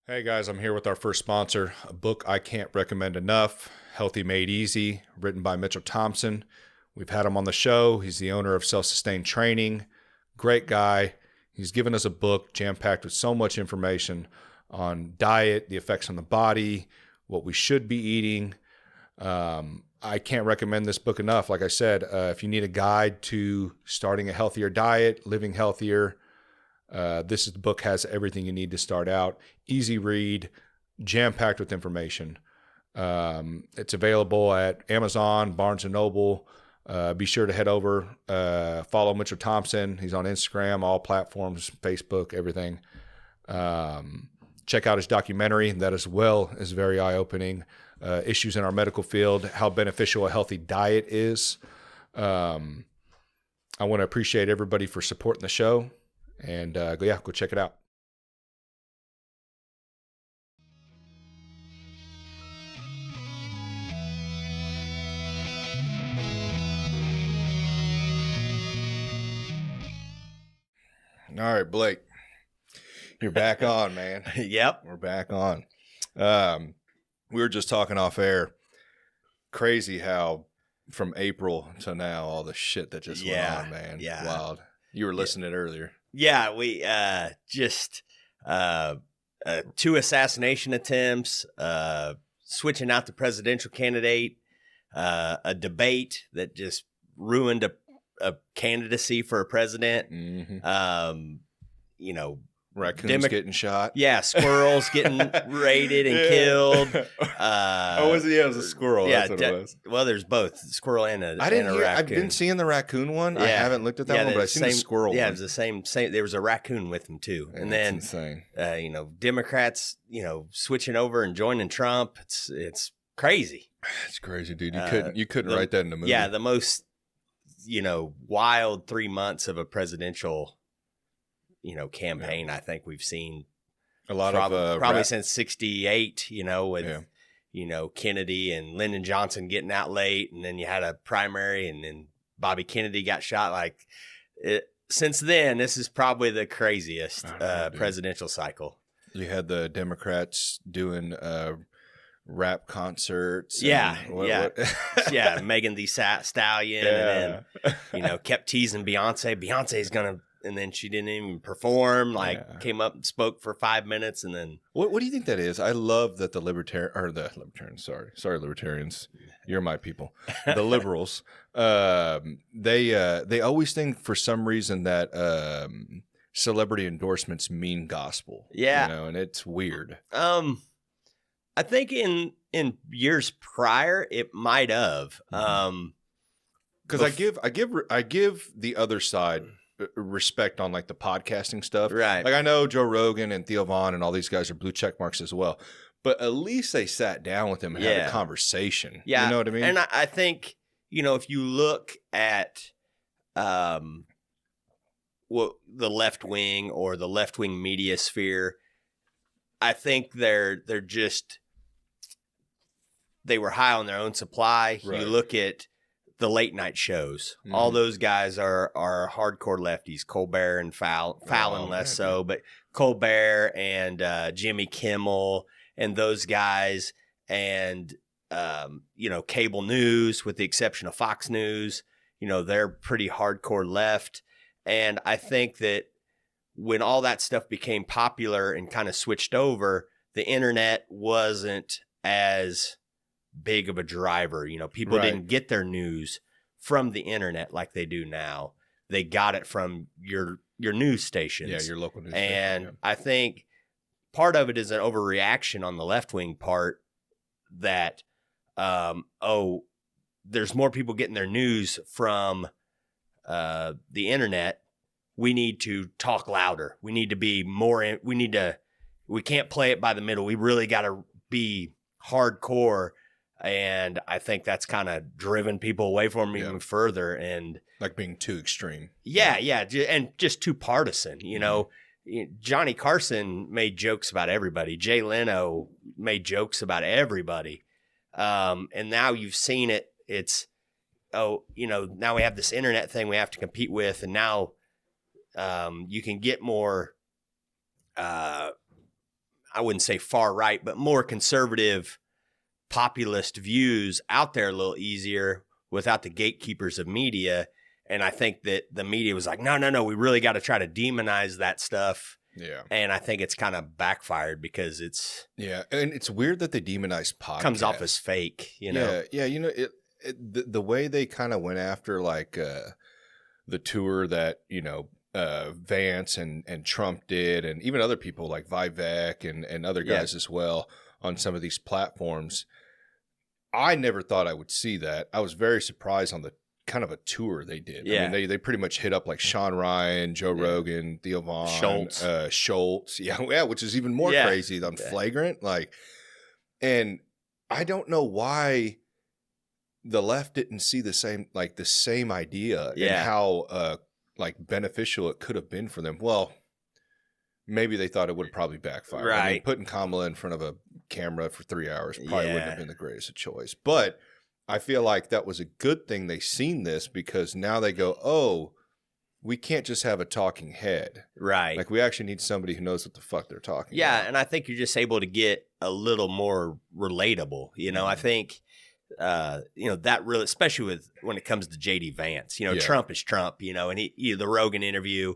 Hey guys, I'm here with our first sponsor, a book I can't recommend enough, Healthy Made Easy, written by Mitchell Thompson. We've had him on the show. He's the owner of Self-Sustained Training. Great guy. He's given us a book jam-packed with so much information on diet, the effects on the body, what we should be eating. I can't recommend this book enough. Like I said, if you need a guide to starting a healthier diet, living healthier, this is the book has everything you need to start out. Easy read, jam-packed with information. It's available at Amazon, Barnes & Noble. Be sure to head over, follow Mitchell Thompson. He's on Instagram, all platforms, Facebook, everything. Check out his documentary. That as well is very eye-opening. Issues in our medical field, how beneficial a healthy diet is. I want to appreciate everybody for supporting the show. And go check it out. All right, Blake, you're back on, man. Yep. We're back on. We were just talking off air. Crazy how from April to now, all the shit that just went on, man. Yeah. Wild. You were listening earlier. Yeah, we just 2 assassination attempts, switching out the presidential candidate, a debate that just ruined a candidacy for a president. Mm-hmm. Raccoons getting shot. Yeah, squirrels getting raided and killed. It was a squirrel. Yeah, that's what it was. Well, there's both squirrel and a raccoon. I've been seeing the raccoon one. Yeah. I haven't looked at that one, but I've seen the squirrel one. Yeah, it was the same. There was a raccoon with him too. And then, insane. Democrats, switching over and joining Trump. It's crazy. It's crazy, dude. You couldn't write that in a movie. Yeah, the most, wild 3 months of a presidential campaign. I think we've seen a lot probably since '68. With Kennedy and Lyndon Johnson getting out late, and then you had a primary, and then Bobby Kennedy got shot. Since then, this is probably the craziest presidential cycle. You had the Democrats doing rap concerts. Yeah. Yeah, Megan Thee Stallion, and then kept teasing Beyonce. Beyonce's gonna. And then she didn't even perform, came up and spoke for 5 minutes. And then what do you think that is? I love that the libertarians, sorry, libertarians, you're my people. The liberals, they always think for some reason that celebrity endorsements mean gospel. Yeah. And it's weird. I think in years prior, it might have. Because I give the other side respect on the podcasting stuff. Right. I know Joe Rogan and Theo Vaughn and all these guys are blue check marks as well. But at least they sat down with him and had a conversation. Yeah. You know what I mean? And I think, if you look at the left wing or the left wing media sphere, I think they were high on their own supply. Right. You look at the late night shows. Mm-hmm. All those guys are hardcore lefties. Colbert and Fallon less so, but Colbert and Jimmy Kimmel and those guys, and cable news, with the exception of Fox News, they're pretty hardcore left. And I think that when all that stuff became popular and kind of switched over, the internet wasn't as big of a driver. People didn't get their news from the internet like they do now. They got it from your news stations. Yeah, your local news and station, I think part of it is an overreaction on the left wing part that there's more people getting their news from the internet. We need to talk louder. We need to be more we can't play it by the middle. We really got to be hardcore. And I think that's kind of driven people away from even further. And being too extreme. Yeah. And just too partisan. Johnny Carson made jokes about everybody. Jay Leno made jokes about everybody. And now you've seen it. It's, now we have this internet thing we have to compete with. And now you can get more, I wouldn't say far right, but more conservative populist views out there a little easier without the gatekeepers of media. And I think that the media was like, no, we really got to try to demonize that stuff. Yeah. And I think it's kind of backfired because and it's weird that they demonize podcasts. Comes off as fake, you know? Yeah. You know, the way they kind of went after like the tour that, you know, Vance and Trump did, and even other people like Vivek and other guys as well on some of these platforms. I never thought I would see that. I was very surprised on the kind of a tour they did. Yeah. I mean, they pretty much hit up like Sean Ryan, Joe Rogan, Theo Vaughn, Schultz. Yeah, which is even more crazy than Flagrant. Like, and I don't know why the left didn't see the same idea and how like beneficial it could have been for them. Well, maybe they thought it would probably backfire. Right. I mean, putting Kamala in front of a camera for 3 hours probably wouldn't have been the greatest of choice. But I feel like that was a good thing they seen this, because now they go, oh, we can't just have a talking head. Right. Like, we actually need somebody who knows what the fuck they're talking about. Yeah, and I think you're just able to get a little more relatable. You know, I think, you know, that really, especially when it comes to JD Vance, you know, Trump is Trump, you know, and the Rogan interview,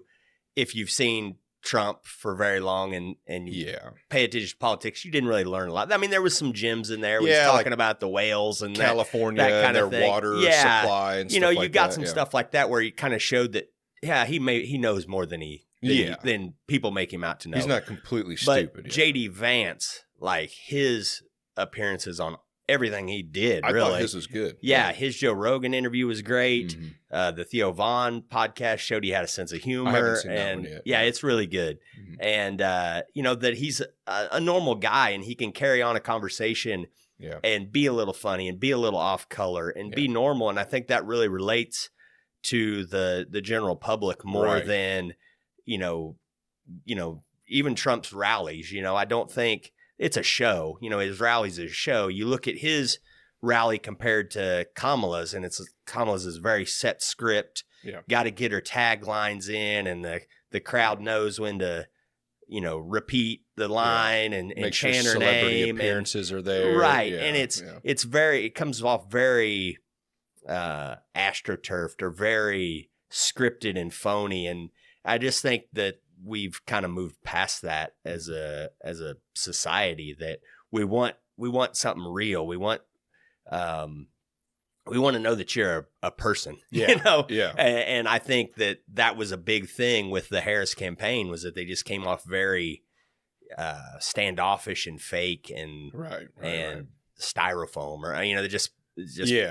if you've seen Trump for very long and you pay attention to politics, you didn't really learn a lot. I mean, there was some gems in there. We was talking about the whales and California that kind and of their thing. water supply and you know, stuff like you got that. some stuff like that where he kind of showed that, he knows more than than people make him out to know. He's not completely stupid. But JD Vance, like his appearances on everything he did, I thought his was good. Yeah, his Joe Rogan interview was great. The Theo Vaughn podcast showed he had a sense of humor. I haven't seen that one yet. Yeah, it's really good. And, you know, that he's a normal guy and he can carry on a conversation and be a little funny and be a little off color and be normal. And I think that really relates to the general public more than, you know, even Trump's rallies. You know, I don't think it's a show. You know, his rallies is a show. You look at his rally compared to Kamala's, and Kamala's is very set script. Got to get her taglines in, and the crowd knows when to, you know, repeat the line and make chant sure her celebrity name. appearances are there, right? And it comes off very astroturfed or very scripted and phony. And I just think that we've kind of moved past that as a society, that we want something real. We want to know that you're a person, you know? And I think that was a big thing with the Harris campaign, was that they just came off very standoffish and fake and styrofoam, or, you know, they're just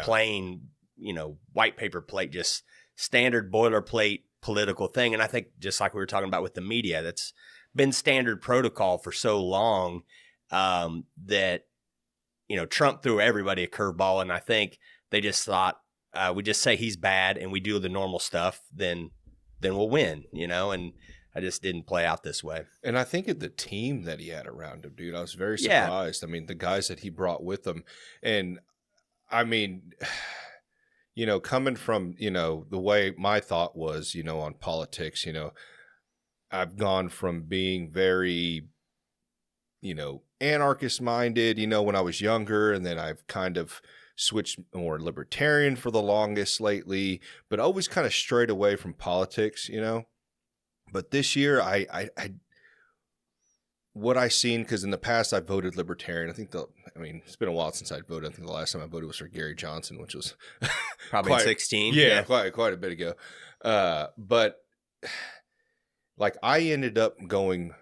plain, you know, white paper plate, just standard boilerplate political thing. And I think, just like we were talking about with the media, that's been standard protocol for so long, that, you know, Trump threw everybody a curveball. And I think they just thought, we just say he's bad and we do the normal stuff, then we'll win, you know? And I just didn't play out this way. And I think of the team that he had around him, dude, I was very surprised. I mean, the guys that he brought with him. And I mean, you know, coming from, you know, the way my thought was, you know, on politics, you know, I've gone from being very, you know, anarchist minded, you know, when I was younger, and then I've kind of switched more libertarian for the longest lately, but always kind of strayed away from politics, you know. But this year, I what I seen, because in the past I voted libertarian. I mean, it's been a while since I voted. I think the last time I voted was for Gary Johnson, which was probably in 16. Yeah, quite a bit ago. But like, I ended up going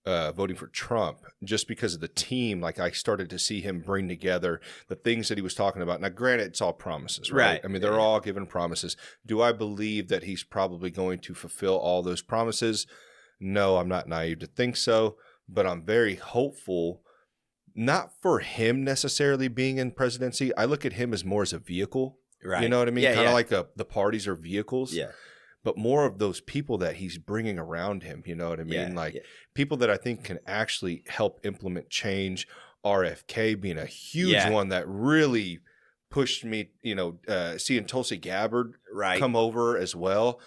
voting for Trump just because of the team. Like, I started to see him bring together the things that he was talking about. Now, granted, it's all promises, right? I mean, they're all given promises. Do I believe that he's probably going to fulfill all those promises? No, I'm not naive to think so, but I'm very hopeful, not for him necessarily being in presidency. I look at him as more as a vehicle. Right. You know what I mean? Kind of like the parties are vehicles. Yeah. But more of those people that he's bringing around him, you know what I mean? People that I think can actually help implement change. RFK being a huge one that really pushed me, you know, seeing Tulsi Gabbard come over as well.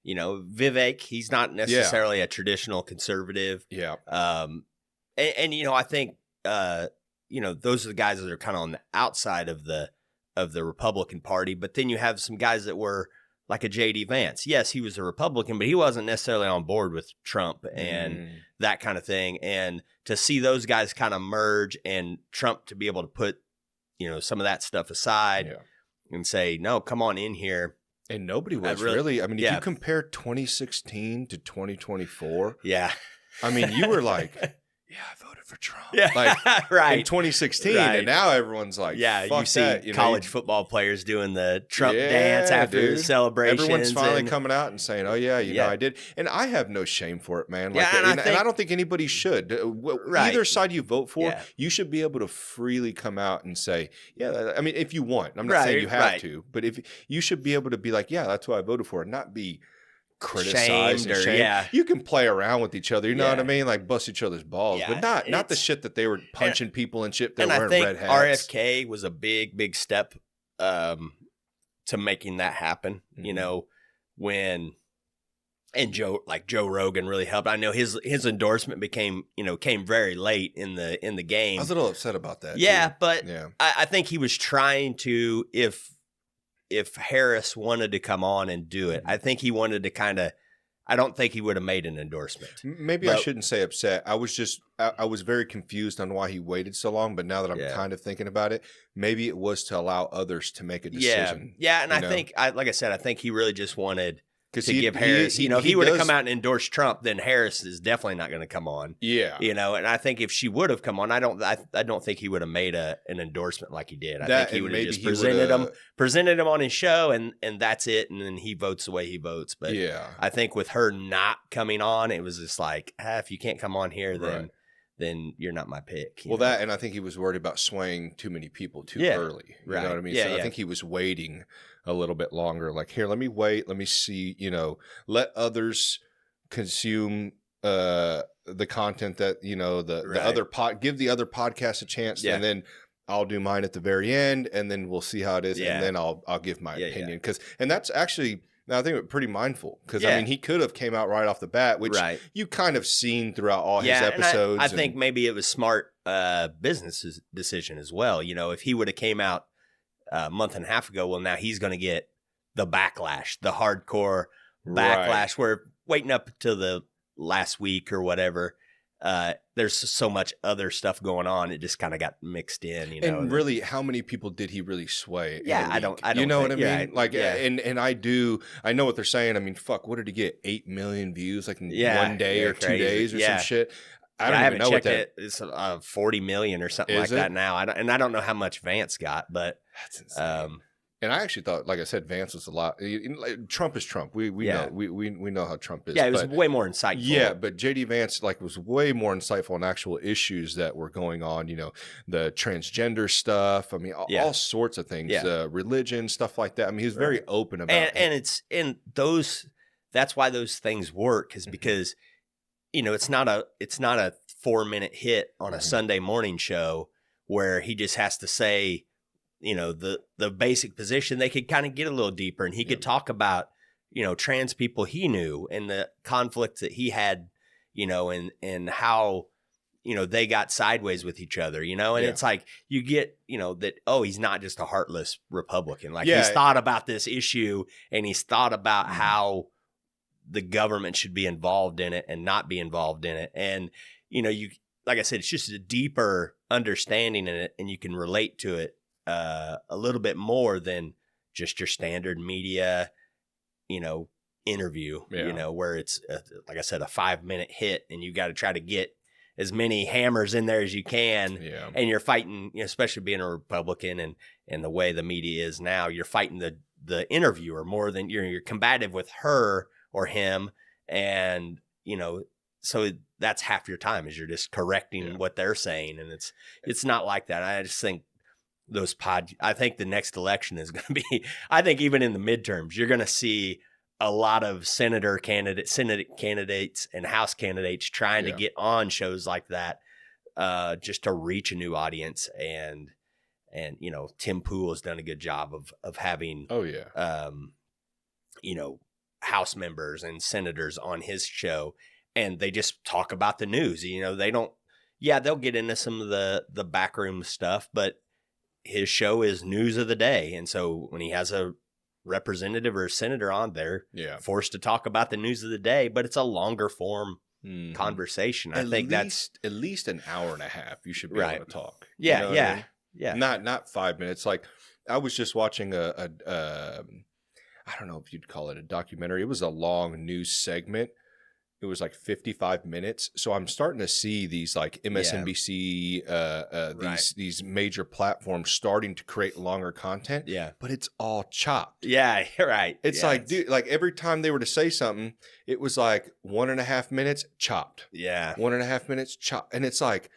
Vivek, he's not necessarily a traditional conservative. Yeah. And I think, those are the guys that are kind of on the outside of the Republican Party. But then you have some guys that were like a J.D. Vance. Yes, he was a Republican, but he wasn't necessarily on board with Trump and that kind of thing. And to see those guys kind of merge and Trump to be able to put, some of that stuff aside and say, no, come on in here. And nobody was really. I mean, if you compare 2016 to 2024, I mean, you were like, yeah, I voted for Trump. Yeah, like, right. In 2016, and now everyone's like, fuck you see that. College football players doing the Trump dance after the celebrations. Everyone's finally coming out and saying, oh, yeah, know, I did. And I have no shame for it, man. Like, and I don't think anybody should. Either side you vote for, you should be able to freely come out and say, yeah, I mean, if you want. I'm not saying you have to, but if you should be able to be like, yeah, that's what I voted for, and not be criticized and shamed. You can play around with each other, you know what I mean, like bust each other's balls, but not the shit that they were punching people and shit. They're wearing red hats. RFK was a big step to making that happen. When Joe Rogan really helped. I know his endorsement came very late in the game. I was a little upset about that. Yeah, too. But I think he was trying to, if Harris wanted to come on and do it, I think he wanted to I don't think he would have made an endorsement. Maybe I shouldn't say upset. I was very confused on why he waited so long, but now that I'm kind of thinking about it, maybe it was to allow others to make a decision. Yeah, and I think, like I said, I think he really just wanted to give Harris, if he would have come out and endorsed Trump, then Harris is definitely not going to come on. Yeah. And I think if she would have come on, I don't think he would have made an endorsement like he did. I think he would have just presented him on his show and that's it. And then he votes the way he votes. But I think with her not coming on, it was just like, if you can't come on here, then you're not my pick. Well, that, and I think he was worried about swaying too many people too early. You know what I mean? So I think he was waiting a little bit longer. Like, here, let me wait. Let me see, let others consume the content that, the other give the other podcasts a chance. And then I'll do mine at the very end and then we'll see how it is. And then I'll give my opinion. And that's actually, now I think it's pretty mindful because I mean he could have came out right off the bat, which you kind of seen throughout all his episodes. I think maybe it was smart business decision as well. If he would have came out a month and a half ago, well, now he's going to get the backlash, the hardcore backlash. We're waiting up to the last week or whatever. There's so much other stuff going on. It just kind of got mixed in, And really, how many people did he really sway? Yeah, I don't. You know what I mean? And I know what they're saying. I mean, fuck, what did he get? 8 million views like in 1 day or 2 days or some shit. I haven't even know what that is. 40 million or something like that now. I don't know how much Vance got, but that's insane. And I actually thought, like I said, Vance was a lot. Trump is Trump. We know we know how Trump is. Yeah, it was way more insightful. Yeah, but JD Vance was way more insightful on actual issues that were going on. The transgender stuff. I mean, all sorts of things. Religion, stuff like that. I mean, he was very open about it. And it's in those. That's why those things work, is because it's not a 4-minute hit on a Sunday morning show where he just has to say, the basic position. They could kind of get a little deeper and he could talk about, trans people he knew and the conflicts that he had, and how, they got sideways with each other, and it's like, you get, that, he's not just a heartless Republican. Like he's thought about this issue and he's thought about how the government should be involved in it and not be involved in it. And, like I said, it's just a deeper understanding in it and you can relate to it a little bit more than just your standard media, interview, where it's, like I said, a 5-minute hit and you got to try to get as many hammers in there as you can. Yeah. And you're fighting, especially being a Republican and the way the media is now, you're fighting the interviewer more than you're combative with her or him. And, so that's half your time is you're just correcting what they're saying. And it's not like that. I just think I think the next election is going to be, I think even in the midterms, you're going to see a lot of Senate candidates and House candidates trying to get on shows like that, just to reach a new audience. And Tim Pool has done a good job of having, House members and senators on his show, and they just talk about the news. You know, they don't. Yeah, they'll get into some of the backroom stuff, but his show is news of the day, and so when he has a representative or a senator on there, forced to talk about the news of the day, but it's a longer form conversation. I think that's at least an hour and a half. You should be able to talk. Yeah, you know what I mean? Not 5 minutes. Like I was just watching I don't know if you'd call it a documentary. It was a long news segment. It was like 55 minutes. So I'm starting to see these like MSNBC, these major platforms starting to create longer content. Yeah. But it's all chopped. Yeah, right. It's like, dude, like every time they were to say something, it was like 1.5 minutes chopped. Yeah. 1.5 minutes chopped. And it's like,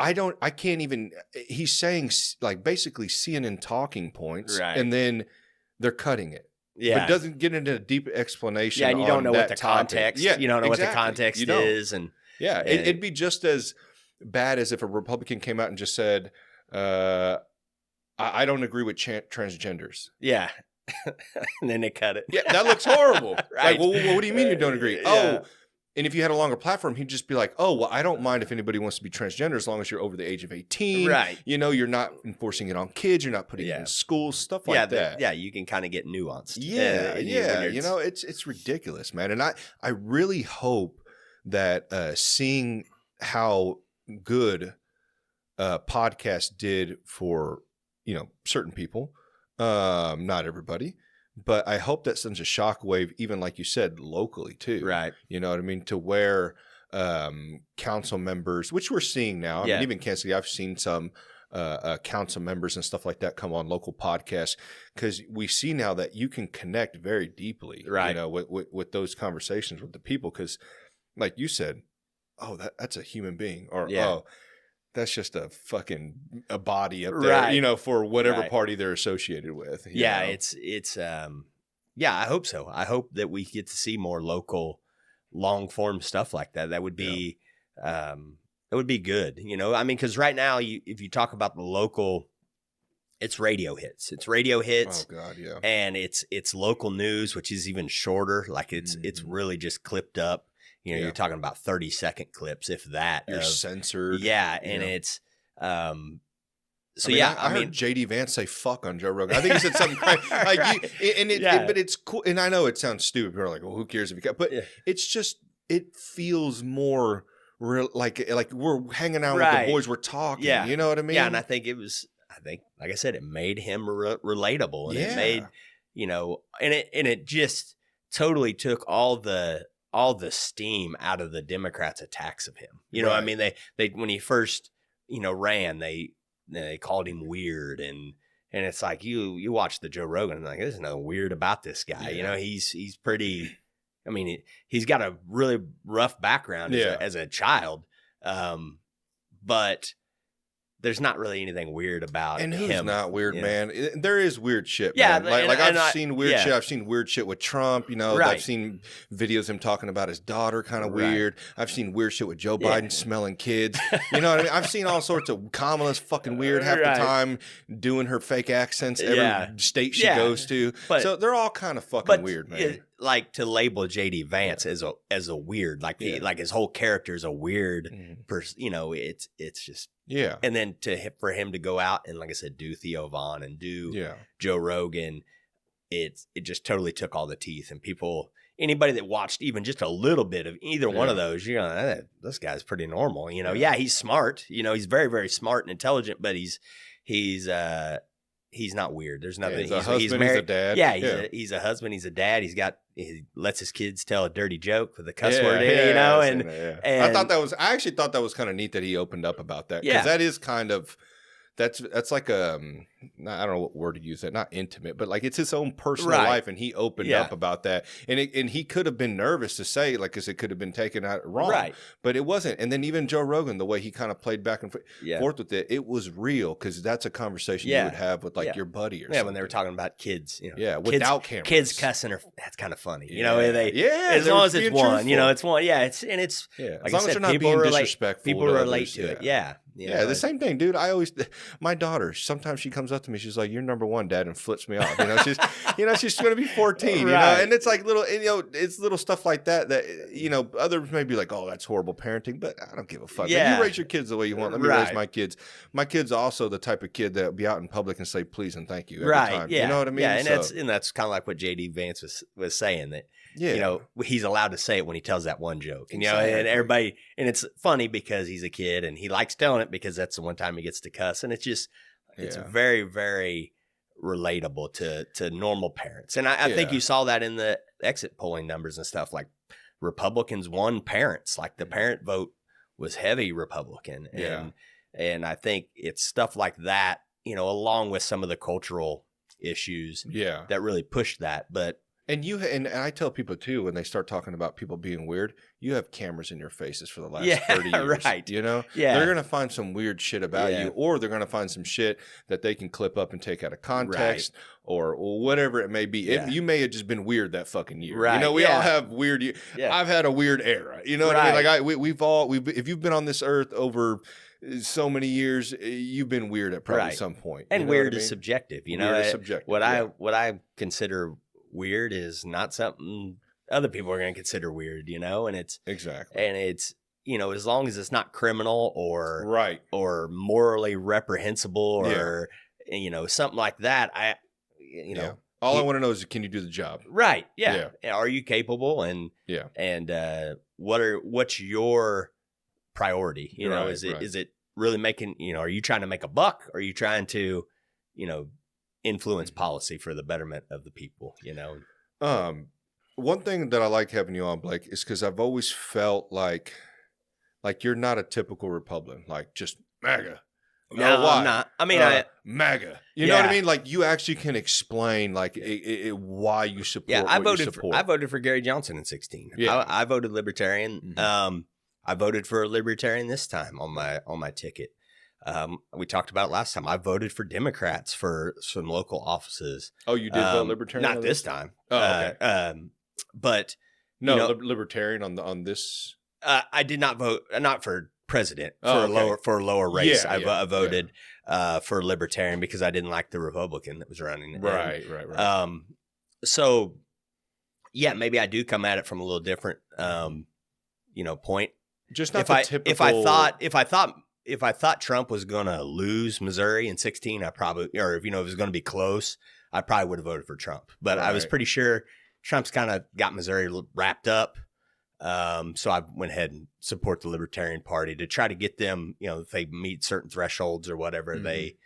I can't even, he's saying like basically CNN talking points. Right. And then they're cutting it. Yeah. But doesn't get into a deep explanation. Yeah, and you don't know what the topic. context. Yeah, you don't know what the context is, and it'd be just as bad as if a Republican came out and just said, "I don't agree with transgenders." Yeah, and then they cut it. Yeah, that looks horrible. Right? Like, well, what do you mean you don't agree? Yeah. Oh. And if you had a longer platform, he'd just be like, oh, well, I don't mind if anybody wants to be transgender as long as you're over the age of 18. Right. You know, you're not enforcing it on kids. You're not putting it in schools, stuff like that. Yeah, you can kind of get nuanced. Yeah. You know, it's ridiculous, man. And I really hope that seeing how good podcast did for, you know, certain people, not everybody. But I hope that sends a shockwave, even like you said, locally too. Right. You know what I mean? To where council members, which we're seeing now. I mean, even Kansas City, I've seen some council members and stuff like that come on local podcasts because we see now that you can connect very deeply, right? You know, with those conversations with the people. Because, like you said, oh, that's a human being, or oh, that's just a body up there, right? You know, for whatever party they're associated with. Yeah, know? it's I hope so. I hope that we get to see more local, long form stuff like that. That would be good. You know, I mean, because right now, if you talk about the local, it's radio hits. It's radio hits. Oh God, yeah. And it's local news, which is even shorter. Like it's really just clipped up. You know, you're talking about 30-second clips, if that. You're censored. Yeah, and it's I heard JD Vance say "fuck" on Joe Rogan. I think he said something crazy. But it's cool. And I know it sounds stupid. People are like, "Well, who cares if you got?" But it's just it feels more real, like we're hanging out with the boys, we're talking. Yeah, you know what I mean? Yeah, and I think like I said, it made him relatable, and it made and it just totally took all the steam out of the Democrats' attacks of him. You know, I mean, they when he first ran, they called him weird, and it's like you watch the Joe Rogan, and like, there's nothing weird about this guy. You know, he's pretty. I mean, he's got a really rough background as a child, but there's not really anything weird about him. And who's not weird, man? There is weird shit, yeah, man. Like I've seen weird shit. I've seen weird shit with Trump, you know. Right. I've seen videos of him talking about his daughter, kind of weird. I've seen weird shit with Joe Biden smelling kids. You know what I mean? I've seen all sorts of Kamala's fucking weird half the time doing her fake accents every state she goes to. But, so they're all kind of fucking weird, man. Like to label JD Vance as a weird, like like his whole character is a weird person. You know, it's just. Yeah. And then for him to go out and, like I said, do Theo Vaughn and do Joe Rogan, it just totally took all the teeth. And anybody that watched even just a little bit of either one of those, you're going, this guy's pretty normal. You know, he's smart. You know, he's very, very smart and intelligent, but he's not weird. There's nothing. He's a husband, he's a dad. Yeah, he's a husband. He's a dad. He lets his kids tell a dirty joke with a cuss word in it, you know. And I actually thought that was kind of neat that he opened up about that, because that is kind of that's like I don't know what word to use, that not intimate, but like it's his own personal life, and he opened up about that, and he could have been nervous to say, like, because it could have been taken out wrong, but it wasn't. And then even Joe Rogan, the way he kind of played back and forth with it was real, because that's a conversation you would have with like your buddy or something. When they were talking about kids, without cameras, kids cussing, that's kind of funny, you know. As long as it's one, it's one, it's like as long as they're not being disrespectful, people relate to it, Yeah, the same thing, dude. My daughter, sometimes she comes up to me, she's like, "You're number one, Dad," and flips me off. She's going to be 14, Right. and it's like it's little stuff like that others may be like, "Oh, that's horrible parenting," but I don't give a fuck. Yeah. Man, you raise your kids the way you want. Let me raise my kids. My kids are also the type of kid that will be out in public and say please and thank you every time. Yeah. You know what I mean? Yeah, and that's kind of like what JD Vance was saying, that he's allowed to say it when he tells that one joke. And, and everybody, and it's funny because he's a kid and he likes telling it because that's the one time he gets to cuss. And it's just, it's very, very relatable to normal parents. And I think you saw that in the exit polling numbers and stuff. Like, Republicans won parents. Like, the parent vote was heavy Republican. And I think it's stuff like that, along with some of the cultural issues that really pushed that. But And I tell people too, when they start talking about people being weird, you have cameras in your faces for the last 30 years. Right. They're going to find some weird shit about you, or they're going to find some shit that they can clip up and take out of context, or whatever it may be. You may have just been weird that fucking year. Right. We all have weird. I've had a weird era. You know what I mean? Like we've if you've been on this earth over so many years, you've been weird at probably some point. And weird is subjective. Weird is subjective. What I consider weird is not something other people are going to consider weird, and it's exactly, and it's, as long as it's not criminal or or morally reprehensible or, something like that. All I want to know is, can you do the job? Right. Yeah. Are you capable? And, what's your priority? Is it really making, are you trying to make a buck? Or are you trying to, influence policy for the betterment of the people, One thing that I like having you on, Blake, is because I've always felt like you're not a typical Republican, like just MAGA. No, I'm not. I mean, MAGA. You know what I mean? Like, you actually can explain why you support. Yeah, I voted for Gary Johnson in 2016. Yeah, I voted Libertarian. Mm-hmm. I voted for a Libertarian this time on my ticket. We talked about it last time. I voted for Democrats for some local offices. Oh, you did vote Libertarian? Not this time. Oh, okay. But Libertarian on this. I did not vote, not for president, for a lower race. I voted for Libertarian because I didn't like the Republican that was running. Right. So yeah, maybe I do come at it from a little different point. Just not typical. If I thought Trump was going to lose Missouri in 2016, I probably, or if it was going to be close, I probably would have voted for Trump. But I was pretty sure Trump's kind of got Missouri wrapped up. So I went ahead and support the Libertarian Party to try to get them, if they meet certain thresholds or whatever, they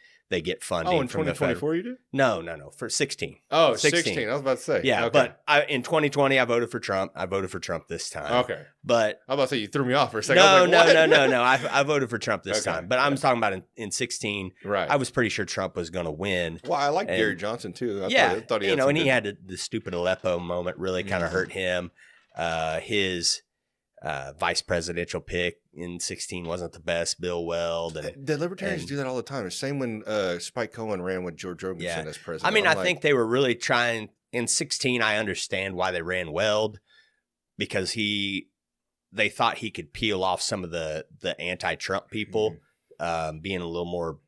get funding. Oh, in 2024 you did? No, for 16. Oh, 16. I was about to say. Yeah, okay. But in 2020, I voted for Trump. I voted for Trump this time. Okay. But I was about to say, you threw me off for a second. No. I voted for Trump this time. But I'm talking about in 16. Right. I was pretty sure Trump was going to win. Well, I like Gary Johnson too. I thought he had and he had the stupid Aleppo moment really kind of hurt him. His vice presidential pick in 2016 wasn't the best, Bill Weld. And the Libertarians do that all the time. Same when Spike Cohen ran with George Jorgensen as president. I mean, I think they were really trying. In 2016, I understand why they ran Weld, because they thought he could peel off some of the anti-Trump people, being a little more,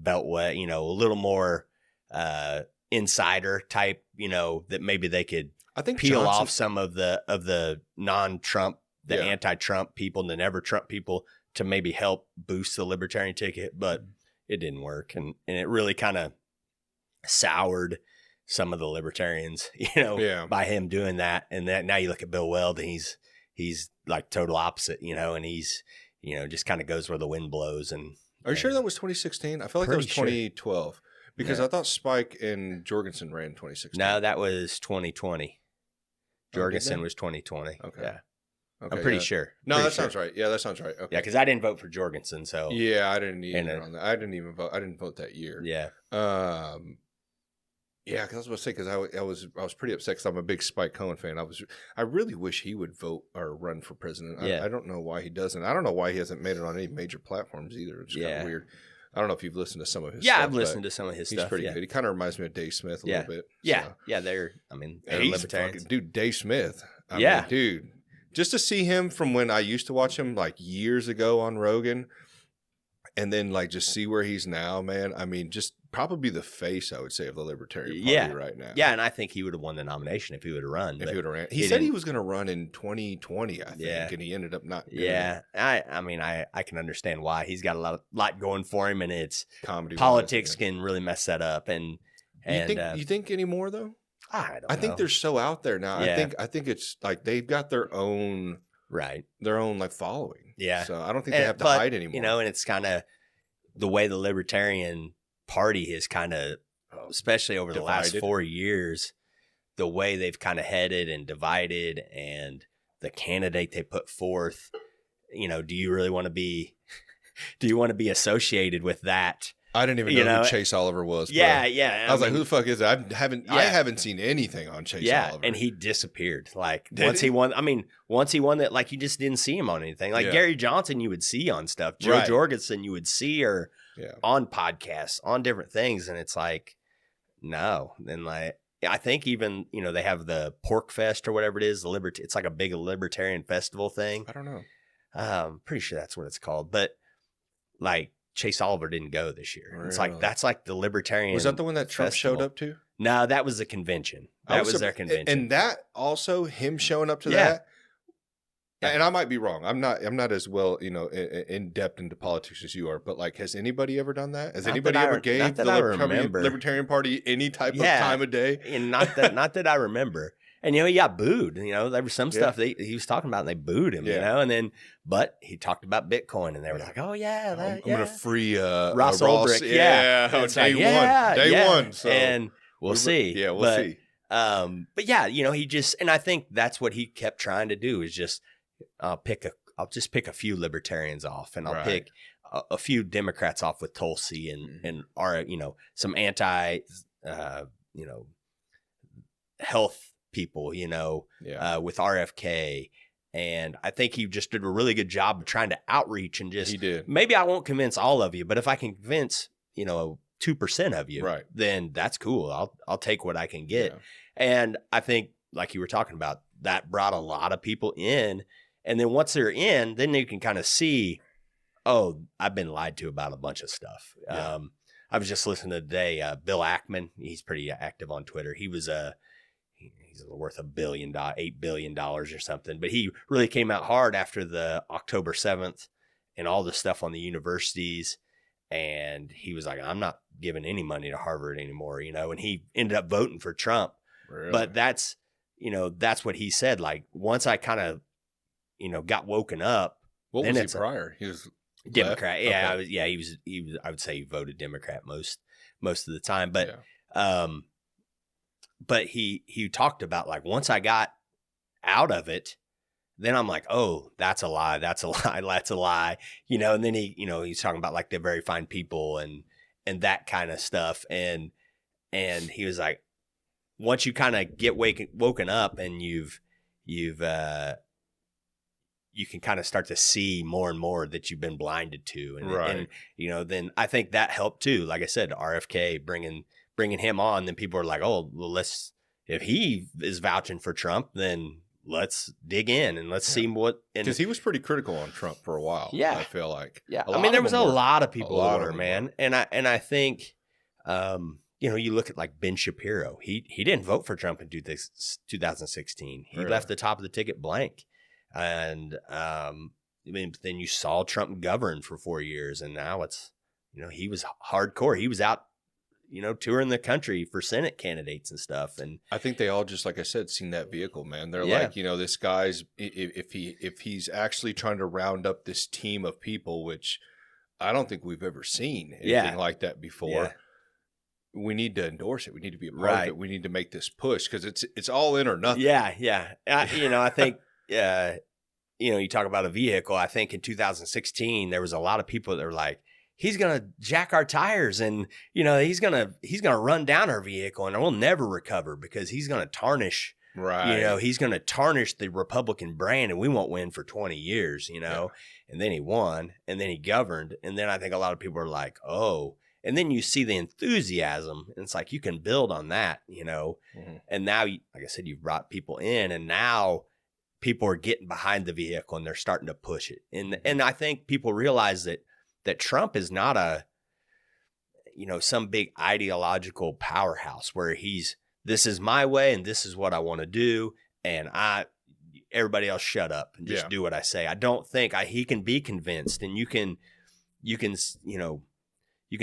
beltway, a little more insider type, that maybe they could peel off some of the non-Trump, anti-Trump people, the never Trump people, to maybe help boost the Libertarian ticket, but it didn't work, and it really kind of soured some of the Libertarians, by him doing that. And that now you look at Bill Weld, and he's like total opposite, and he's just kind of goes where the wind blows. And are you sure that was 2016? I feel like that was 2012 because I thought Spike and Jorgensen ran 2016. No, that was 2020. Jorgensen was 2020. Okay. Yeah. Okay, I'm pretty sure. No, that sounds right. Yeah, that sounds right. Okay. Yeah, because I didn't vote for Jorgensen, so yeah, I didn't either on that. I didn't even vote. I didn't vote that year. Yeah. Yeah, because I was going to say, because I was pretty upset because I'm a big Spike Cohen fan. I really wish he would vote or run for president. I don't know why he doesn't. I don't know why he hasn't made it on any major platforms either. It's kind of weird. I don't know if you've listened to some of his stuff. Yeah, I've listened to some of his stuff. He's pretty good. He kind of reminds me of Dave Smith a little bit. Yeah, they're he's libertarians. Dude, Dave Smith. I mean, dude, just to see him from when I used to watch him like years ago on Rogan, and then like just see where he's now, man. I mean, just probably the face, I would say, of the Libertarian Party right now. Yeah, and I think he would have won the nomination if he would have run. If he would have ran, he said he was going to run in 2020, I think, and he ended up not. I mean, I can understand why. He's got a lot going for him, and it's comedy. Politics can really mess that up. And you think anymore though? I don't know. I think they're so out there now. Yeah. I think it's like they've got their own like following. Yeah. So I don't think they have to hide anymore. You know, and it's kind of the way the Libertarian Party is kind of, especially over the last 4 years, the way they've kind of headed and divided, and the candidate they put forth. You know, do you really want to be? Do you want to be associated with that? I didn't even know who Chase Oliver was. Yeah, bro. yeah. I was like, who the fuck is that? I haven't seen anything on Chase Oliver. And he disappeared. Like once he won that, like you just didn't see him on anything. Like Gary Johnson, you would see on stuff. Joe Jorgensen, you would see her on podcasts, on different things, and it's like, no. And like, I think even they have the Pork Fest or whatever it is. It's like a big libertarian festival thing. I don't know. Pretty sure that's what it's called, but like. Chase Oliver didn't go this year. Really? It's like that's like the libertarian. Was that the one that Trump festival. showed up to? No, that was the convention. That was their convention. And that also him showing up to that. And I might be wrong. I'm not as well, in depth into politics as you are. But like, has anybody ever done that? Has anybody ever gave the Libertarian Party any type of time of day? And not that I remember. And he got booed. There was some stuff that he was talking about, and they booed him. And then, but he talked about Bitcoin, and they were like, "Oh yeah, I'm gonna free Ross Ulbricht." Day one. So and we'll see. Yeah, we'll see. But yeah, he just, and I think that's what he kept trying to do is just I'll just pick a few libertarians off, and I'll pick a few Democrats off with Tulsi and our some anti health people, with RFK. And I think he just did a really good job of trying to outreach and just, he did. Maybe I won't convince all of you, but if I can convince, 2% of you, then that's cool. I'll take what I can get. Yeah. And I think like you were talking about, that brought a lot of people in. And then once they're in, then you can kind of see, oh, I've been lied to about a bunch of stuff. Yeah. I was just listening today, Bill Ackman, he's pretty active on Twitter. He's worth $8 billion or something, but he really came out hard after the October 7th and all the stuff on the universities. And he was like, I'm not giving any money to Harvard anymore, and he ended up voting for Trump. Really? But that's what he said. Like once I kind of, got woken up. What was he prior? He was Democrat. Left? Yeah. Okay. He was, I would say he voted Democrat most of the time, but, but he talked about like, once I got out of it, then I'm like, oh, that's a lie. That's a lie. That's a lie. And then he's talking about like the very fine people and that kind of stuff. And he was like, once you kind of get woken up and you can kind of start to see more and more that you've been blinded to. And then I think that helped too. Like I said, RFK bringing him on, then people are like, oh, well, if he is vouching for Trump, then let's dig in and let's see what. Because he was pretty critical on Trump for a while. Yeah. I feel like. Yeah. There was a lot of people who were, man. And I think, you look at like Ben Shapiro. He didn't vote for Trump in 2016. He left the top of the ticket blank. And then you saw Trump govern for 4 years, and now it's, he was hardcore. He was out, touring the country for Senate candidates and stuff. And I think they all just, like I said, seen that vehicle, man. They're like, this guy's, if he's actually trying to round up this team of people, which I don't think we've ever seen anything like that before. Yeah. We need to endorse it. We need to be a part of it. We need to make this push because it's all in or nothing. Yeah, yeah. I think, you talk about a vehicle. I think in 2016 there was a lot of people that were like, he's gonna jack our tires, and he's gonna run down our vehicle, and we'll never recover because he's gonna tarnish. Right. He's gonna tarnish the Republican brand, and we won't win for 20 years. Yeah. And then he won, and then he governed, and then I think a lot of people are like, oh. And then you see the enthusiasm, and it's like you can build on that, Mm-hmm. And now, like I said, you've brought people in, and now people are getting behind the vehicle and they're starting to push it. And I think people realize that Trump is not some big ideological powerhouse where this is my way and this is what I want to do. And everybody else shut up and just do what I say. I don't think he can be convinced, and you can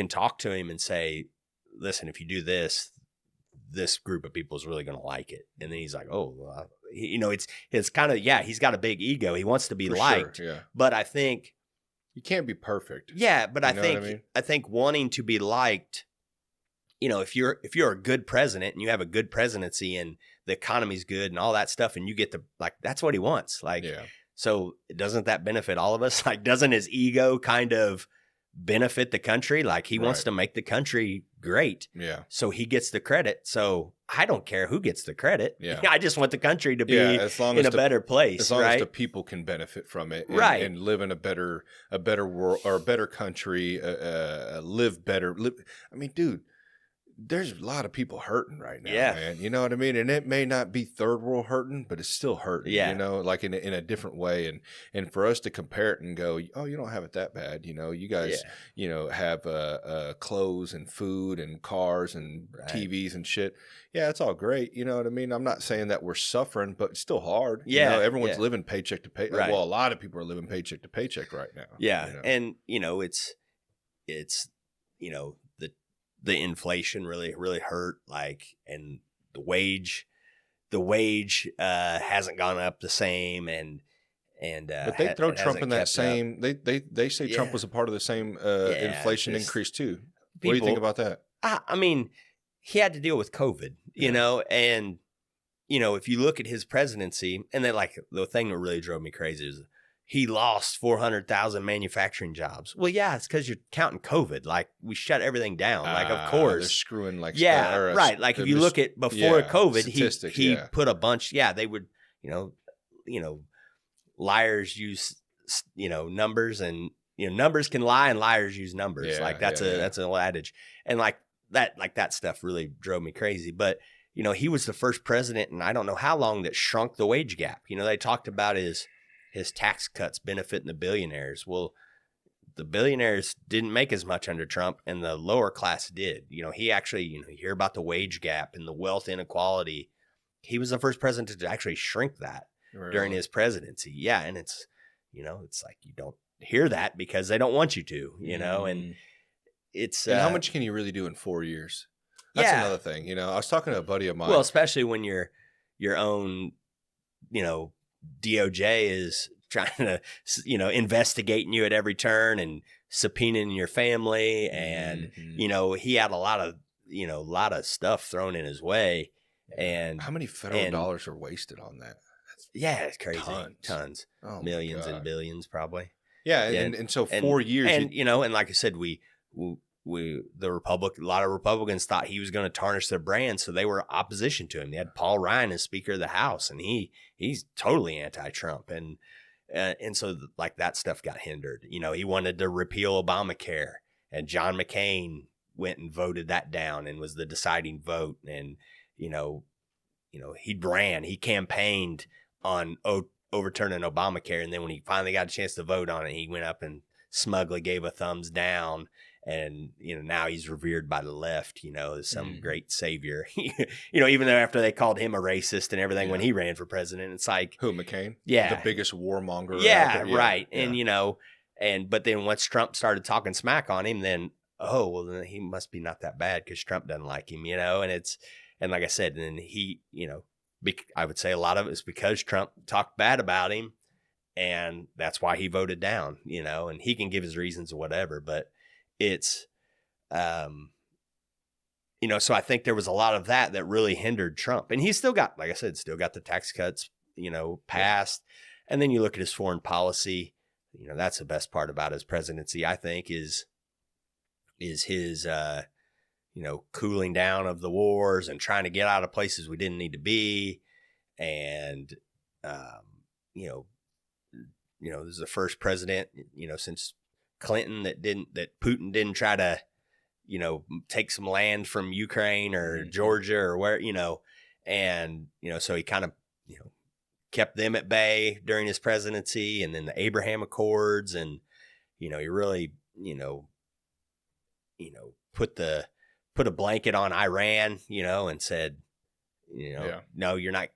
talk to him and say, listen, if you do this group of people is really going to like it. And then he's like, oh, well, it's kind of, he's got a big ego. He wants to be liked, sure, but I think you can't be perfect. Yeah. But I think wanting to be liked, if you're a good president and you have a good presidency and the economy's good and all that stuff, and you get to that's what he wants. So doesn't that benefit all of us? Doesn't his ego kind of benefit the country? He wants to make the country great. Yeah. So he gets the credit. So I don't care who gets the credit. Yeah. I just want the country to be in a better place. As long as the people can benefit from it, and live in a better world or a better country, live better. I mean, dude, there's a lot of people hurting right now, man. You know what I mean? And it may not be third world hurting, but it's still hurting, in a different way. And for us to compare it and go, oh, you don't have it that bad. You guys, have clothes and food and cars and TVs and shit. Yeah, it's all great. You know what I mean? I'm not saying that we're suffering, but it's still hard. Yeah. Everyone's living paycheck to paycheck. Right. Well, a lot of people are living paycheck to paycheck right now. Yeah. And, the inflation really, really hurt. And the wage hasn't gone up the same. But they throw Trump in that same. They say Trump was a part of the same inflation increase too. What do you think about that? I mean, he had to deal with COVID, and if you look at his presidency, and then the thing that really drove me crazy is he lost 400,000 manufacturing jobs. Well, yeah, it's because you're counting COVID. We shut everything down. Of course. They're screwing right. If you look at before COVID, he put a bunch. Yeah, they would, liars use, numbers, and, numbers can lie and liars use numbers. That's an old adage. And that stuff really drove me crazy. But, he was the first president, and I don't know how long, that shrunk the wage gap. They talked about his tax cuts benefiting the billionaires. Well, the billionaires didn't make as much under Trump, and the lower class did. He actually, you hear about the wage gap and the wealth inequality. He was the first president to actually shrink that during his presidency. Yeah. And it's, it's you don't hear that because they don't want you to, and it's. And how much can you really do in 4 years? That's another thing. I was talking to a buddy of mine. Well, especially when your own, DOJ is trying to, investigating you at every turn and subpoenaing your family. And, he had a lot of stuff thrown in his way. And how many federal dollars are wasted on that? It's crazy. Tons. Oh, millions and billions probably. Yeah. And so 4 years. And, and like I said, a lot of Republicans thought he was going to tarnish their brand, so they were opposition to him. They had Paul Ryan as Speaker of the House, and he's totally anti-Trump, and so that stuff got hindered. He wanted to repeal Obamacare, and John McCain went and voted that down and was the deciding vote. And he campaigned on overturning Obamacare, and then when he finally got a chance to vote on it, he went up and smugly gave a thumbs down. And, now he's revered by the left, as some great savior, even though after they called him a racist and everything when he ran for president, it's who, McCain? Yeah. The biggest warmonger. Yeah, right. Yeah. And, but then once Trump started talking smack on him, then, then he must be not that bad because Trump doesn't like him, and like I said, then he, I would say a lot of it is because Trump talked bad about him, and that's why he voted down, and he can give his reasons or whatever, but it's, so I think there was a lot of that really hindered Trump. And he still got, like I said, the tax cuts, passed. And then you look at his foreign policy, that's the best part about his presidency, I think, is his, cooling down of the wars and trying to get out of places we didn't need to be. And, this is the first president, since Clinton that Putin didn't try to, take some land from Ukraine or Georgia or where, and, so he kind of, kept them at bay during his presidency, and then the Abraham Accords, and he really put a blanket on Iran, and said, no, you're not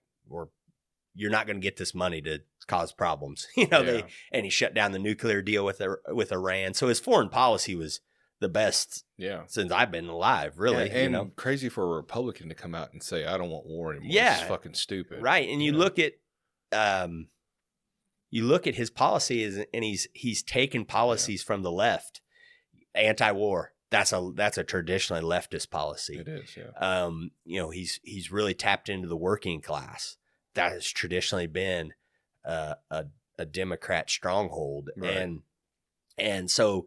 going to get this money to cause problems. And he shut down the nuclear deal with Iran. So his foreign policy was the best since I've been alive, really. And crazy for a Republican to come out and say, I don't want war anymore. Yeah. It's fucking stupid. Right. And you look at his policies, and he's taken policies from the left, anti-war. That's a traditionally leftist policy. It is, yeah. He's really tapped into the working class. That has traditionally been a Democrat stronghold, right. and so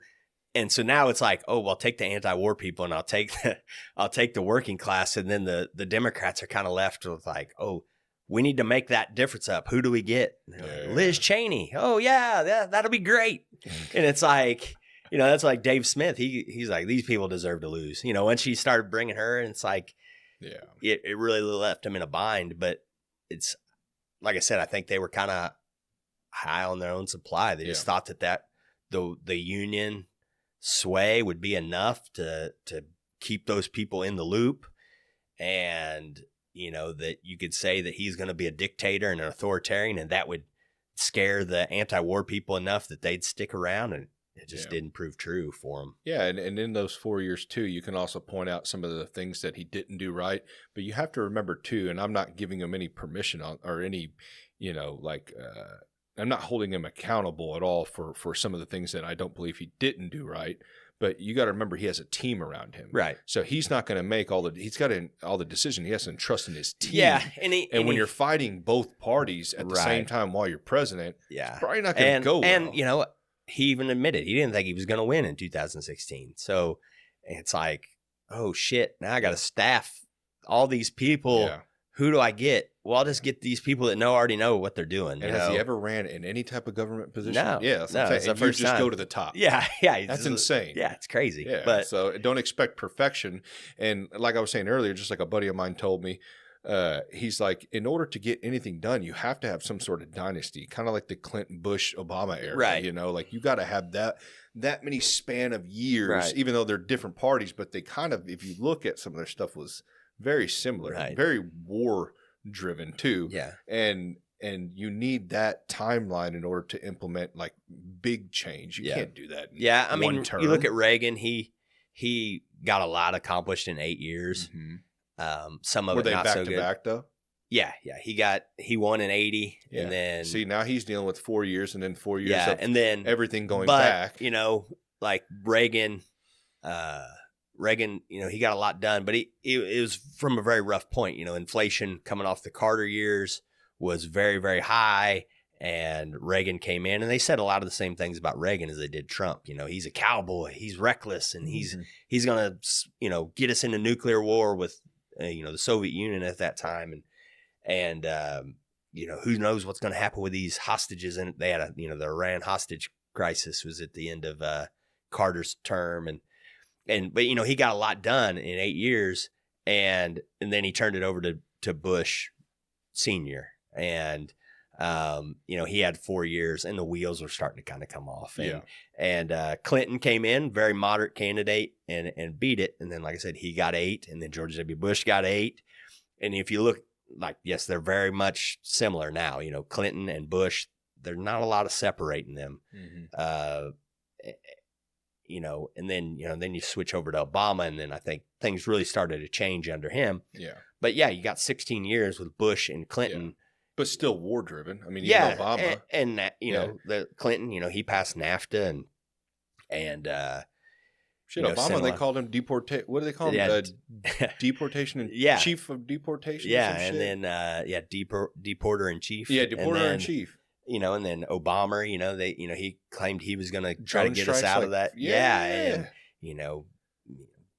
now it's like, oh, well, I'll take the anti-war people, and I'll take the working class, and then the Democrats are kind of left with like, oh, we need to make that difference up. Who do we get? Like, Liz Cheney. Oh yeah, that'll be great. And it's like, that's like Dave Smith. He's like, these people deserve to lose. Once she started bringing her, and it's like, it really left him in a bind. But it's like I said, I think they were kind of high on their own supply. They just thought that the union sway would be enough to keep those people in the loop, and that you could say that he's going to be a dictator and an authoritarian, and that would scare the anti-war people enough that they'd stick around, and it just didn't prove true for him. Yeah, and in those 4 years, too, you can also point out some of the things that he didn't do right. But you have to remember, too, and I'm not giving him any permission or any, I'm not holding him accountable at all for some of the things that I don't believe he didn't do right. But you got to remember, he has a team around him. Right. So he's not going to make all the decision. He has to entrust in his team. Yeah. And when you're fighting both parties at the same time while you're president, it's probably not going to go well. And, he even admitted he didn't think he was going to win in 2016. So it's like, oh, shit, now I got to staff all these people. Yeah. Who do I get? Well, I'll just get these people that already know what they're doing. And has he ever ran in any type of government position? No. Yeah, that's what I'm saying. And you just go to the top. Yeah. That's insane. Yeah, it's crazy. Yeah. But so don't expect perfection. And like I was saying earlier, just like a buddy of mine told me, he's like, in order to get anything done, you have to have some sort of dynasty, kind of like the Clinton, Bush, Obama era. Right. Like you got to have that many span of years, even though they're different parties, but they kind of, if you look at some of their stuff, was very similar, very war driven too. Yeah. And you need that timeline in order to implement like big change. You can't do that. I mean, you look at Reagan, he got a lot accomplished in 8 years. Mm-hmm. Some of Were it they not back so to good. back though? Yeah. He won in 80, and then see, now he's dealing with 4 years and then 4 years. And then everything going back. Like Reagan, he got a lot done, but it was from a very rough point. Inflation coming off the Carter years was very, very high, and Reagan came in, and they said a lot of the same things about Reagan as they did Trump. He's a cowboy, he's reckless, and he's going to, get us into nuclear war with, the Soviet Union at that time. And who knows what's going to happen with these hostages. And they had the Iran hostage crisis was at the end of Carter's term. But he got a lot done in 8 years, and then he turned it over to Bush Senior, and he had 4 years, and the wheels were starting to kind of come off. And Clinton came in, very moderate candidate, and beat it. And then, like I said, he got 8, and then George W. Bush got 8. And if you look, like, yes, they're very much similar now. Clinton and Bush, there's not a lot of separating them. Mm-hmm. And then you switch over to Obama, and then I think things really started to change under him. Yeah. But you got 16 years with Bush and Clinton. Yeah. But still war driven. I mean, even Obama. And the Clinton, he passed NAFTA and Obama, they called him what do they call him? Deportation and chief of deportation. Yeah. And then, deporter in chief. Yeah. Deporter in chief. And then Obama, he claimed he was going to try to get us out of that. And,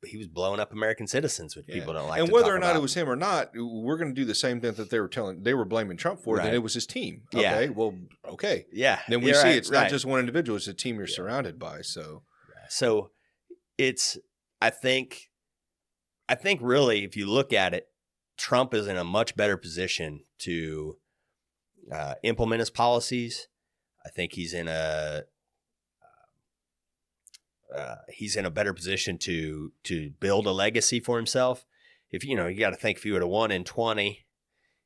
he was blowing up American citizens, which people don't like. And whether or not it was him or not, we're going to do the same thing that they were blaming Trump for. Then it was his team. Okay. Yeah. Well, okay. Yeah. Then we see it's not just one individual; it's a team you're surrounded by. So it's. I think really, if you look at it, Trump is in a much better position to implement his policies. I think he's in a better position to build a legacy for himself. If you got to think, if he would have won in 20,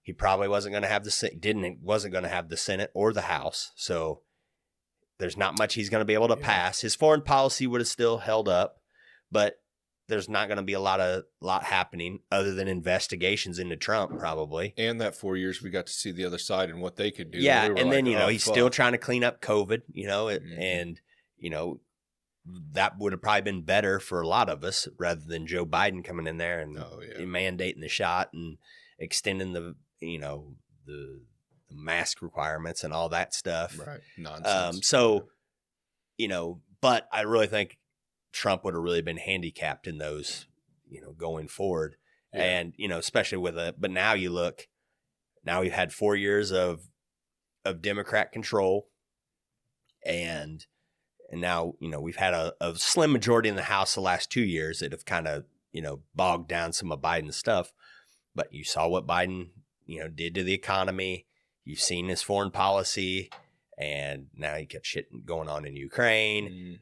he probably wasn't going to have the Senate or the House. So there's not much he's going to be able to pass. His foreign policy would have still held up, but there's not going to be a lot happening other than investigations into Trump, probably. And that 4 years we got to see the other side and what they could do. Yeah, we and like, then he's fuck. still trying to clean up COVID. Mm-hmm. And that would have probably been better for a lot of us rather than Joe Biden coming in there and mandating the shot and extending the mask requirements and all that stuff. Right, nonsense. But I really think Trump would have really been handicapped in those, going forward. Yeah. And, especially but now you look, now we've had 4 years of Democrat control, and now, we've had a slim majority in the House the last 2 years that have kind of, bogged down some of Biden's stuff. But you saw what Biden, did to the economy. You've seen his foreign policy. And now you got shit going on in Ukraine,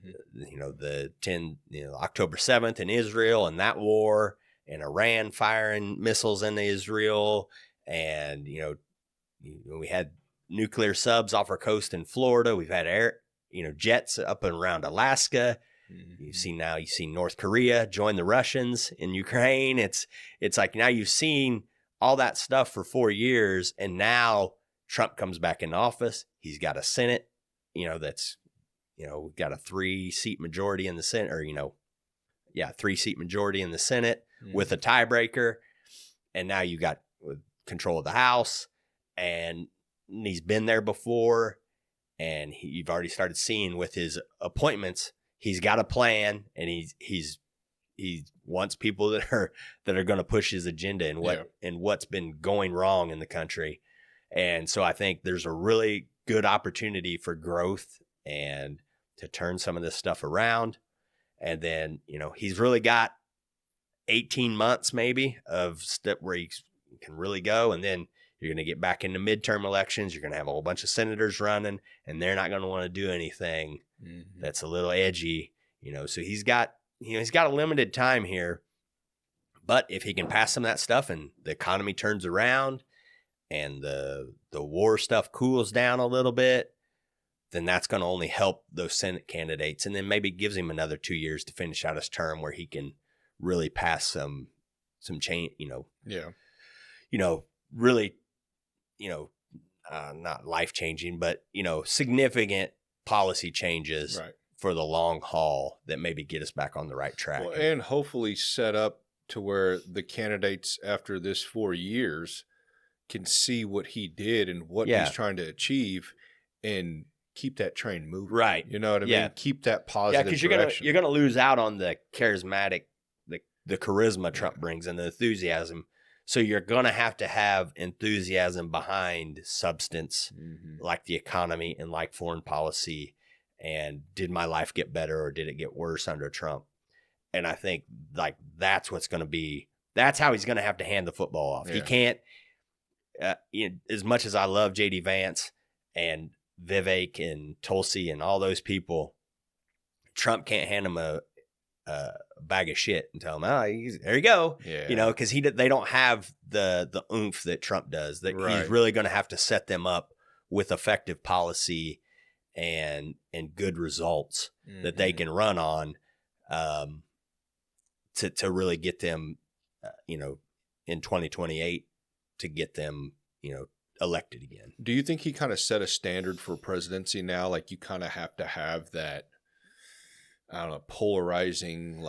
October 7th in Israel and that war, and Iran firing missiles into Israel. And, we had nuclear subs off our coast in Florida. We've had jets up and around Alaska. Mm-hmm. You see North Korea join the Russians in Ukraine. It's like now you've seen all that stuff for 4 years, and now Trump comes back in office. He's got a Senate, that's, we've got a 3-seat majority in the Senate, or, 3-seat majority in the Senate with a tiebreaker. And now you got control of the House, and he's been there before. And you've already started seeing with his appointments, he's got a plan, and he wants people that are going to push his agenda and what's been going wrong in the country. And so I think there's a really good opportunity for growth and to turn some of this stuff around. And then, he's really got 18 months maybe of step where he can really go. And then you're going to get back into midterm elections. You're going to have a whole bunch of senators running, and they're not going to want to do anything that's a little edgy, So he's got a limited time here. But if he can pass some of that stuff and the economy turns around, and the war stuff cools down a little bit, then that's going to only help those Senate candidates. And then maybe gives him another 2 years to finish out his term where he can really pass some change, really, not life-changing, but, significant policy changes for the long haul that maybe get us back on the right track. Well, and hopefully set up to where the candidates after this 4 years can see what he did and what he's trying to achieve and keep that train moving. Right. You know what I mean? Keep that positive because direction. you're gonna lose out on the charismatic, the charisma Trump brings and the enthusiasm. So you're gonna have to have enthusiasm behind substance, like the economy and like foreign policy. And did my life get better or did it get worse under Trump? And I think that's what's going to be. That's how he's going to have to hand the football off. Yeah. He can't. As much as I love J.D. Vance and Vivek and Tulsi and all those people, Trump can't hand him a bag of shit and tell him, there you go. Yeah. Because they don't have the oomph that Trump does. That he's really going to have to set them up with effective policy and good results that they can run on to really get them, in 2028 to get them, elected again. Do you think he kind of set a standard for presidency now? Like you kind of have to have that, I don't know, polarizing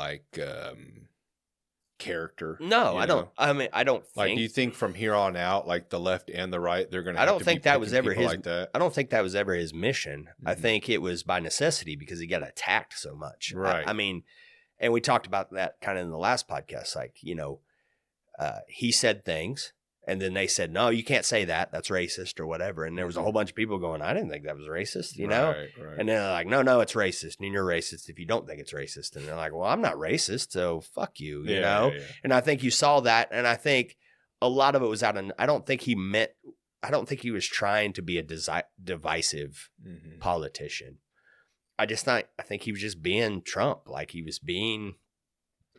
character? No, I don't. I mean, I don't think. Do you think from here on out, like the left and the right, they're going to? I don't think that was ever his. Like that? I don't think that was ever his mission. I think it was by necessity because he got attacked so much. Right. I mean, and we talked about that kind of in the last podcast. He said things. And then they said, no, you can't say that. That's racist or whatever. And there was a whole bunch of people going, I didn't think that was racist, know? Right. And then they're like, no, it's racist. And you're racist if you don't think it's racist. And they're like, well, I'm not racist, so fuck you, know? Yeah. And I think you saw that. And I think a lot of it was I don't think he meant I don't think he was trying to be a divisive politician. I think he was just being Trump. Like he was being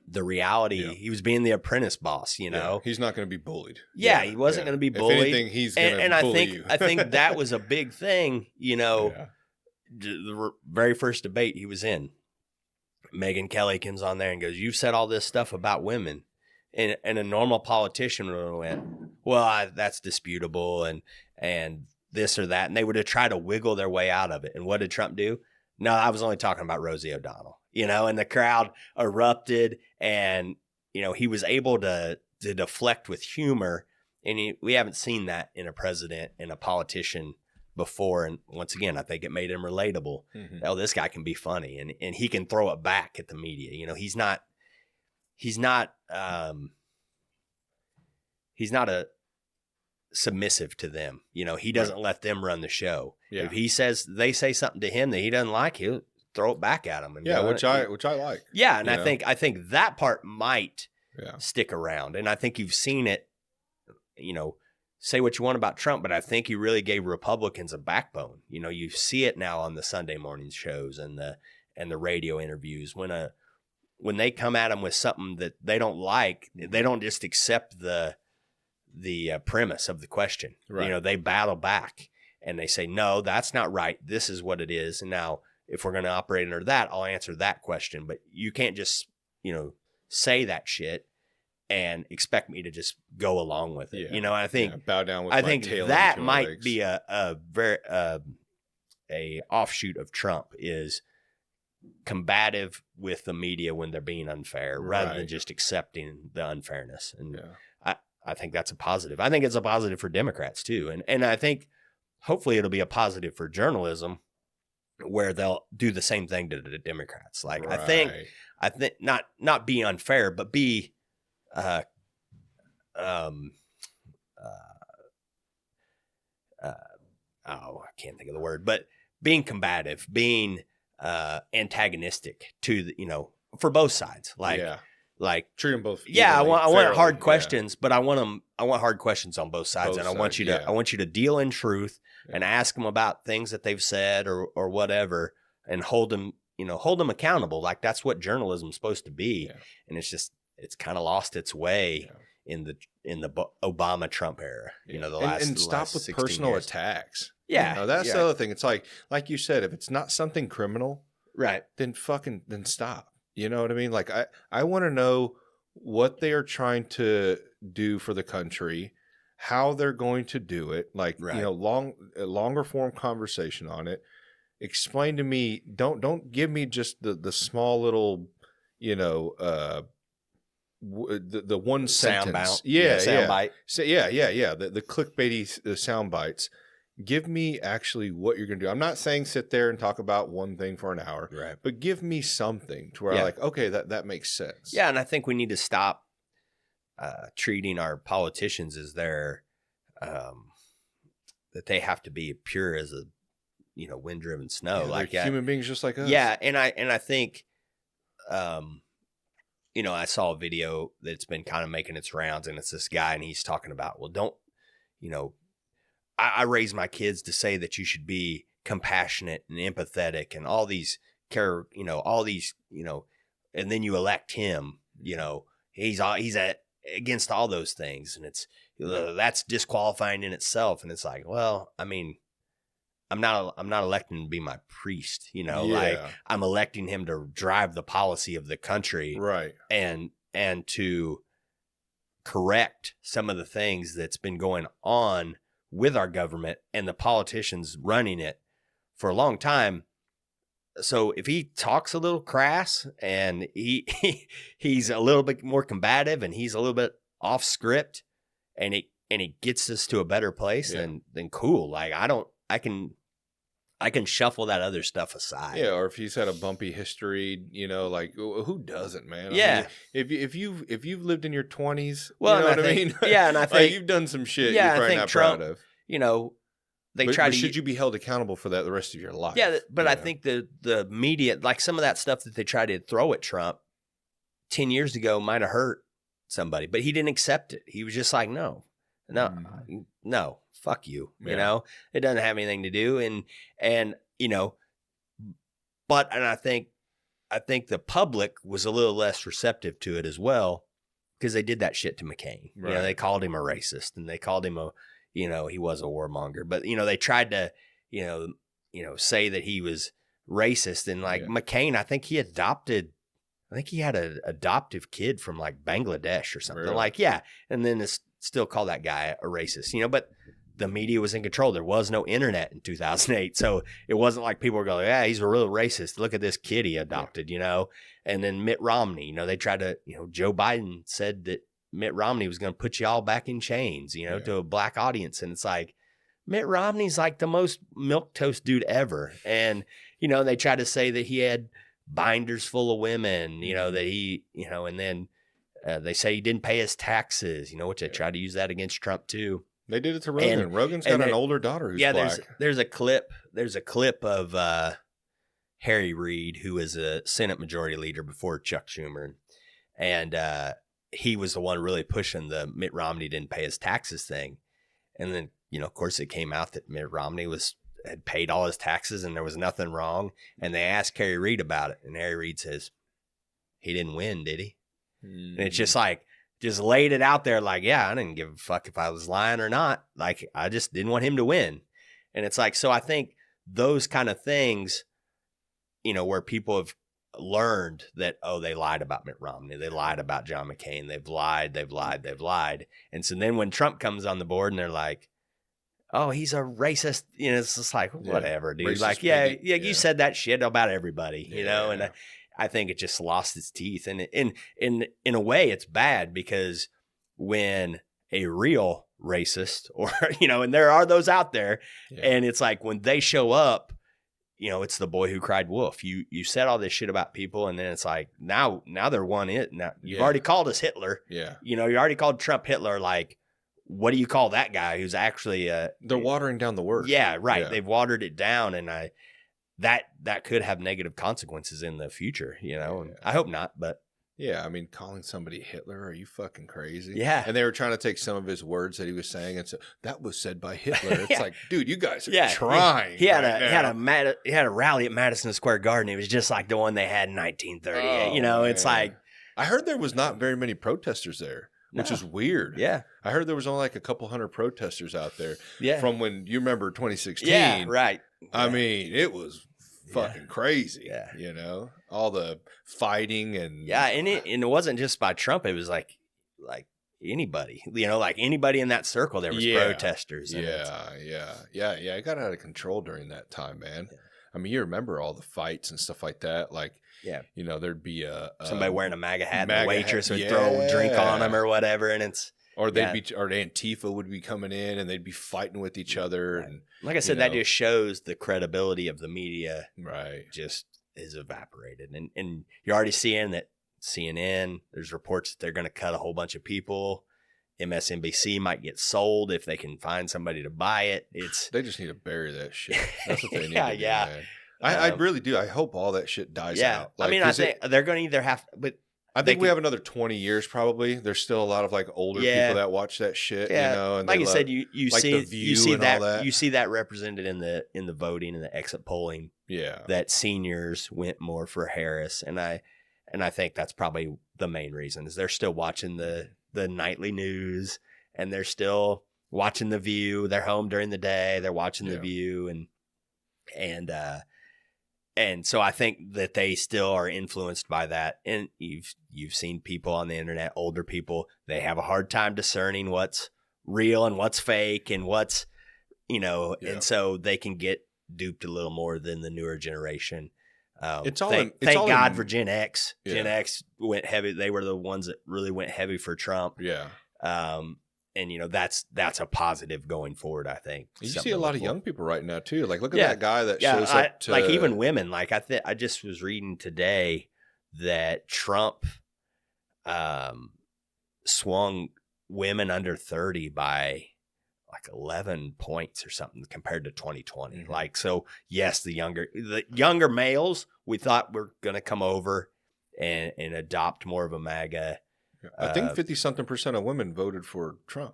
the reality. Yeah. He was being the apprentice boss, you know. Yeah. He's not going to be bullied. Yeah, he wasn't going to be bullied. If anything, he's going to bully you. I think that was a big thing, you know. Yeah. The very first debate he was in, Megyn Kelly comes on there and goes, "You've said all this stuff about women." And a normal politician would have went, "Well, that's disputable and this or that." And they would have tried to wiggle their way out of it. And what did Trump do? No, I was only talking about Rosie O'Donnell, you know, and the crowd erupted and, you know, he was able to deflect with humor. And we haven't seen that in a president and a politician before. And once again, I think it made him relatable. Mm-hmm. Oh, this guy can be funny and he can throw it back at the media. You know, he's not a submissive to them. You know, he doesn't let them run the show. Yeah. If they say something to him that he doesn't like, he'll throw it back at him. And which I like. Yeah, and I think that part might stick around. And I think you've seen it, you know, say what you want about Trump, but I think he really gave Republicans a backbone. You know, you see it now on the Sunday morning shows and the radio interviews when they come at him with something that they don't like, they don't just accept the premise of the question. Right. You know, they battle back and they say, "No, that's not right. This is what it is. And now if we're going to operate under that, I'll answer that question. But you can't just, you know, say that shit and expect me to just go along with it." Yeah. You know, I think bow down with I my think tail that between might my legs. be a very a offshoot of Trump is combative with the media when they're being unfair rather than just accepting the unfairness. And I think that's a positive. I think it's a positive for Democrats too. And I think hopefully it'll be a positive for journalism where they'll do the same thing to the Democrats. Like I think not be unfair, but be I can't think of the word, but being combative, being antagonistic to the, you know, for both sides. Like treat them both. Yeah, I want hard questions, but I want hard questions on both sides, and I want you to deal in truth and ask them about things that they've said or whatever, and hold them accountable. Like that's what journalism's supposed to be, and it's kind of lost its way in the Obama Trump era. You know, and stop with personal attacks. Yeah, you know, that's the other thing. It's like you said, if it's not something criminal, right, then stop. You know what I mean? Like I want to know what they are trying to do for the country, how they're going to do it. Like you know, longer form conversation on it. Explain to me. Don't give me just the small little, you know, the one sentence. Soundbite. So the clickbaity sound bites. Give me actually what you're going to do. I'm not saying sit there and talk about one thing for an hour, right? But give me something to where I'm like, okay, that makes sense. Yeah, and I think we need to stop treating our politicians as their that they have to be pure as a, you know, wind-driven snow. Yeah, like human beings just like us. Yeah, and I think, you know, I saw a video that's been kind of making its rounds, and it's this guy, and he's talking about, well, don't, you know. I raise my kids to say that you should be compassionate and empathetic and all these and then you elect him, you know, he's against all those things. And that's disqualifying in itself. And it's like, well, I mean, I'm not electing him to be my priest, you know, like I'm electing him to drive the policy of the country. Right. And to correct some of the things that's been going on with our government and the politicians running it for a long time. So if he talks a little crass and he's a little bit more combative and he's a little bit off script and it gets us to a better place, then cool. Like I can shuffle that other stuff aside. Yeah, or if he's had a bumpy history, you know, like who doesn't, man? Yeah. I mean, if you've lived in your 20s, well, you know what I mean? Yeah, and I think like you've done some shit you're probably not Trump, proud of. You know, but should you be held accountable for that the rest of your life? Yeah, but I think the media, like some of that stuff that they tried to throw at Trump 10 years ago might have hurt somebody, but he didn't accept it. He was just like, no, No, fuck you. Yeah. You know, it doesn't have anything to do. And you know, and I think the public was a little less receptive to it as well because they did that shit to McCain. Right. You know, they called him a racist and they called him he was a warmonger. But they tried to, say that he was racist and McCain. I think he had an adoptive kid from like Bangladesh or something. Really? And then still call that guy a racist. But the media was in control. There was no internet in 2008. So it wasn't like people were going, yeah, he's a real racist. Look at this kid he adopted, And then Mitt Romney, they tried to, Joe Biden said that Mitt Romney was going to put you all back in chains, to a black audience. And it's like, Mitt Romney's like the most milquetoast dude ever. And, they tried to say that he had binders full of women, that he, and then they say he didn't pay his taxes, which they tried to use that against Trump too. They did it to Rogan. Rogan's got an older daughter who's black. There's a clip of Harry Reid, who was a Senate Majority Leader before Chuck Schumer, and he was the one really pushing the Mitt Romney didn't pay his taxes thing. And then, of course, it came out that Mitt Romney had paid all his taxes and there was nothing wrong. And they asked Harry Reid about it, and Harry Reid says, "He didn't win, did he?" And it's just like, just laid it out there like, yeah, I didn't give a fuck if I was lying or not. Like, I just didn't want him to win. And it's like, so I think those kind of things, where people have learned that, they lied about Mitt Romney. They lied about John McCain. They've lied. And so then when Trump comes on the board and they're like, oh, he's a racist, it's just like, whatever, dude. Racist like, yeah, you said that shit about everybody, and I think it just lost its teeth. And in a way, it's bad because when a real racist or, and there are those out there, and it's like when they show up, it's the boy who cried wolf. You said all this shit about people, and then it's like, now they're one it. Now you've already called us Hitler. Yeah. You already called Trump Hitler. Like, what do you call that guy who's actually they're watering down the word. Yeah, right. Yeah. They've watered it down, and that could have negative consequences in the future, and I hope not, but yeah, I mean, calling somebody Hitler, are you fucking crazy? Yeah. And they were trying to take some of his words that he was saying and say, that was said by Hitler. It's like, dude, you guys are trying. He had a rally at Madison Square Garden. It was just like the one they had in 1938. It's like, I heard there was not very many protesters there, which is weird. Yeah. I heard there was only like a couple hundred protesters out there. Yeah. From when you remember 2016. Yeah, right. I mean, it was fucking crazy. Yeah. All the fighting and and it wasn't just by Trump. It was like anybody, like anybody in that circle. There was protesters. It got out of control during that time, man. Yeah. I mean, you remember all the fights and stuff like that. Like, there'd be somebody wearing a MAGA hat, and the waitress would throw a drink on them or whatever, and it's. Or Antifa would be coming in and they'd be fighting with each other. Right. And like I said, that just shows the credibility of the media. Right. Just is evaporated. And you're already seeing that CNN, there's reports that they're going to cut a whole bunch of people. MSNBC might get sold if they can find somebody to buy it. They just need to bury that shit. That's what they need to do, yeah. Man. I really do. I hope all that shit dies out. Like, I mean, I think they're going to either have, but I think we have another 20 years probably. There's still a lot of like older people that watch that shit, and like you said, you like see that you see that represented in the voting and the exit polling. Yeah. That seniors went more for Harris, and I think that's probably the main reason is they're still watching the nightly news and they're still watching The View. They're home during the day, they're watching The View and so I think that they still are influenced by that. And you've seen people on the internet, older people, they have a hard time discerning what's real and what's fake and what's, and so they can get duped a little more than the newer generation. Thank God for Gen X. Yeah. Gen X went heavy. They were the ones that really went heavy for Trump. Yeah. And that's a positive going forward, I think. You see a lot of young people right now too. Like, look at that guy that shows up to, like, even women. Like, I just was reading today that Trump swung women under 30 by like 11 points or something compared to 2020. Mm-hmm. Like, so yes, the younger males we thought were going to come over and adopt more of a MAGA. I think 50-something% of women voted for Trump.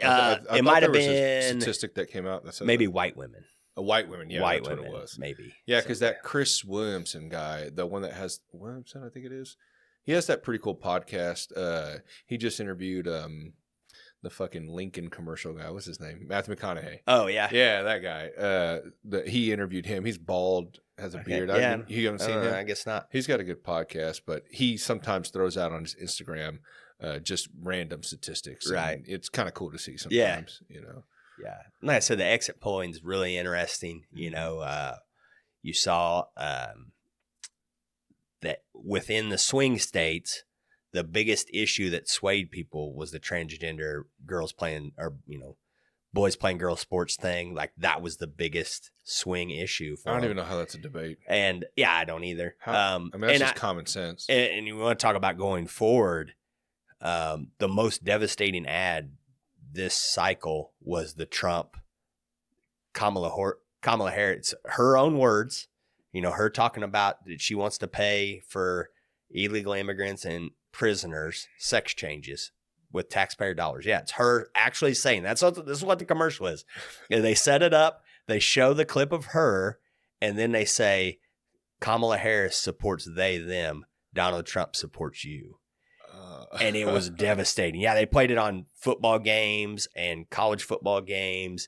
I It thought might there have was a been statistic that came out that said maybe that. white women. White women, yeah, White that's women, what it was. maybe. Yeah, because that Chris Williamson guy, the one that has Williamson, I think it is. He has that pretty cool podcast. He just interviewed the fucking Lincoln commercial guy. What's his name? Matthew McConaughey. Oh yeah, Yeah, that guy. He interviewed him. He's bald, has a beard. Yeah, You haven't seen him? I guess not. He's got a good podcast, but he sometimes throws out on his Instagram just random statistics. Right. And it's kind of cool to see sometimes, you know. Yeah. Like I said, the exit polling is really interesting. You know, you saw that within the swing states, the biggest issue that swayed people was the transgender girls playing, or, you know, boys playing girls sports thing. Like that was the biggest swing issue for I don't them. even know how that's a debate. And yeah, I don't either. I mean, that's just common sense. And you want to talk about going forward, the most devastating ad this cycle was the Trump Kamala Harris, her own words, you know, her talking about that she wants to pay for illegal immigrants and prisoners sex changes with taxpayer dollars. Yeah, it's her actually saying this is what the commercial is. And they set it up, they show the clip of her, and then they say Kamala Harris supports they, them. Donald Trump supports you. And it was devastating. Yeah, they played it on football games and college football games.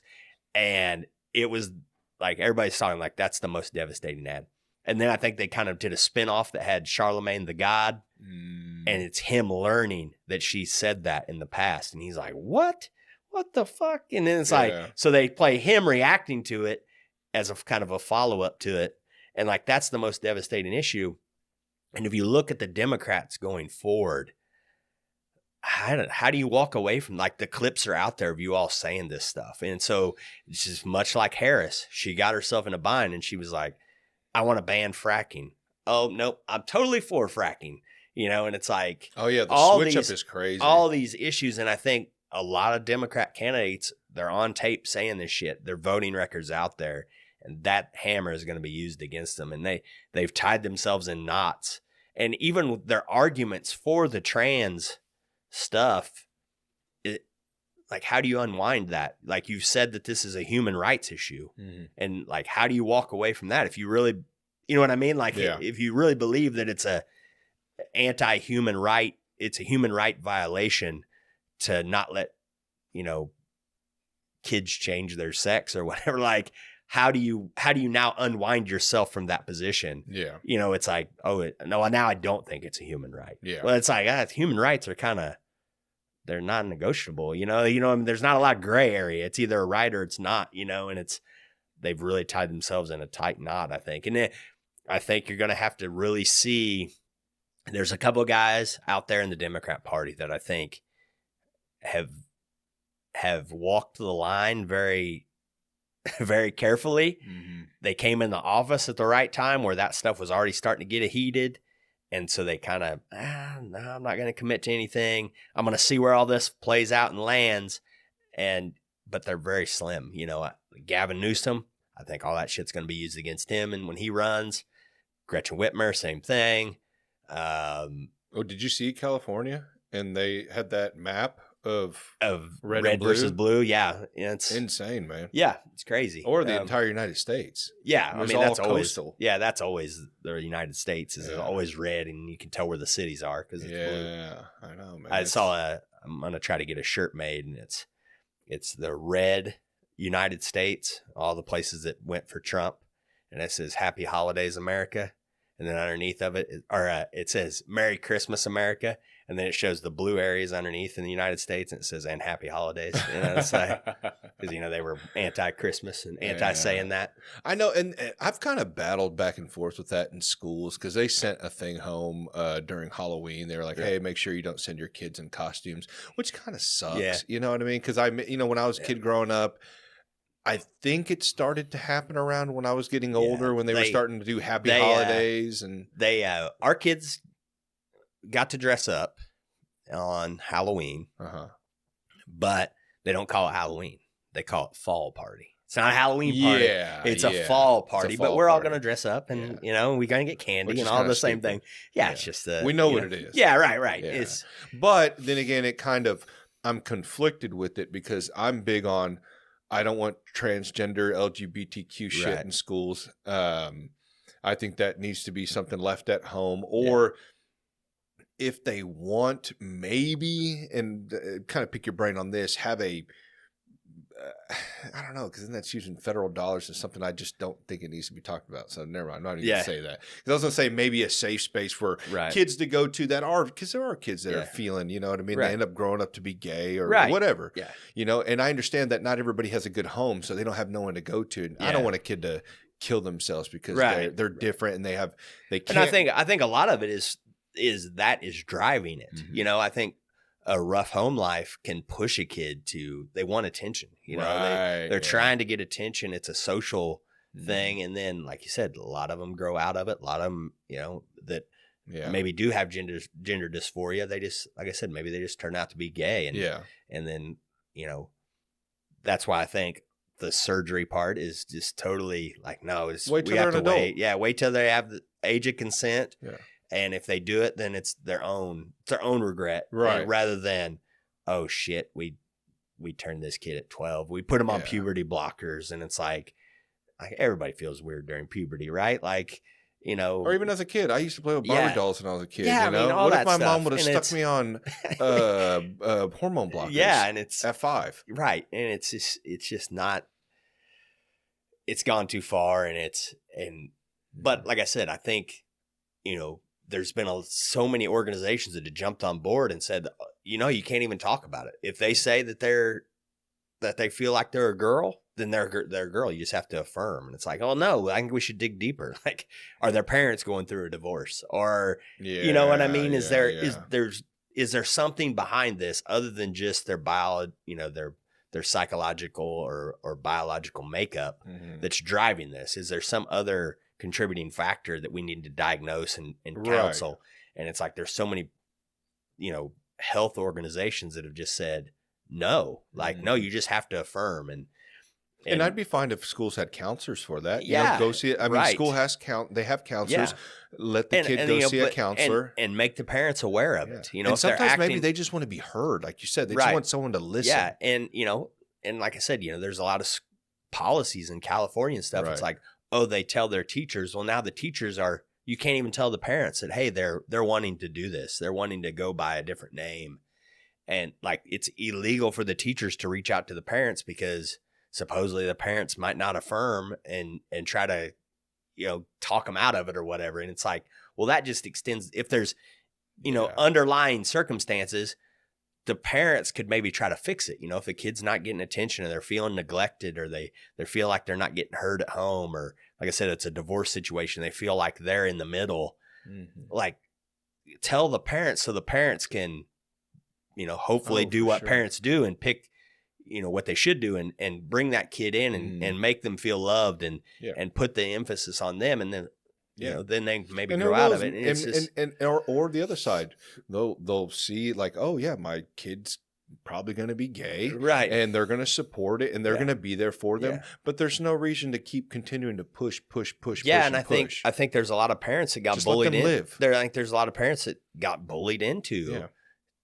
And it was like everybody's talking like that's the most devastating ad. And then I think they kind of did a spinoff that had Charlemagne the God. And it's him learning that she said that in the past. And he's like, what? What the fuck? And then it's like, so they play him reacting to it as a kind of a follow-up to it. And like, that's the most devastating issue. And if you look at the Democrats going forward, how do you walk away from, like, the clips are out there of you all saying this stuff? And so it's just much like Harris. She got herself in a bind and she was like, I want to ban fracking. Oh, nope, I'm totally for fracking. You know, and it's like, oh yeah, the switch up is crazy. All these issues. And I think a lot of Democrat candidates, they're on tape saying this shit. Their voting records out there. And that hammer is going to be used against them. And they've tied themselves in knots. And even their arguments for the trans stuff, like, how do you unwind that? Like, you've said that this is a human rights issue. And like, how do you walk away from that? If you really, you know what I mean? Like, if you really believe that it's a anti-human right, it's a human right violation to not let, you know, kids change their sex or whatever. Like, how do you now unwind yourself from that position? Yeah. You know, it's like, oh, no, now I don't think it's a human right. Yeah. Well, it's like, human rights are kind of, they're not negotiable, you know, I mean, there's not a lot of gray area. It's either a right or it's not, you know, and they've really tied themselves in a tight knot, I think. And I think you're going to have to really see, there's a couple of guys out there in the Democrat Party that I think have walked the line very, very carefully. They came in the office at the right time where that stuff was already starting to get heated. And so they kind of, no, I'm not going to commit to anything. I'm going to see where all this plays out and lands. But they're very slim. You know, Gavin Newsom, I think all that shit's going to be used against him. And when he runs, Gretchen Whitmer, same thing. Did you see California? And they had that map of red versus blue. Yeah. It's insane, man. Yeah. It's crazy. Or the entire United States. Yeah. I mean, that's coastal. That's always the United States is always red, and you can tell where the cities are because it's blue. Yeah. I know, man. I'm going to try to get a shirt made, and it's the red United States, all the places that went for Trump. And it says Happy Holidays, America. And then underneath of it, it says Merry Christmas, America. And then it shows the blue areas underneath in the United States, and it says, and happy holidays. You know, it's like, because, you know, they were anti-Christmas and anti-saying that. I know. And I've kind of battled back and forth with that in schools because they sent a thing home during Halloween. They were like, hey, make sure you don't send your kids in costumes, which kind of sucks. Yeah. You know what I mean? Because when I was a kid growing up, I think it started to happen around when I was getting older, when they were starting to do happy holidays. And our kids got to dress up on Halloween, but they don't call it Halloween. They call it fall party. It's not a Halloween party. It's a fall party, but we're all going to dress up and, you know, we're going to get candy and all the same thing. Yeah, it's just we know what it is. Yeah, right. Yeah. But then again, it kind of I'm conflicted with it because I'm big on, I don't want transgender LGBTQ shit in schools. I think that needs to be something left at home, or if they want, maybe, and kind of pick your brain on this, have a, I don't know, because then that's using federal dollars and something I just don't think it needs to be talked about. So never mind. I'm not even going to say that. Because I was going to say maybe a safe space for kids to go to that are, because there are kids that are feeling, you know what I mean? They end up growing up to be gay or whatever. Yeah. You know, and I understand that not everybody has a good home, so they don't have no one to go to. And I don't want a kid to kill themselves because they're different and they can't. And I think a lot of it is driving it. Mm-hmm. You know, I think a rough home life can push a kid to, they want attention, you know, they're trying to get attention. It's a social thing. And then, like you said, a lot of them grow out of it. A lot of them, you know, that maybe do have gender dysphoria. They just, like I said, maybe they just turn out to be gay. And, and then, you know, that's why I think the surgery part is just totally like, no, wait till they're an adult. Wait till they have the age of consent. Yeah. And if they do it, then it's their own regret, right? Rather than, oh shit, we turned this kid at 12. We put him on puberty blockers, and it's like everybody feels weird during puberty, right? Like, you know, or even as a kid, I used to play with Barbie dolls when I was a kid. Yeah, you know? I mean, what if my mom would have stuck me on hormone blockers? Yeah, and it's at 5, right? And it's just not. It's gone too far, but like I said, I think, you know, there's been so many organizations that have jumped on board and said, you know, you can't even talk about it. If they say that they feel like they're a girl, then they're a girl. You just have to affirm. And it's like, oh no, I think we should dig deeper. Like, are their parents going through a divorce, or you know what I mean? Is there something behind this other than just their their psychological or biological makeup that's driving this? Is there some other contributing factor that we need to diagnose and counsel? And it's like, there's so many, you know, health organizations that have just said, no, like, no, you just have to affirm. And I'd be fine if schools had counselors for that. You know, go see it. I mean, school has they have counselors. Let the kid go see a counselor and make the parents aware of it. You know, and sometimes maybe they just want to be heard. Like you said, they just want someone to listen. Yeah. And, you know, and like I said, you know, there's a lot of policies in California and stuff. It's like, oh, they tell their teachers. Well, now the teachers you can't even tell the parents that, hey, they're wanting to do this. They're wanting to go by a different name. And like, it's illegal for the teachers to reach out to the parents because supposedly the parents might not affirm and try to, you know, talk them out of it or whatever. And it's like, well, that just extends. If there's, you know, underlying circumstances, the parents could maybe try to fix it. You know, if the kid's not getting attention or they're feeling neglected or they feel like they're not getting heard at home, or like I said, it's a divorce situation. They feel like they're in the middle. Like, tell the parents so the parents can, you know, hopefully do what parents do and pick, you know, what they should do and bring that kid in and make them feel loved and put the emphasis on them. And then, you know, then they maybe grow out of it. Or the other side, they'll see like, oh yeah, my kid's probably going to be gay, right? And they're going to support it and they're going to be there for them. But there's no reason to keep continuing to push. Yeah, and I think there's a lot of parents that got bullied in. I think there's a lot of parents that got bullied into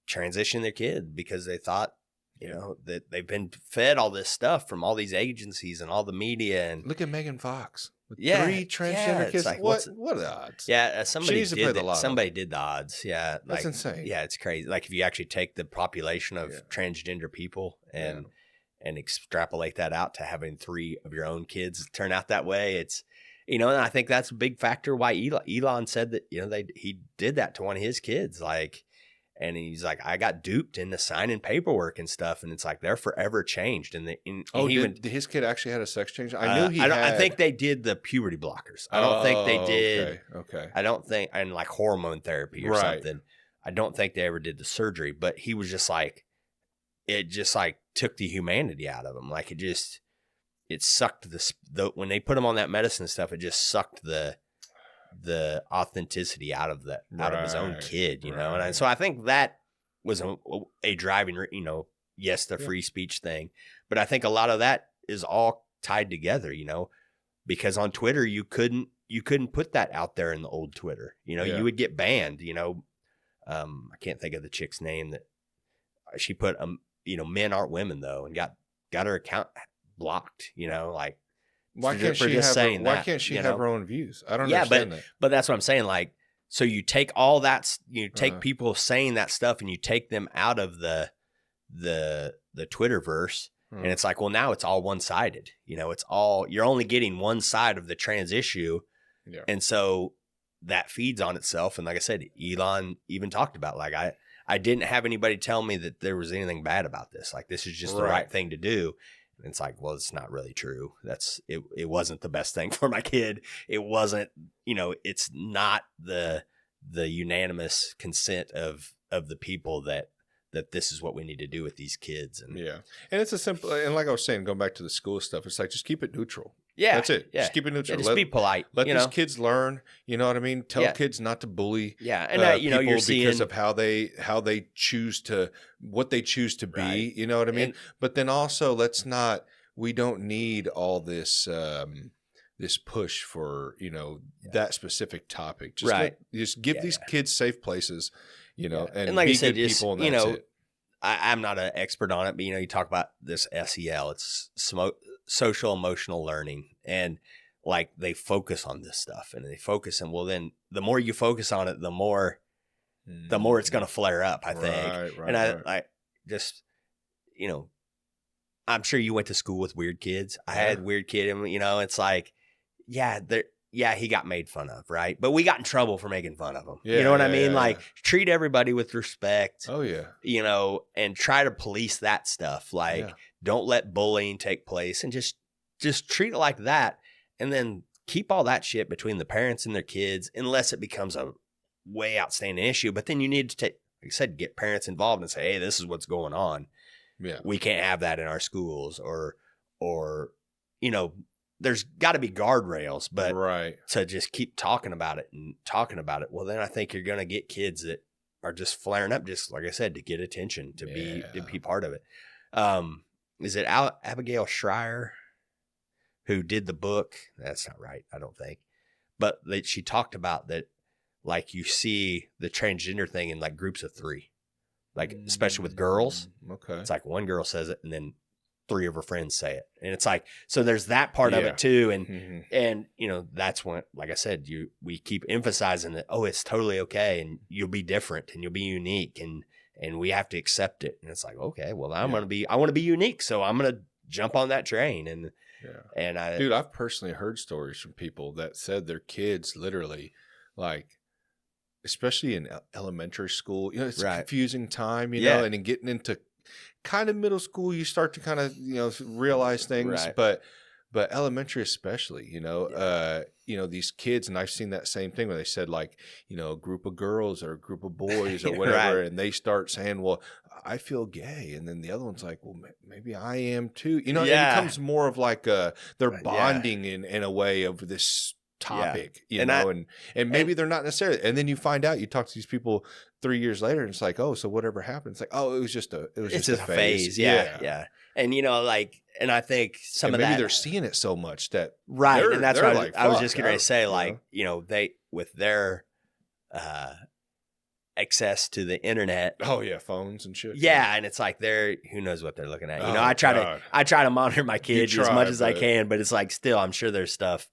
transitioning their kid because they thought, you know, that they've been fed all this stuff from all these agencies and all the media. And look at Megan Fox. With 3 transgender kids. Like, what are the odds? Yeah, somebody did the odds. Yeah, that's insane. Yeah, it's crazy. Like, if you actually take the population of transgender people and extrapolate that out to having 3 of your own kids turn out that way, it's, you know, and I think that's a big factor why Elon said that, you know, he did that to one of his kids, like. And he's like, I got duped into signing paperwork and stuff, and it's like they're forever changed. And did his kid actually had a sex change? I knew I think they did the puberty blockers. I don't think they did. Okay. I don't think, and like hormone therapy or something. I don't think they ever did the surgery. But he was just like, it just like took the humanity out of him. Like it sucked when they put him on that medicine stuff. It just sucked the authenticity out of his own kid, you know? And so I think that was a driving, you know, yes, the free speech thing, but I think a lot of that is all tied together, you know, because on Twitter, you couldn't put that out there in the old Twitter, you know, you would get banned, you know. I can't think of the chick's name that she put men aren't women though, and got her account blocked, like Why can't for she just have saying her, why that, can't she have her own views? I don't Yeah, understand that. but that's what I'm saying. Like, so you take all that, you take Uh-huh. people saying that stuff and you take them out of the Twitterverse, and it's like, well, now it's all one-sided. It's all, you're only getting one side of the trans issue. Yeah. And so that feeds on itself. And like I said, Elon even talked about, like, I didn't have anybody tell me that there was anything bad about this. Like, this is just the right thing to do. And it's like, well, it's not really true. It wasn't the best thing for my kid. It wasn't, it's not the unanimous consent of the people that this is what we need to do with these kids. And yeah. And it's a simple, and like I was saying, going back to the school stuff, it's like, just keep it neutral. Yeah. That's it. Yeah. Just keep it neutral. Yeah, just be polite. Let these kids learn. You know what I mean? Tell Yeah. kids not to bully. Yeah. And people you're seeing, because of how they choose to, what they choose to be. Right. You know what I mean? And- but then also, we don't need all this, this push for, that specific topic. Just just give these kids safe places, and like be I said, good just, people. And that's it. I'm not an expert on it, but you talk about this SEL, it's social emotional learning, and like they focus on this stuff, and they focus, and well, then the more you focus on it, the more it's going to flare up, I think. Right, and I just, I'm sure you went to school with weird kids. I had weird kid, and it's like, he got made fun of, right? But we got in trouble for making fun of him. Yeah, you know what I mean? yeah, Like, treat everybody with respect. Oh yeah. And try to police that stuff. Like, don't let bullying take place, and just treat it like that. And then keep all that shit between the parents and their kids, unless it becomes a way outstanding issue. But then you need to take, like I said, get parents involved and say, hey, this is what's going on. Yeah. We can't have that in our schools, or there's got to be guardrails, but to just keep talking about it, well, then I think you're going to get kids that are just flaring up, just like I said, to get attention, to be part of it. Is it Abigail Schreier who did the book? That's not right, I don't think. But she talked about that, like, you see the transgender thing in like groups of 3, like especially with girls. Okay. It's like one girl says it, and then 3 of her friends say it. And it's like, so there's that part of it too. And, and that's when, like I said, we keep emphasizing that, oh, it's totally okay. And you'll be different and you'll be unique, and we have to accept it. And it's like, okay, well, I want to be unique. So I'm going to jump on that train. And, dude, I've personally heard stories from people that said their kids literally, like, especially in elementary school, it's a confusing time, and then getting into kind of middle school, you start to kind of, realize things, but elementary especially, these kids, and I've seen that same thing where they said, like, a group of girls or a group of boys or whatever, and they start saying, well, I feel gay. And then the other one's like, well, maybe I am too. It becomes more of like they're bonding in a way of this topic, and maybe they're not necessarily. And then you find out, you talk to these people 3 years later, and it's like, oh, so whatever happened? It's like, oh, it was just a phase. Yeah. And and I think maybe they're seeing it so much that and that's what like, I was just going to say, like, they, with their access to the internet. Oh yeah, phones and shit. Yeah, and it's like who knows what they're looking at. I try to monitor my kids as much as I can, but it's like, still, I'm sure there's stuff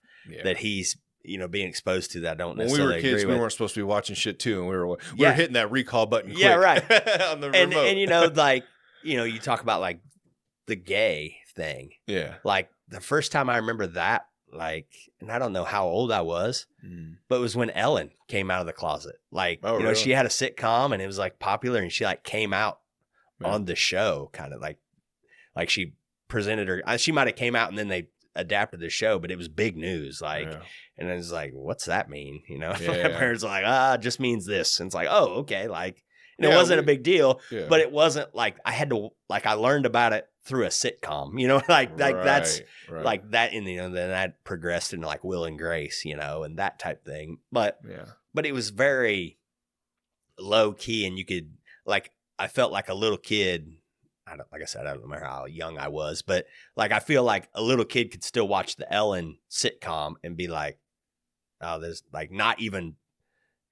that he's being exposed to that I don't necessarily when we were kids, agree with. We weren't supposed to be watching shit too, and we were hitting that recall button quick. Yeah, right. On the remote. And like, you talk about like the gay thing. Yeah. Like the first time I remember that, like, and I don't know how old I was, but it was when Ellen came out of the closet. Like, really? She had a sitcom and it was like popular, and she like came out on the show, kind of like she presented her. She might have came out and then they adapted the show, but it was big news. Like, and it was like, what's that mean? My parents are like, it just means this. And it's like, oh, okay. Like, and it wasn't a big deal, but it wasn't like I had to, like, I learned about it through a sitcom, that's like that. And, then that progressed into like Will and Grace, and that type thing. But it was very low key, and you could, like, I felt like a little kid. Like I said, I don't remember how young I was, but like, I feel like a little kid could still watch the Ellen sitcom and be like, oh, there's like not even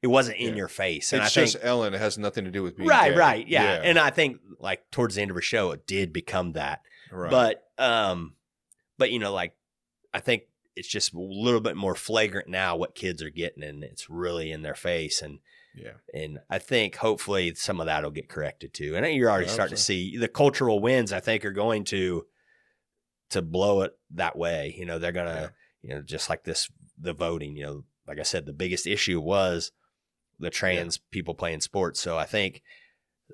it wasn't in Yeah. your face. And It's I think just Ellen. It has nothing to do with being right, gay. right, yeah. And I think like towards the end of her show, it did become that. Right. But you know, like I think it's just a little bit more flagrant now what kids are getting, and it's really in their face. And I think hopefully some of that will get corrected too. And you're already starting to see the cultural winds. I think are going to blow it that way. You know, they're gonna, you know, just like the voting. You know, like I said, the biggest issue was the trans people playing sports. So I think,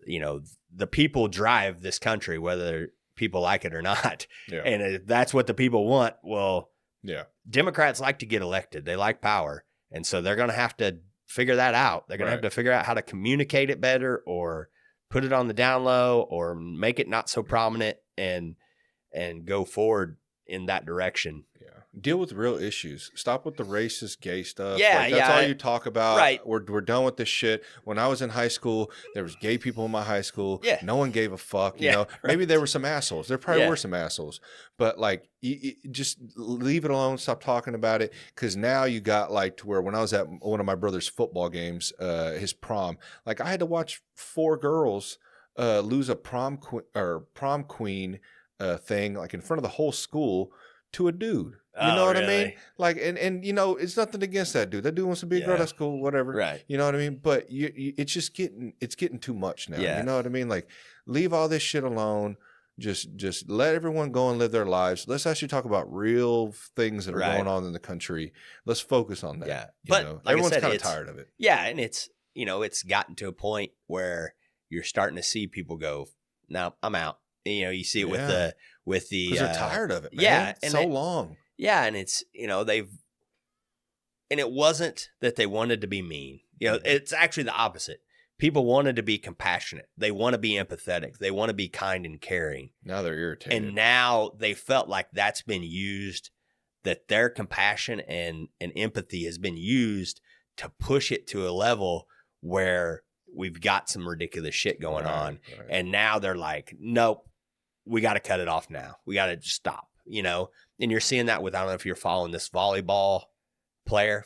you know, the people drive this country, whether people like it or not. Yeah. And if that's what the people want, well, Democrats like to get elected. They like power. And so they're going to have to figure that out. They're going to have to figure out how to communicate it better, or put it on the down low, or make it not so prominent, and go forward in that direction. Yeah. Deal with real issues. Stop with the racist gay stuff. Yeah, like, that's all you talk about. Right. We're done with this shit. When I was in high school, there was gay people in my high school. Yeah. No one gave a fuck. You know, maybe there were some assholes. There probably were some assholes. But like, just leave it alone. Stop talking about it. Because now you got like to where when I was at one of my brother's football games, his prom, like I had to watch 4 girls lose a prom queen thing like in front of the whole school to a dude. You know what I mean? Like, and you know, it's nothing against that dude. That dude wants to be a girl. That's cool, whatever. Right. You know what I mean? But it's just getting too much now. Yeah. You know what I mean? Like, leave all this shit alone. Just let everyone go and live their lives. Let's actually talk about real things that are going on in the country. Let's focus on that. Yeah. But like everyone's kind of tired of it. Yeah, and it's, you know, it's gotten to a point where you're starting to see people go, "No, I'm out." You know, you see it with the because they're tired of it. Man. Yeah, and so long. Yeah, and it's, you know, and it wasn't that they wanted to be mean. You know, it's actually the opposite. People wanted to be compassionate. They want to be empathetic. They want to be kind and caring. Now they're irritated. And now they felt like that's been used, that their compassion and empathy has been used to push it to a level where we've got some ridiculous shit going on. Right. And now they're like, nope, we got to cut it off now. We got to stop, you know? And you're seeing that with, I don't know if you're following this volleyball player,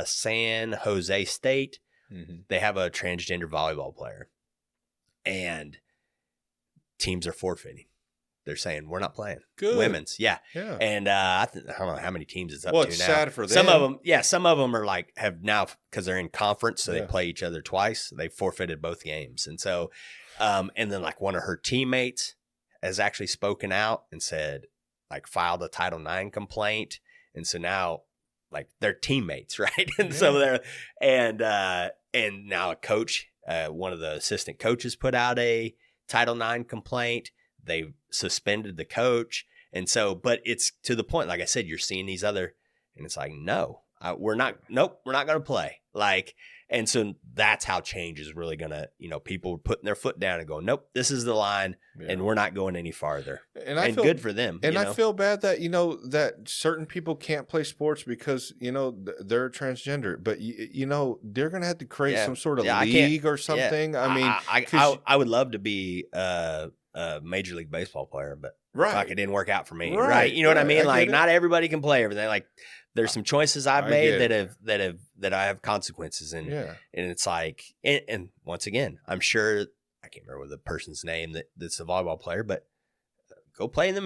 San Jose State. Mm-hmm. They have a transgender volleyball player, and teams are forfeiting. They're saying, we're not playing. Good. Women's. Yeah. And I don't know how many teams it's up to now. Well, it's sad for them. Some of them are like, have now, because they're in conference, so they play each other twice. They forfeited both games. And so, and then like one of her teammates has actually spoken out and said, like, filed a Title IX complaint. And so now, like, they're teammates, right? And so they're, and now a coach, one of the assistant coaches put out a Title IX complaint. They suspended the coach. And so, but it's to the point, like I said, you're seeing these other, and it's like, no, we're not going to play. Like, and so that's how change is really going to, you know, people putting their foot down and going, nope, this is the line, and we're not going any farther. And good for them. And I feel bad that, you know, that certain people can't play sports because, you know, they're transgender. But, you know, they're going to have to create some sort of league or something. I mean, I would love to be a Major League Baseball player, but fuck, it didn't work out for me. Right. You know what I mean? Like, not everybody can play everything. Like, there's some choices I've made that I have consequences in. Yeah. And it's like, and once again, I'm sure, I can't remember the person's name that's a volleyball player, but go play in the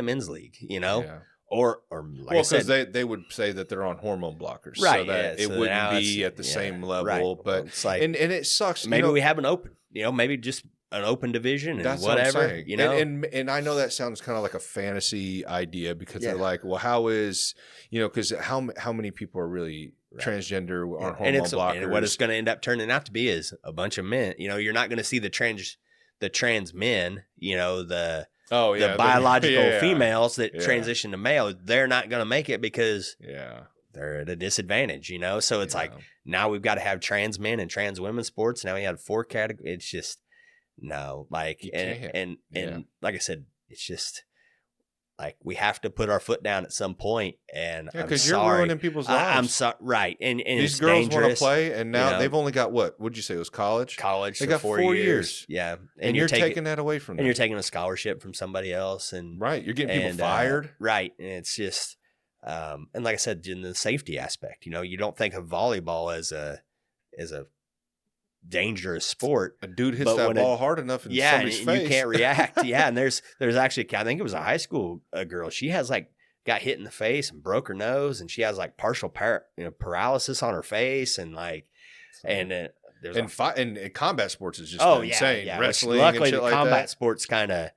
men's league, you know? Yeah. Or like I said, because they would say that they're on hormone blockers, right? So that it wouldn't be at the same level. Right. But it's like, and it sucks. Maybe we have an open, you know, maybe just an open division and that's whatever, what I'm saying. You know. And I know that sounds kind of like a fantasy idea because they're like, well, how is, you know, because how many people are really transgender on hormone blockers? And what it's going to end up turning out to be is a bunch of men. You know, you're not going to see the trans men. You know, the biological females that transition to male. They're not going to make it because they're at a disadvantage. You know, so it's like now we've got to have trans men and trans women sports. Now we have 4 categories. It's just. No, like, and like I said, it's just like we have to put our foot down at some point. And because you're ruining people's lives. I'm sorry, right? And these girls want to play, and now they've only got what? Would you say it was college? College. They got 4 years. Yeah, and you're taking that away from them. And you're taking a scholarship from somebody else, and you're getting people fired. Right, and it's just, And like I said, in the safety aspect, you don't think of volleyball as a dangerous sport. A dude hits but that when ball hard enough in somebody's and face. you can't react. And there's actually, I think it was a high school girl. She has got hit in the face and broke her nose, and she has partial paralysis on her face, and there's and combat sports is just insane. Yeah. Wrestling, luckily, and shit the like combat that. sports kind of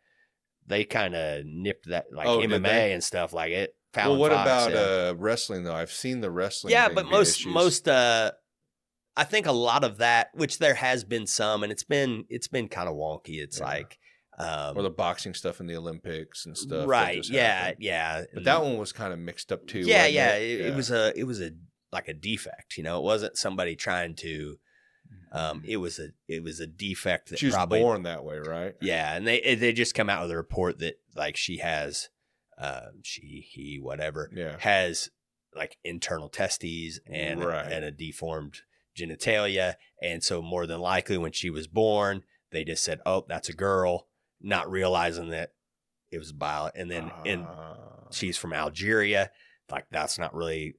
nipped that, Did MMA they? and stuff like it. Well, what Fox, about wrestling though? I've seen the wrestling. Yeah, thing but be most issues. I think a lot of that, which there has been some, and it's been kind of wonky. It's or the boxing stuff in the Olympics and stuff. Right? Yeah. But that one was kind of mixed up too. Yeah, wasn't yeah. it? It was a defect. It wasn't somebody trying to. It was a defect that she was probably born that way, right? Yeah, and they just come out with a report that she has, he whatever, has internal testes and a deformed genitalia, and so more than likely when she was born, they just said, "Oh, that's a girl," not realizing that it was and then and she's from Algeria. That's not really.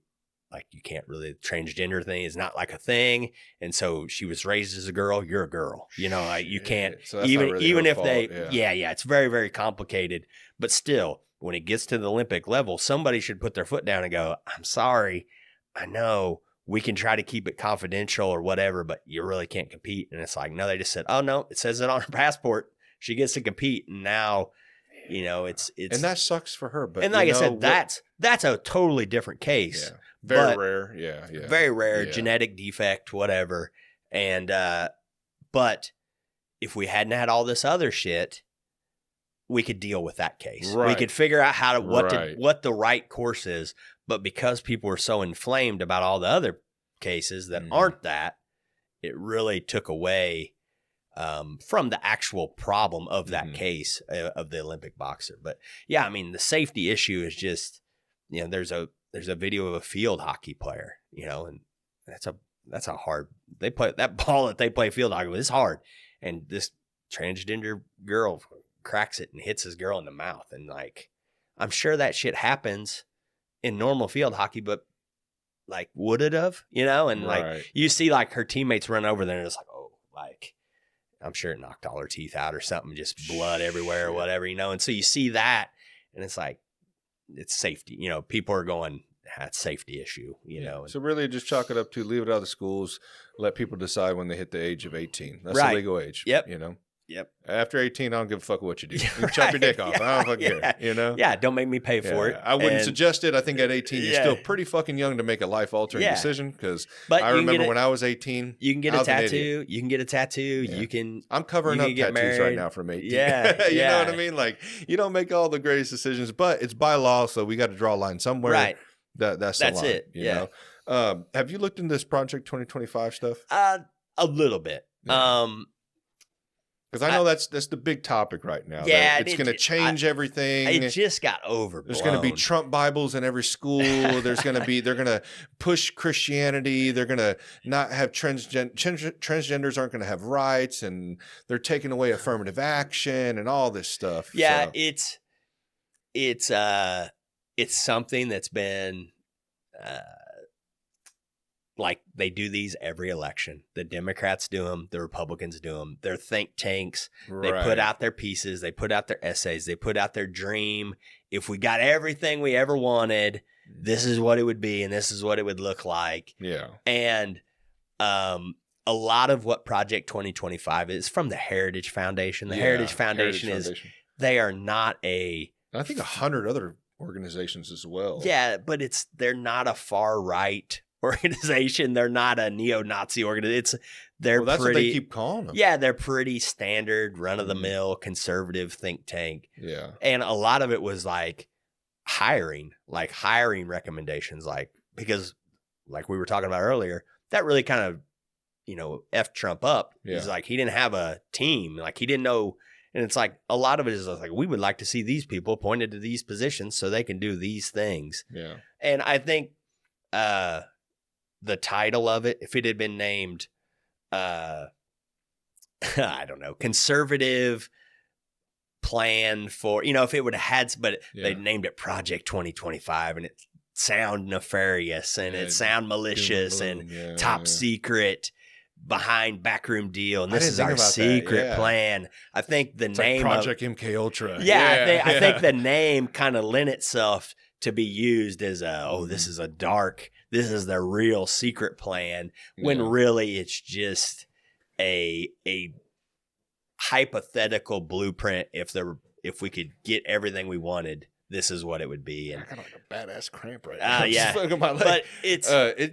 You can't really, transgender thing is not a thing. And so she was raised as a girl. You're a girl, you can't, so even if fault. they, it's very, very complicated, but still when it gets to the Olympic level, somebody should put their foot down and go, I'm sorry. I know we can try to keep it confidential or whatever, but you really can't compete. And it's no, they just said, oh no, it says it on her passport. She gets to compete. And now, it's, and that sucks for her. But and like I said, that's a totally different case. Yeah. Very rare. Yeah. Very rare, genetic defect, whatever. And, but if we hadn't had all this other shit, we could deal with that case. Right. We could figure out what the right course is. But because people were so inflamed about all the other cases that aren't that, it really took away from the actual problem of that case of the Olympic boxer. But yeah, I mean, the safety issue is just, there's a video of a field hockey player, and that's a hard, they play that ball that they play field hockey with. It's hard. And this transgender girl cracks it and hits this girl in the mouth. And I'm sure that shit happens in normal field hockey, but would it have, and you see her teammates run over there and it's I'm sure it knocked all her teeth out or something, just blood everywhere or whatever, and so you see that and it's it's safety, people are going, that's safety issue, So really just chalk it up to leave it out of the schools, let people decide when they hit the age of 18. That's the legal age. Yep. Yep. After 18, I don't give a fuck what you do. You can chop your dick off. I don't fucking care, Yeah, don't make me pay for it. I wouldn't suggest it. I think at 18, you're still pretty fucking young to make a life-altering decision, because I remember when I was 18, you can get a tattoo. You can get a tattoo. Yeah. I'm covering up tattoos right now from 18. Yeah. You know what I mean? You don't make all the greatest decisions, but it's by law, so we got to draw a line somewhere. Right. That's the line, it. You know? Have you looked into this Project 2025 stuff? A little bit. Yeah. Because I know that's the big topic right now. Yeah, it's going to change everything. It just got overblown. There's going to be Trump Bibles in every school. They're going to push Christianity. They're going to not have transgenders aren't going to have rights, and they're taking away affirmative action and all this stuff. Yeah, so. it's something that's been they do these every election. The Democrats do them. The Republicans do them. They're think tanks. They put out their pieces. They put out their essays. They put out their dream. If we got everything we ever wanted, this is what it would be, and this is what it would look like. Yeah. And a lot of what Project 2025 is from the Heritage Foundation. The Heritage Foundation they are not I think 100 other organizations as well. Yeah, but they're not a far right organization. They're not a neo-Nazi organization. That's what they keep calling them. Yeah, they're pretty standard, run-of-the-mill, conservative think tank. Yeah. And a lot of it was hiring recommendations, because we were talking about earlier, that really kind of, effed Trump up. Yeah. He's he didn't have a team. He didn't know. And it's a lot of it is we would like to see these people appointed to these positions so they can do these things. Yeah. And I think, the title of it, if it had been named, I don't know, conservative plan for, if it would have had, but they named it Project 2025, and sound nefarious and it sound malicious and top secret behind backroom deal. And this is our secret plan. I think the name like Project MK Ultra. I think the name kind of lent itself to be used as this is this is the real secret plan, when really it's just a hypothetical blueprint. If we could get everything we wanted, this is what it would be. And I got like a badass cramp right now. Yeah. But it's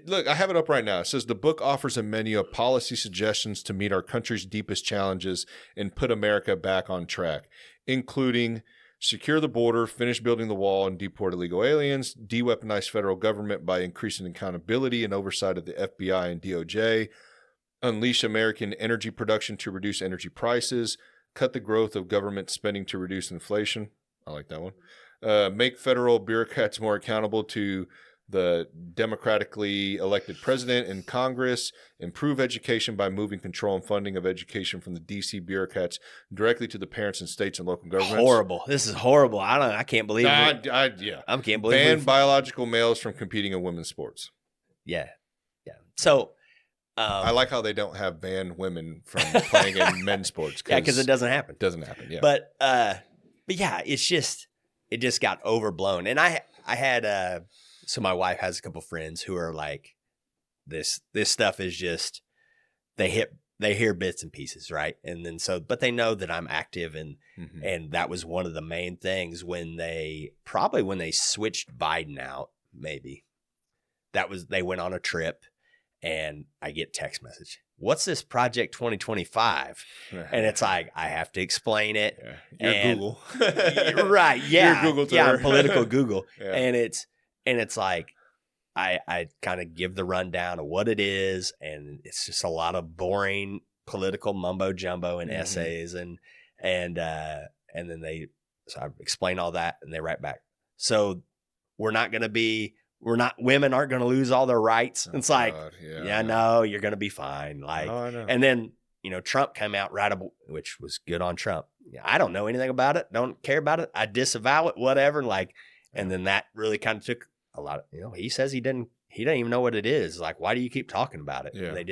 look, I have it up right now. It says the book offers a menu of policy suggestions to meet our country's deepest challenges and put America back on track, including secure the border, finish building the wall, and deport illegal aliens, de-weaponize federal government by increasing accountability and oversight of the FBI and DOJ, unleash American energy production to reduce energy prices, cut the growth of government spending to reduce inflation. I like that one. Make federal bureaucrats more accountable to the democratically elected president and Congress, improve education by moving control and funding of education from the D.C. bureaucrats directly to the parents and states and local governments. Horrible. This is horrible. I can't believe it. I can't believe ban biological males from competing in women's sports. Yeah. So I like how they don't have banned women from playing in men's sports. Because it doesn't happen. Yeah. But yeah, it just got overblown. And I had so my wife has a couple friends who are like, this stuff is just, they hear bits and pieces, right? And then but they know that I'm active, and that was one of the main things when they switched Biden out, maybe. They went on a trip, and I get text message, what's this Project 2025? And it's like, I have to explain it. Yeah. Google. Right. Yeah. You're Google. Yeah. I'm political Google. Yeah. And it's like, I kind of give the rundown of what it is. And it's just a lot of boring political mumbo jumbo and essays. And then so I explain all that, and they write back. So women aren't going to lose all their rights. Oh, it's like, no, you're going to be fine. Like, I know. And then, Trump came out which was good on Trump. I don't know anything about it. Don't care about it. I disavow it, whatever. Like, and then that really kind of took a lot of, he says he doesn't even know what it is. Like, why do you keep talking about it? Yeah. And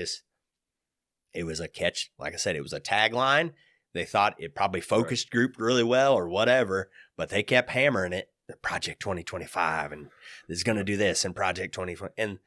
it was a catch. Like I said, it was a tagline. They thought it probably focus grouped really well or whatever, but they kept hammering it. Project 2025, and is going to do this, and Project 2020. And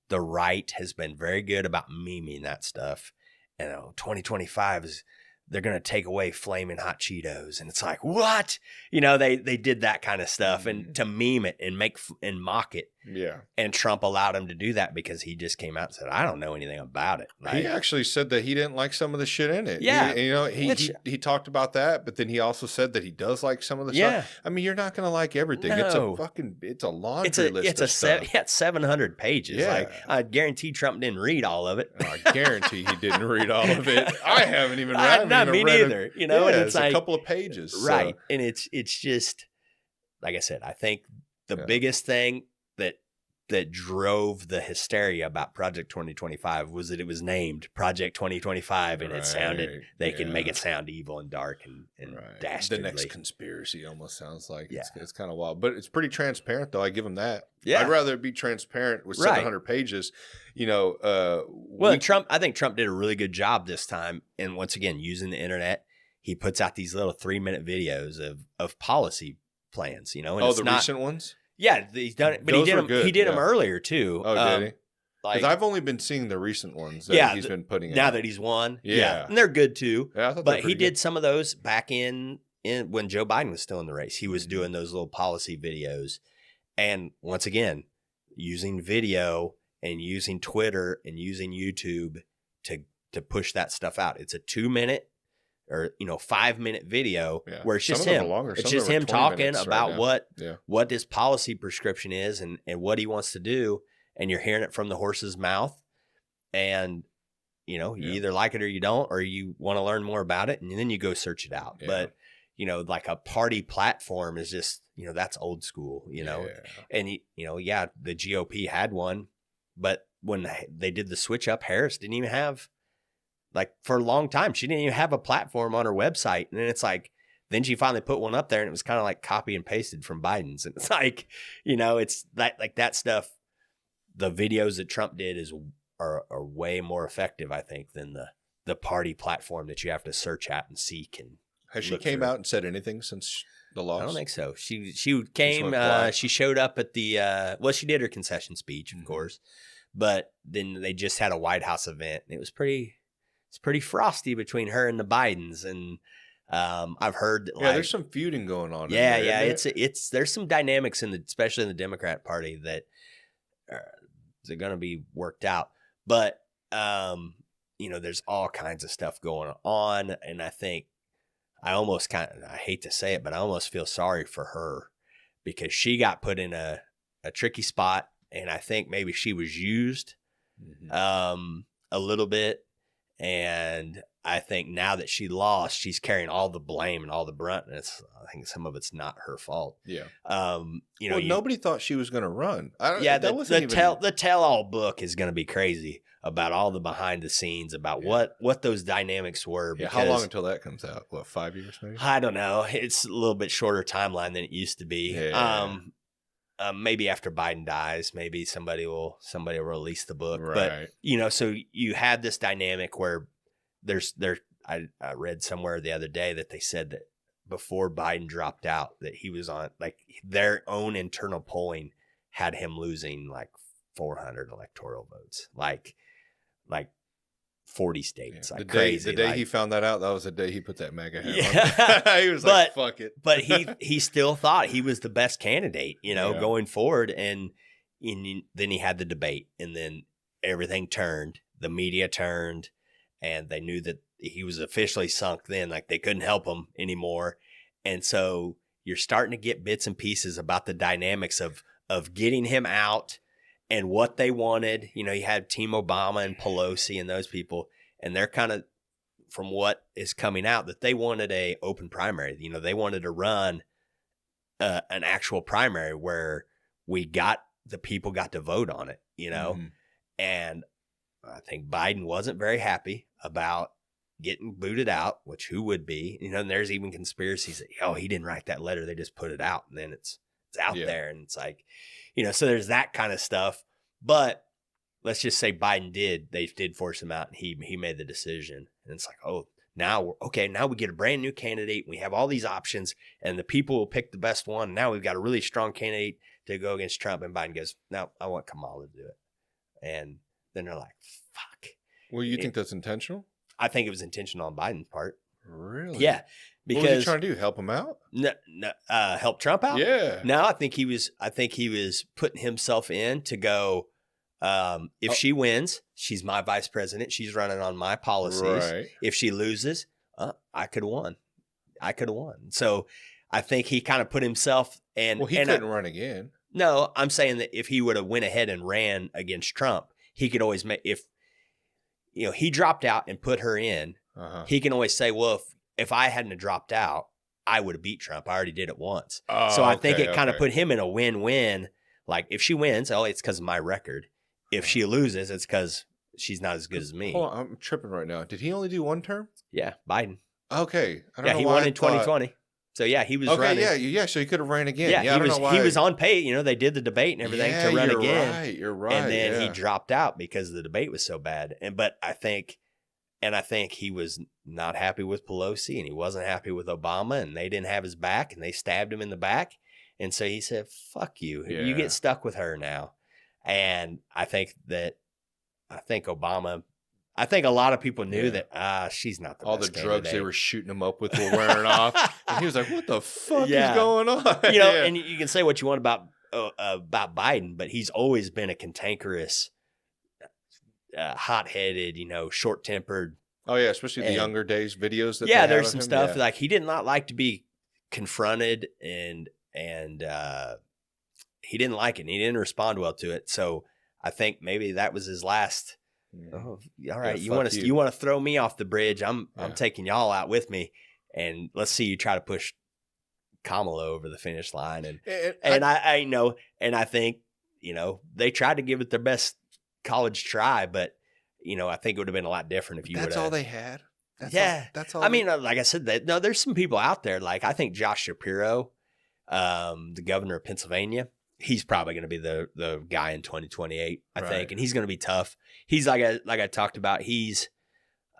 the right has been very good about memeing that stuff. And 2025 is, they're going to take away flaming hot Cheetos. And it's like, what? They did that kind of stuff, and to meme it and mock it. Yeah. And Trump allowed him to do that because he just came out and said, I don't know anything about it. He actually said that he didn't like some of the shit in it. Yeah. He talked about that, but then he also said that he does like some of the stuff. I mean, you're not going to like everything. No. It's a laundry list of stuff. It's 700 pages. Yeah. Like, I guarantee Trump didn't read all of it. I guarantee he didn't read all of it. I haven't even read it. Not me neither. And it's like a couple of pages. Right. So. And it's just, like I said, I think the biggest thing that drove the hysteria about Project 2025 was that it was named Project 2025, and it sounded, they can make it sound evil and dark and dastardly. The next conspiracy almost sounds like it's kind of wild, but it's pretty transparent though. I give them that. Yeah. I'd rather it be transparent with 700 pages, I think Trump did a really good job this time. And once again, using the internet, he puts out these little 3-minute videos of policy plans, and it's not recent ones. Yeah, he's done it, but he did them earlier too. Oh, did he? Because I've only been seeing the recent ones that he's been putting now out. that he's won. Yeah. And they're good too. Yeah, I thought but he did some of those back in when Joe Biden was still in the race. He was doing those little policy videos. And once again, using video and using Twitter and using YouTube to push that stuff out. It's a 2-minute or 5-minute video where it's just him. It's just him talking about what this policy prescription is and what he wants to do, and you're hearing it from the horse's mouth, and you either like it or you don't, or you want to learn more about it, and then you go search it out. But like a party platform is just that's old school, and the GOP had one, but when they did the switch up, Harris didn't even have. Like for a long time, she didn't even have a platform on her website. And then it's like, then she finally put one up there, and it was kind of like copy and pasted from Biden's. And it's like, it's that stuff. The videos that Trump did are way more effective, I think, than the party platform that you have to search at and seek. And has she came out and said anything since the loss? I don't think so. She came. She showed up at the. She did her concession speech, of course, but then they just had a White House event, and it's pretty frosty between her and the Bidens, and I've heard that. Yeah, there's some feuding going on. Yeah, there's some dynamics especially in the Democrat Party that are going to be worked out, but there's all kinds of stuff going on, and I think I hate to say it, but I almost feel sorry for her because she got put in a tricky spot, and I think maybe she was used a little bit, and I think now that she lost, she's carrying all the blame and all the brunt, and I think some of it's not her fault. Yeah. Nobody thought she was going to run. The tell-all book is going to be crazy about all the behind the scenes, about what those dynamics were. Yeah, how long until that comes out? 5 years maybe? I don't know. It's a little bit shorter timeline than it used to be. Yeah. Maybe after Biden dies, maybe somebody will release the book. Right. But so you had this dynamic where I read somewhere the other day that they said that before Biden dropped out, that he was on, like, their own internal polling had him losing like 400 electoral votes, like 40 states. Like crazy. The day he found that out, that was the day he put that MAGA hat on. He was like, fuck it. But he still thought he was the best candidate, going forward. And then he had the debate, and then everything turned. The media turned, and they knew that he was officially sunk then, like they couldn't help him anymore. And so you're starting to get bits and pieces about the dynamics of getting him out and what they wanted. You had Team Obama and Pelosi and those people, and they're kind of, from what is coming out, that they wanted a open primary. They wanted to run an actual primary where the people got to vote on it, and I think Biden wasn't very happy about getting booted out, which who would be, and there's even conspiracies that, he didn't write that letter. They just put it out, and then it's out there. And it's like, so there's that kind of stuff, but let's just say they did force him out, and he made the decision. And it's like, now we get a brand new candidate. We have all these options, and the people will pick the best one. Now we've got a really strong candidate to go against Trump. And Biden goes, no, I want Kamala to do it. And then they're like, fuck. Well, you think that's intentional? I think it was intentional on Biden's part. Really? Yeah. Because, what was he trying to do? Help him out? No, help Trump out? Yeah. No, I think he was putting himself in to go, if she wins, she's my vice president. She's running on my policies. Right. If she loses, I could have won. So I think he kind of put himself in. Well, he couldn't run again. No, I'm saying that if he would have went ahead and ran against Trump, he could always make, if he dropped out and put her in, he can always say, well, if I hadn't have dropped out, I would have beat Trump. I already did it once. So I think it kind of put him in a win-win. Like, if she wins, it's because of my record. If she loses, it's because she's not as good as me. Hold on, I'm tripping right now. Did he only do one term? Yeah, Biden. Okay. I don't know he why won in 2020. So, yeah, he was running. Yeah, so he could have ran again. Yeah, he was on pay. They did the debate and everything to run again. You're right. And then he dropped out because the debate was so bad. But I think he was not happy with Pelosi, and he wasn't happy with Obama, and they didn't have his back, and they stabbed him in the back. And so he said, fuck you. Yeah. You get stuck with her now. And I think Obama, I think a lot of people knew that she's not the all best the drugs candidate. they were shooting him up with were wearing off. And he was like, what the fuck is going on? And you can say what you want about Biden, but he's always been a cantankerous, hot-headed, short-tempered. Oh, yeah, especially the younger days videos. There's some stuff like he did not like to be confronted, and he didn't like it, and he didn't respond well to it. So I think maybe that was his last. Oh, all right, you want to throw me off the bridge? I'm taking y'all out with me, and let's see you try to push Kamala over the finish line. And I know, and I think they tried to give it their best college try, but I think it would have been a lot different if you would. That's all they had. That's all. I mean, like I said, there's some people out there. Like I think Josh Shapiro, the governor of Pennsylvania, he's probably going to be the guy in 2028, I think, and he's going to be tough. He's like I talked about. He's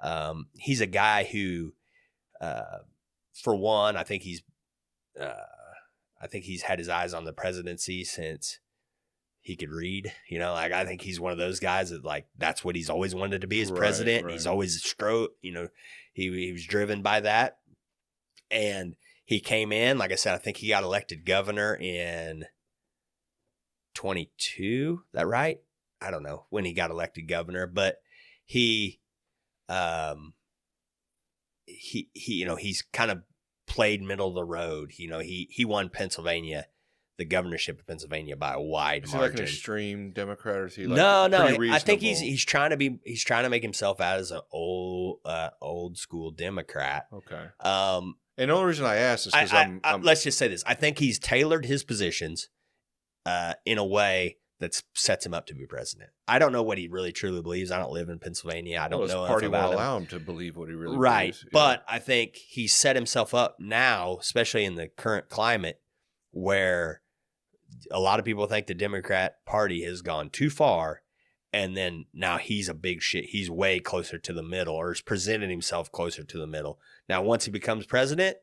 a guy who, for one, I think he's had his eyes on the presidency since he could read. Like I think he's one of those guys that like that's what he's always wanted to be as president. Right. He's always he was driven by that, and he came in. Like I said, I think he got elected governor in 22. That right? I don't know when he got elected governor, but he's kind of played middle of the road. He won Pennsylvania, the governorship of Pennsylvania, by a wide margin. Is he like an extreme Democrat, or is he like no? I think he's trying to make himself out as an old school Democrat. Okay. And the only reason I asked is because let's just say this: I think he's tailored his positions in a way that sets him up to be president. I don't know what he really truly believes. I don't live in Pennsylvania. I don't know. His party won't allow him to believe what he really believes. Right. But I think he set himself up now, especially in the current climate, where a lot of people think the Democrat Party has gone too far, and then now he's a big shit. He's way closer to the middle, or has presented himself closer to the middle. Now, once he becomes president,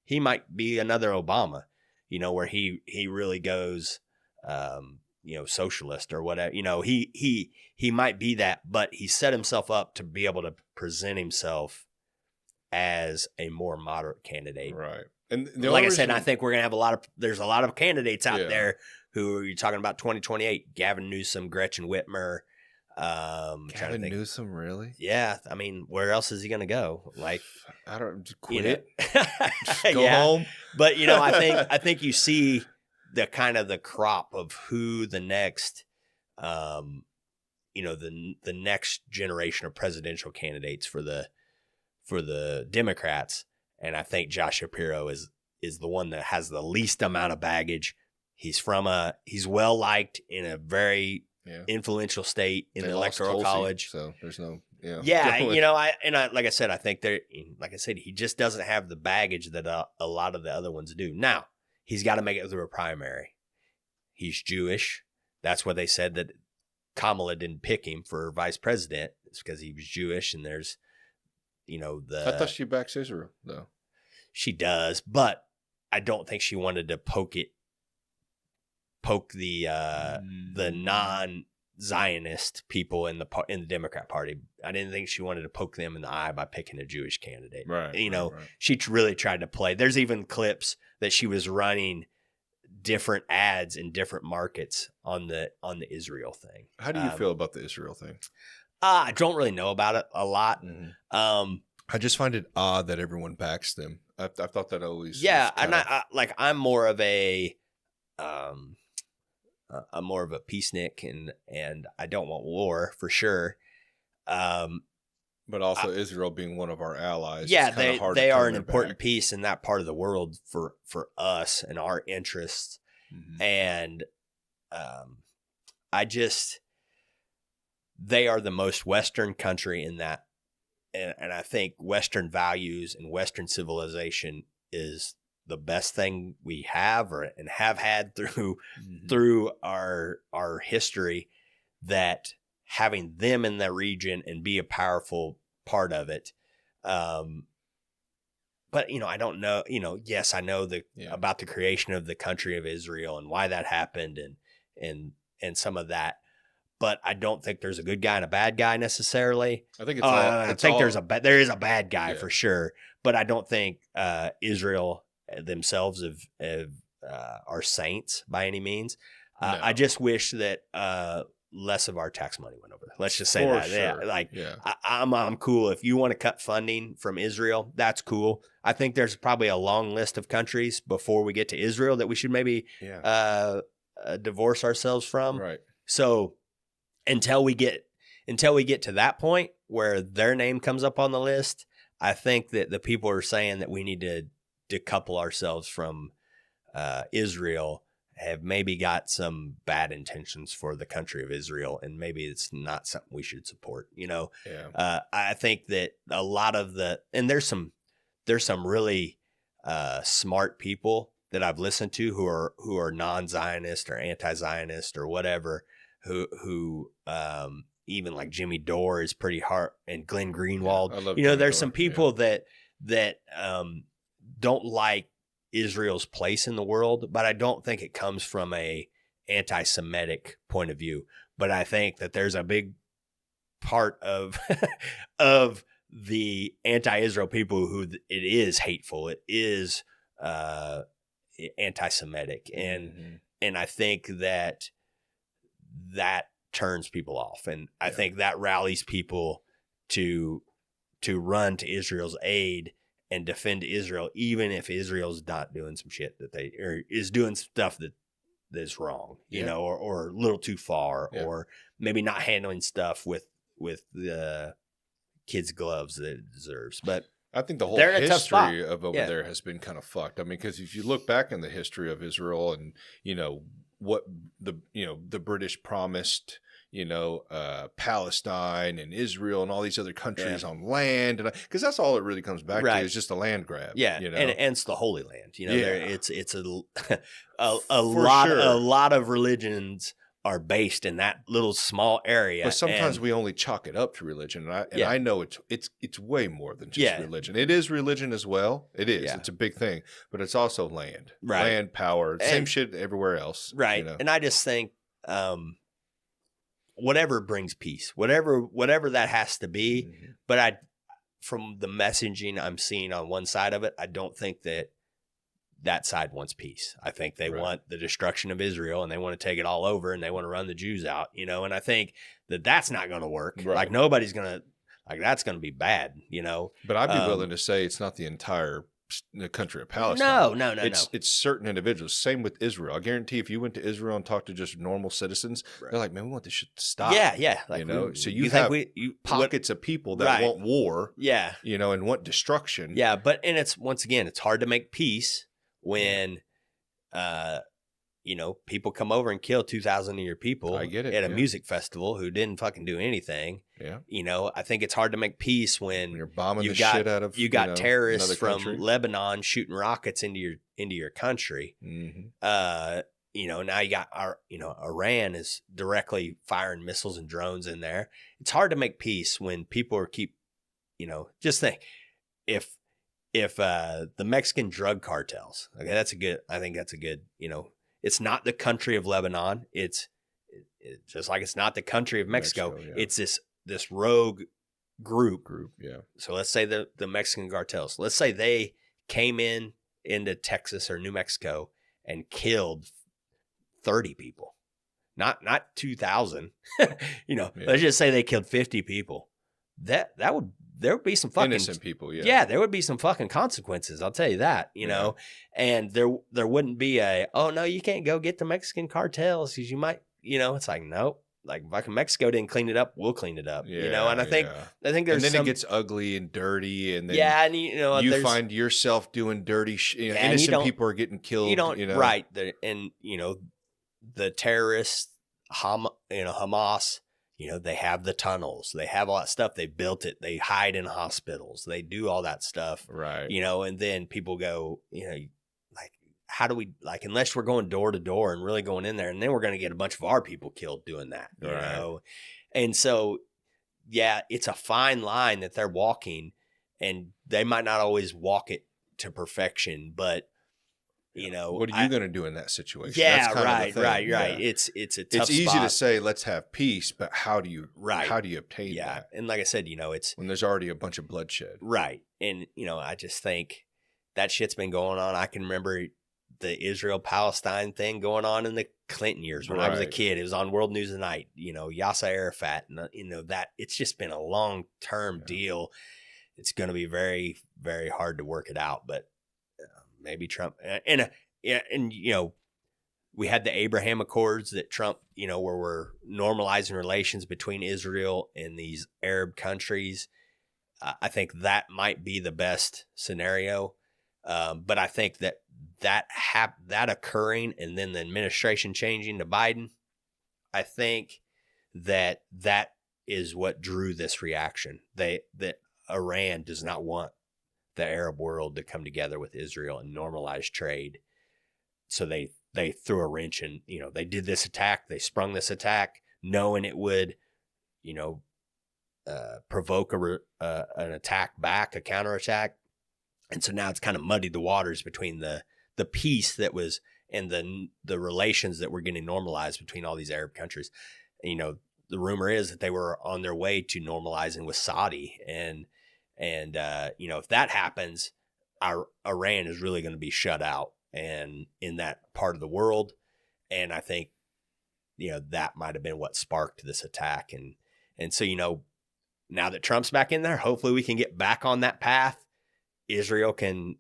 he might be another Obama, where he really goes socialist or whatever. He might be that, but he set himself up to be able to present himself as a more moderate candidate. Right. And like I said, I think we're going to have there's a lot of candidates out there who you're talking about 2028, Gavin Newsom, Gretchen Whitmer. Gavin Newsom, really? Yeah. I mean, where else is he going to go? Like, I don't just quit. Go home. But, I think you see the kind of the crop of who the next, the next generation of presidential candidates for the Democrats. And I think Josh Shapiro is the one that has the least amount of baggage. He's well liked in a very influential state in the electoral college. So there's no like I said, I think he just doesn't have the baggage that a lot of the other ones do. Now he's got to make it through a primary. He's Jewish. That's what they said that Kamala didn't pick him for vice president. It's because he was Jewish, and there's. I thought she backs Israel, though. She does, but I don't think she wanted to poke the non-Zionist people in the Democrat Party. I didn't think she wanted to poke them in the eye by picking a Jewish candidate. Right. She really tried to play. There's even clips that she was running different ads in different markets on the Israel thing. How do you feel about the Israel thing? I don't really know about it a lot. Mm-hmm. I just find it odd that everyone backs them. I thought that always. Yeah, and I'm more of a, peacenik, and I don't want war for sure. But also Israel being one of our allies. Yeah, they are an important piece in that part of the world for us and our interests. Mm-hmm. And they are the most Western country in that. And I think Western values and Western civilization is the best thing we have and have had through our history, that having them in that region and be a powerful part of it. But, I don't know, yes, I know about the creation of the country of Israel and why that happened and some of that. But I don't think there's a good guy and a bad guy necessarily. I think there is a bad guy for sure, but I don't think Israel themselves are saints by any means. No. I just wish that less of our tax money went over there. Let's just say that. Sure. I'm cool if you want to cut funding from Israel. That's cool. I think there's probably a long list of countries before we get to Israel that we should maybe divorce ourselves from. Right. So. Until we get to that point where their name comes up on the list, I think that the people are saying that we need to decouple ourselves from Israel have maybe got some bad intentions for the country of Israel, and maybe it's not something we should support. I think that a lot of and there's some really smart people that I've listened to who are non-Zionist or anti-Zionist or whatever, who even like Jimmy Dore is pretty hard, and Glenn Greenwald. I love there's Dore, some people that don't like Israel's place in the world, but I don't think it comes from a anti-Semitic point of view. But I think that there's a big part of of the anti-Israel people who it is hateful. It is anti-Semitic, and I think that turns people off, and I think that rallies people to run to Israel's aid and defend Israel, even if Israel's not doing some shit or is doing stuff that's wrong, or a little too far, or maybe not handling stuff with the kids' gloves that it deserves. But I think the whole history of over there has been kind of fucked. I mean, because if you look back in the history of Israel and, what the British promised, Palestine and Israel and all these other countries on land, and because that's all it really comes back to is just a land grab. Yeah, and it's the Holy Land. It's a lot of religions are based in that little small area. But sometimes we only chalk it up to religion, and I know it's way more than just religion. It is religion as well. It is. It's a big thing, but it's also land, land, power, same shit everywhere else. Right, and I just think. Whatever brings peace, whatever that has to be. But from the messaging I'm seeing on one side of it, I don't think that side wants peace. I think they want the destruction of Israel, and they want to take it all over, and they want to run the Jews out, and I think that's not going to work. Right. Like nobody's going to, that's going to be bad, But I'd be willing to say it's not the entire country of Palestine. No. It's certain individuals. Same with Israel. I guarantee if you went to Israel and talked to just normal citizens, they're like, man, we want this shit to stop. Yeah. Like, so you have pockets of people that want war. Yeah. And want destruction. Yeah. But, and it's, once again, it's hard to make peace when, people come over and kill 2,000 of your people at a music festival who didn't fucking do anything. Yeah. I think it's hard to make peace when you're bombing shit out of terrorists from Lebanon shooting rockets into your country. Now you got Iran is directly firing missiles and drones in there. It's hard to make peace when people just think if the Mexican drug cartels, I think that's a good, it's not the country of Lebanon. It's just like it's not the country of Mexico. It's this rogue group. Yeah. So let's say the Mexican cartels. Let's say they came into Texas or New Mexico and killed 30 people, not 2,000. Let's just say they killed 50 people. There would be some fucking innocent people. Yeah, there would be some fucking consequences. I'll tell you that. And there wouldn't be oh no, you can't go get the Mexican cartels because you might. It's like nope. Like fucking Mexico didn't clean it up, we'll clean it up. And I think there's and then it gets ugly and dirty, and then and you find yourself doing dirty shit. Innocent people are getting killed. Right. The terrorists, Hamas. They have the tunnels, they have all that stuff. They built it. They hide in hospitals. They do all that stuff. Right. And then people go, like, how do we, like, unless we're going door to door and really going in there, and then we're going to get a bunch of our people killed doing that, you know? And so, it's a fine line that they're walking, and they might not always walk it to perfection, but what are you going to do in that situation? Yeah, right. It's a tough It's easy spot. to say, let's have peace, but how do you obtain that? And like I said, it's when there's already a bunch of bloodshed. Right. And, I just think that shit's been going on. I can remember the Israel-Palestine thing going on in the Clinton years when I was a kid. It was on World News at Night, Yasser Arafat, and that it's just been a long-term deal. It's going to be very, very hard to work it out, but maybe Trump and we had the Abraham Accords that Trump, where we're normalizing relations between Israel and these Arab countries. I think that might be the best scenario. But I think that occurring, and then the administration changing to Biden, I think that is what drew this reaction. That Iran does not want the Arab world to come together with Israel and normalize trade. So they threw a wrench in, they did this attack. They sprung this attack knowing it would, provoke an attack back, a counterattack. And so now it's kind of muddied the waters between the peace that was and the relations that were getting normalized between all these Arab countries. The rumor is that they were on their way to normalizing with Saudi. And if that happens, Iran is really going to be shut out and in that part of the world. And I think, that might've been what sparked this attack. And so, now that Trump's back in there, hopefully we can get back on that path. Israel can,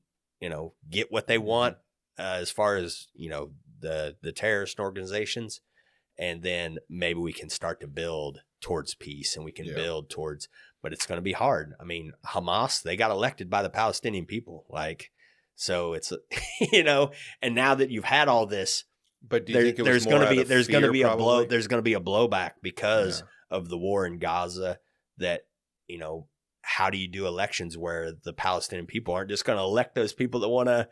get what they want as far as, the terrorist organizations. And then maybe we can start to build towards peace, and we can build towards, but it's going to be hard. I mean, Hamas, they got elected by the Palestinian people. So it's, and now that you've had all this, but do you think there's going to be a blowback because of the war in Gaza that, how do you do elections where the Palestinian people aren't just going to elect those people that want to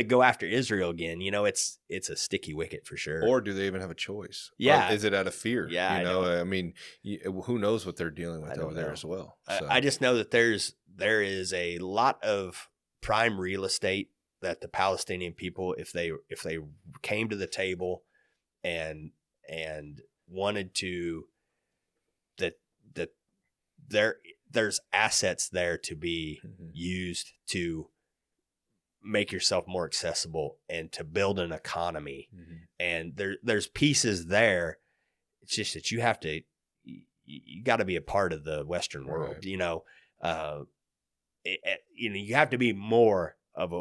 go after Israel again? It's a sticky wicket for sure. Or do they even have a choice? Yeah. Or is it out of fear? Yeah. I mean, who knows what they're dealing with over there as well. So. I just know that there is a lot of prime real estate that the Palestinian people, if they came to the table and wanted to, that there's assets there to be used to make yourself more accessible and to build an economy. And there's pieces there. It's just that you have to, you got to be a part of the Western world, right. You have to be more of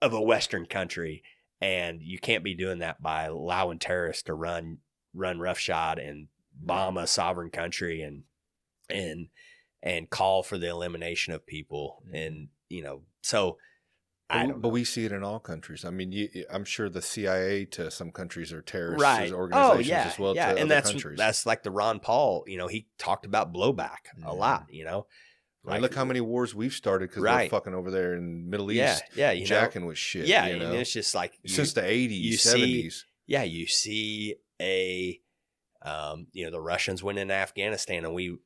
a Western country, and you can't be doing that by allowing terrorists to run roughshod and bomb a sovereign country and call for the elimination of people. And, so but we see it in all countries. I mean, I'm sure the CIA to some countries are terrorist organizations as well to other countries. That's like the Ron Paul, he talked about blowback a lot, Like, look how many wars we've started because we're fucking over there in the Middle East jacking with shit. Yeah, and it's just like since the 80s, 70s. You see the Russians went into Afghanistan, and we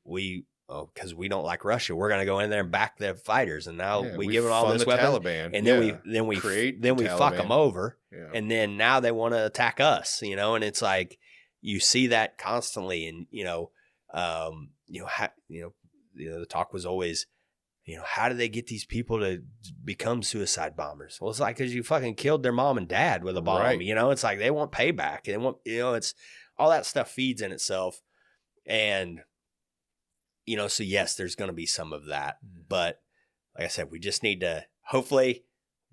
because we don't like Russia, we're going to go in there and back the fighters, and now we give them all this weapons, Taliban, and then we fuck them over, and then now they want to attack us, and it's like you see that constantly, and the talk was always, how do they get these people to become suicide bombers? Well, it's like because you fucking killed their mom and dad with a bomb, right. It's like they want payback, they want, it's all that stuff feeds in itself, and. So yes, there's going to be some of that, but like I said, we just need to, hopefully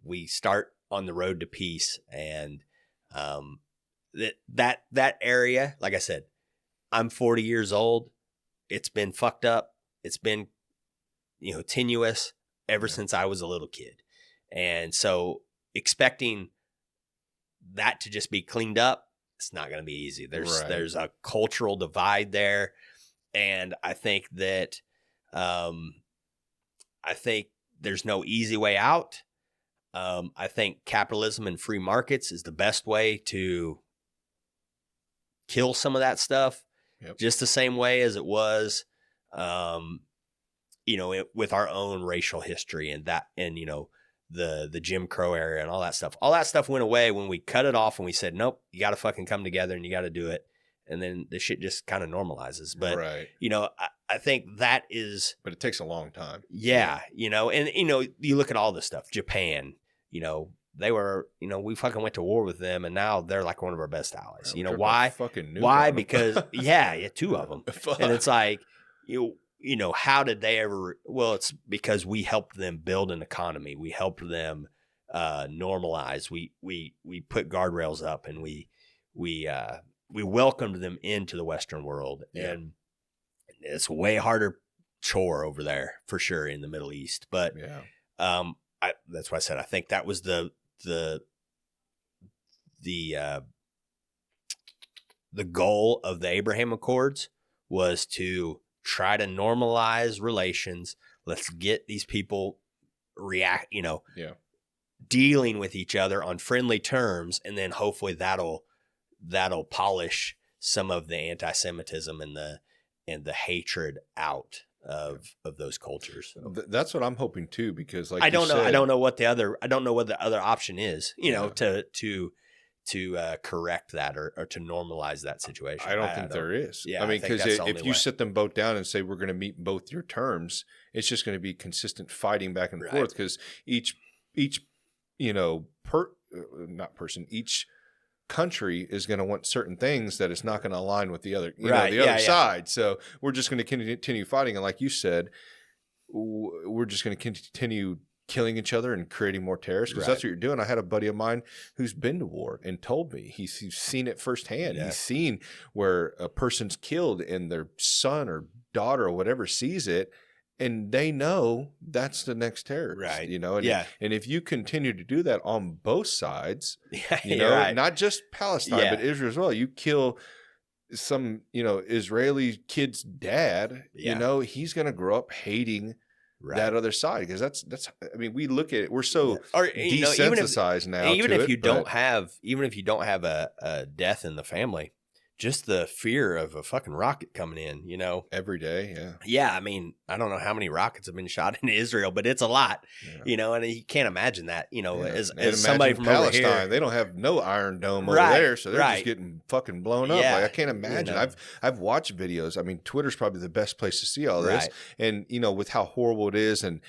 we start on the road to peace, and that area, like I said, I'm 40 years old. It's been fucked up. It's been, tenuous ever since I was a little kid. And so expecting that to just be cleaned up, it's not going to be easy. There's a cultural divide there. And I think that, there's no easy way out. I think capitalism and free markets is the best way to kill some of that stuff. Yep. Just the same way as it was, with our own racial history and the Jim Crow era and all that stuff. All that stuff went away when we cut it off and we said, nope, you got to fucking come together and you got to do it. And then the shit just kind of normalizes. But, I think that is... But it takes a long time. Yeah, and, you look at all this stuff. Japan, they were, we fucking went to war with them, and now they're like one of our best allies. Why? Why? Because, two of them. And it's like, how did they ever... Well, it's because we helped them build an economy. We helped them normalize. We put guardrails up, and we welcomed them into the Western world, and it's a way harder chore over there for sure in the Middle East. But that's why I said I think that was the the goal of the Abraham Accords was to try to normalize relations. Let's get these people dealing with each other on friendly terms, and then hopefully that'll polish some of the anti-Semitism and the hatred out of those cultures. That's what I'm hoping too, because like I don't know. said, I don't know what the other option is, to correct that or to normalize that situation. I don't think there is. Yeah, I mean, because if you way. sit them both down and say, we're going to meet both your terms, it's just going to be consistent fighting back and forth, because each country is going to want certain things that it's not going to align with the other, other side. So we're just going to continue fighting. And like you said, we're just going to continue killing each other and creating more terrorists, because that's what you're doing. I had a buddy of mine who's been to war and told me he's seen it firsthand. Yeah. He's seen where a person's killed and their son or daughter or whatever sees it, and they know that's the next terrorist, right? And if you continue to do that on both sides, not just Palestine, but Israel as well, you kill some, Israeli kid's dad, he's going to grow up hating that other side, because that's. I mean, we look at it. We're so desensitized now. Even if you don't have a death in the family, just the fear of a fucking rocket coming in, every day. Yeah. Yeah. I mean, I don't know how many rockets have been shot into Israel, but it's a lot, and you can't imagine that, as somebody from Palestine, over here, they don't have no Iron Dome over there. So they're just getting fucking blown up. Like, I can't imagine. I've watched videos. I mean, Twitter's probably the best place to see all this. And, with how horrible it is and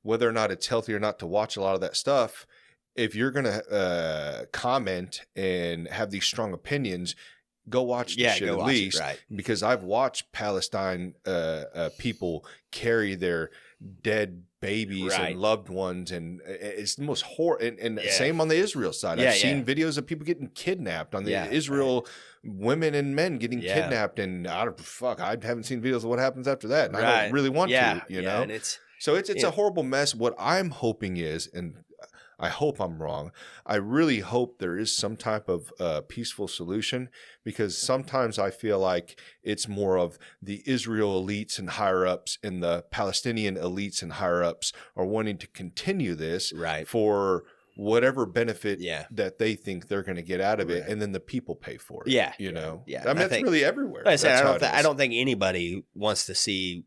whether or not it's healthy or not to watch a lot of that stuff, if you're going to comment and have these strong opinions, go watch the shit at least, because I've watched Palestine people carry their dead babies and loved ones, and it's the most horrible. And same on the Israel side. I've seen videos of people getting kidnapped on the Israel women and men getting kidnapped, and I haven't seen videos of what happens after that, and I don't really want to, And it's a horrible mess. What I'm hoping is, and I hope I'm wrong, I really hope there is some type of peaceful solution, because sometimes I feel like it's more of the Israel elites and higher-ups and the Palestinian elites and higher-ups are wanting to continue this for whatever benefit that they think they're going to get out of it, and then the people pay for it. I mean, that's really everywhere. Like I said, I don't think anybody wants to see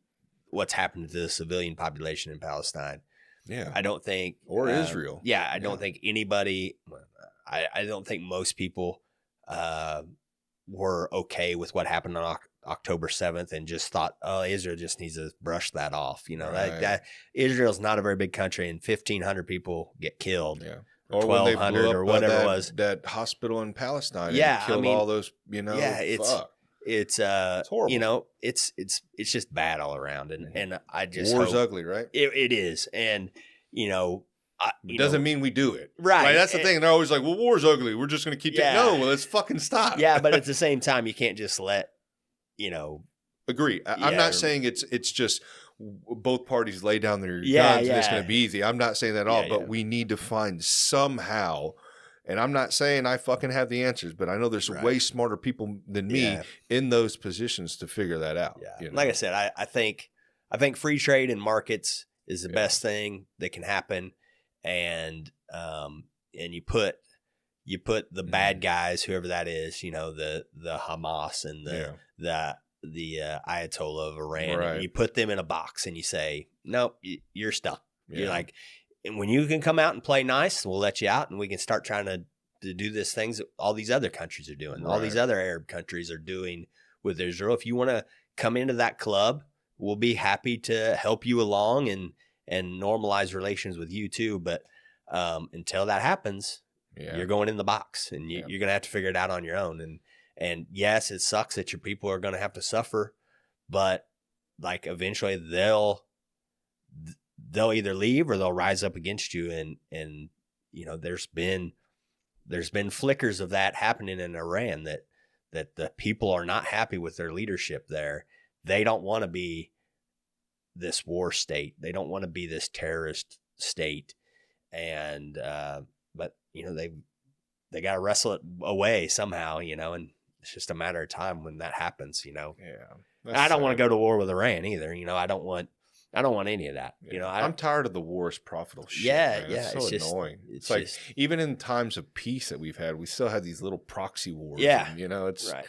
what's happened to the civilian population in Palestine. Yeah, I don't think, or Israel. Yeah, I don't think anybody. I don't think most people were okay with what happened on October 7th and just thought, oh, Israel just needs to brush that off. That Israel's not a very big country, and 1,500 people get killed. Yeah. Or 1,200 or whatever it was. That hospittal in Palestine. And killed all those. It's horrible. It's just bad all around, and I just war's ugly, right? It is, and it doesn't mean we do it, right? That's the thing. They're always like, "Well, war's ugly. We're just going to keep it." No, let's fucking stop. Yeah, but at the same time, you can't just let Agree. I'm not saying it's just both parties lay down their guns and it's going to be easy. I'm not saying that at all. But we need to find somehow. And I'm not saying I fucking have the answers, but I know there's way smarter people than me in those positions to figure that out. Yeah. Like I said, I think free trade and markets is the best thing that can happen. And you put the bad guys, whoever that is, the Hamas and the Ayatollah of Iran, and you put them in a box and you say, nope, you're stuck. You're like, and when you can come out and play nice, we'll let you out, and we can start trying to do these things that all these other countries are doing. All these other Arab countries are doing with Israel. If you want to come into that club, we'll be happy to help you along and normalize relations with you too. But until that happens, you're going in the box, and you're going to have to figure it out on your own. And yes, it sucks that your people are going to have to suffer, but like eventually they'll either leave or they'll rise up against you. And there's been flickers of that happening in Iran, that the people are not happy with their leadership there. They don't want to be this war state. They don't want to be this terrorist state. And but they got to wrestle it away somehow, and it's just a matter of time when that happens, Yeah. I don't want to go to war with Iran either. I don't want any of that. Yeah. I'm tired of the war is profitable shit. Yeah, man. yeah. It's so annoying. It's like even in times of peace that we've had, we still had these little proxy wars. Yeah, and, it's right.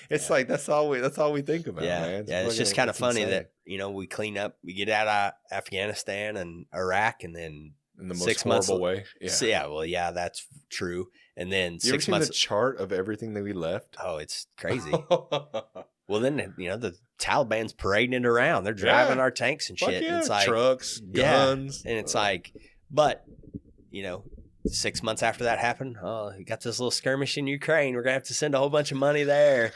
It's like that's all we think about, man. It's just kind of funny that we clean up, we get out of Afghanistan and Iraq, and then in the most horrible way. Yeah, that's true. And then you 6 ever months. Seen the chart of everything that we left? Oh, it's crazy. Well, then the Taliban's parading it around. They're driving our tanks and shit. Yeah. It's like trucks, guns, and it's like, but 6 months after that happened, you got this little skirmish in Ukraine. We're gonna have to send a whole bunch of money there.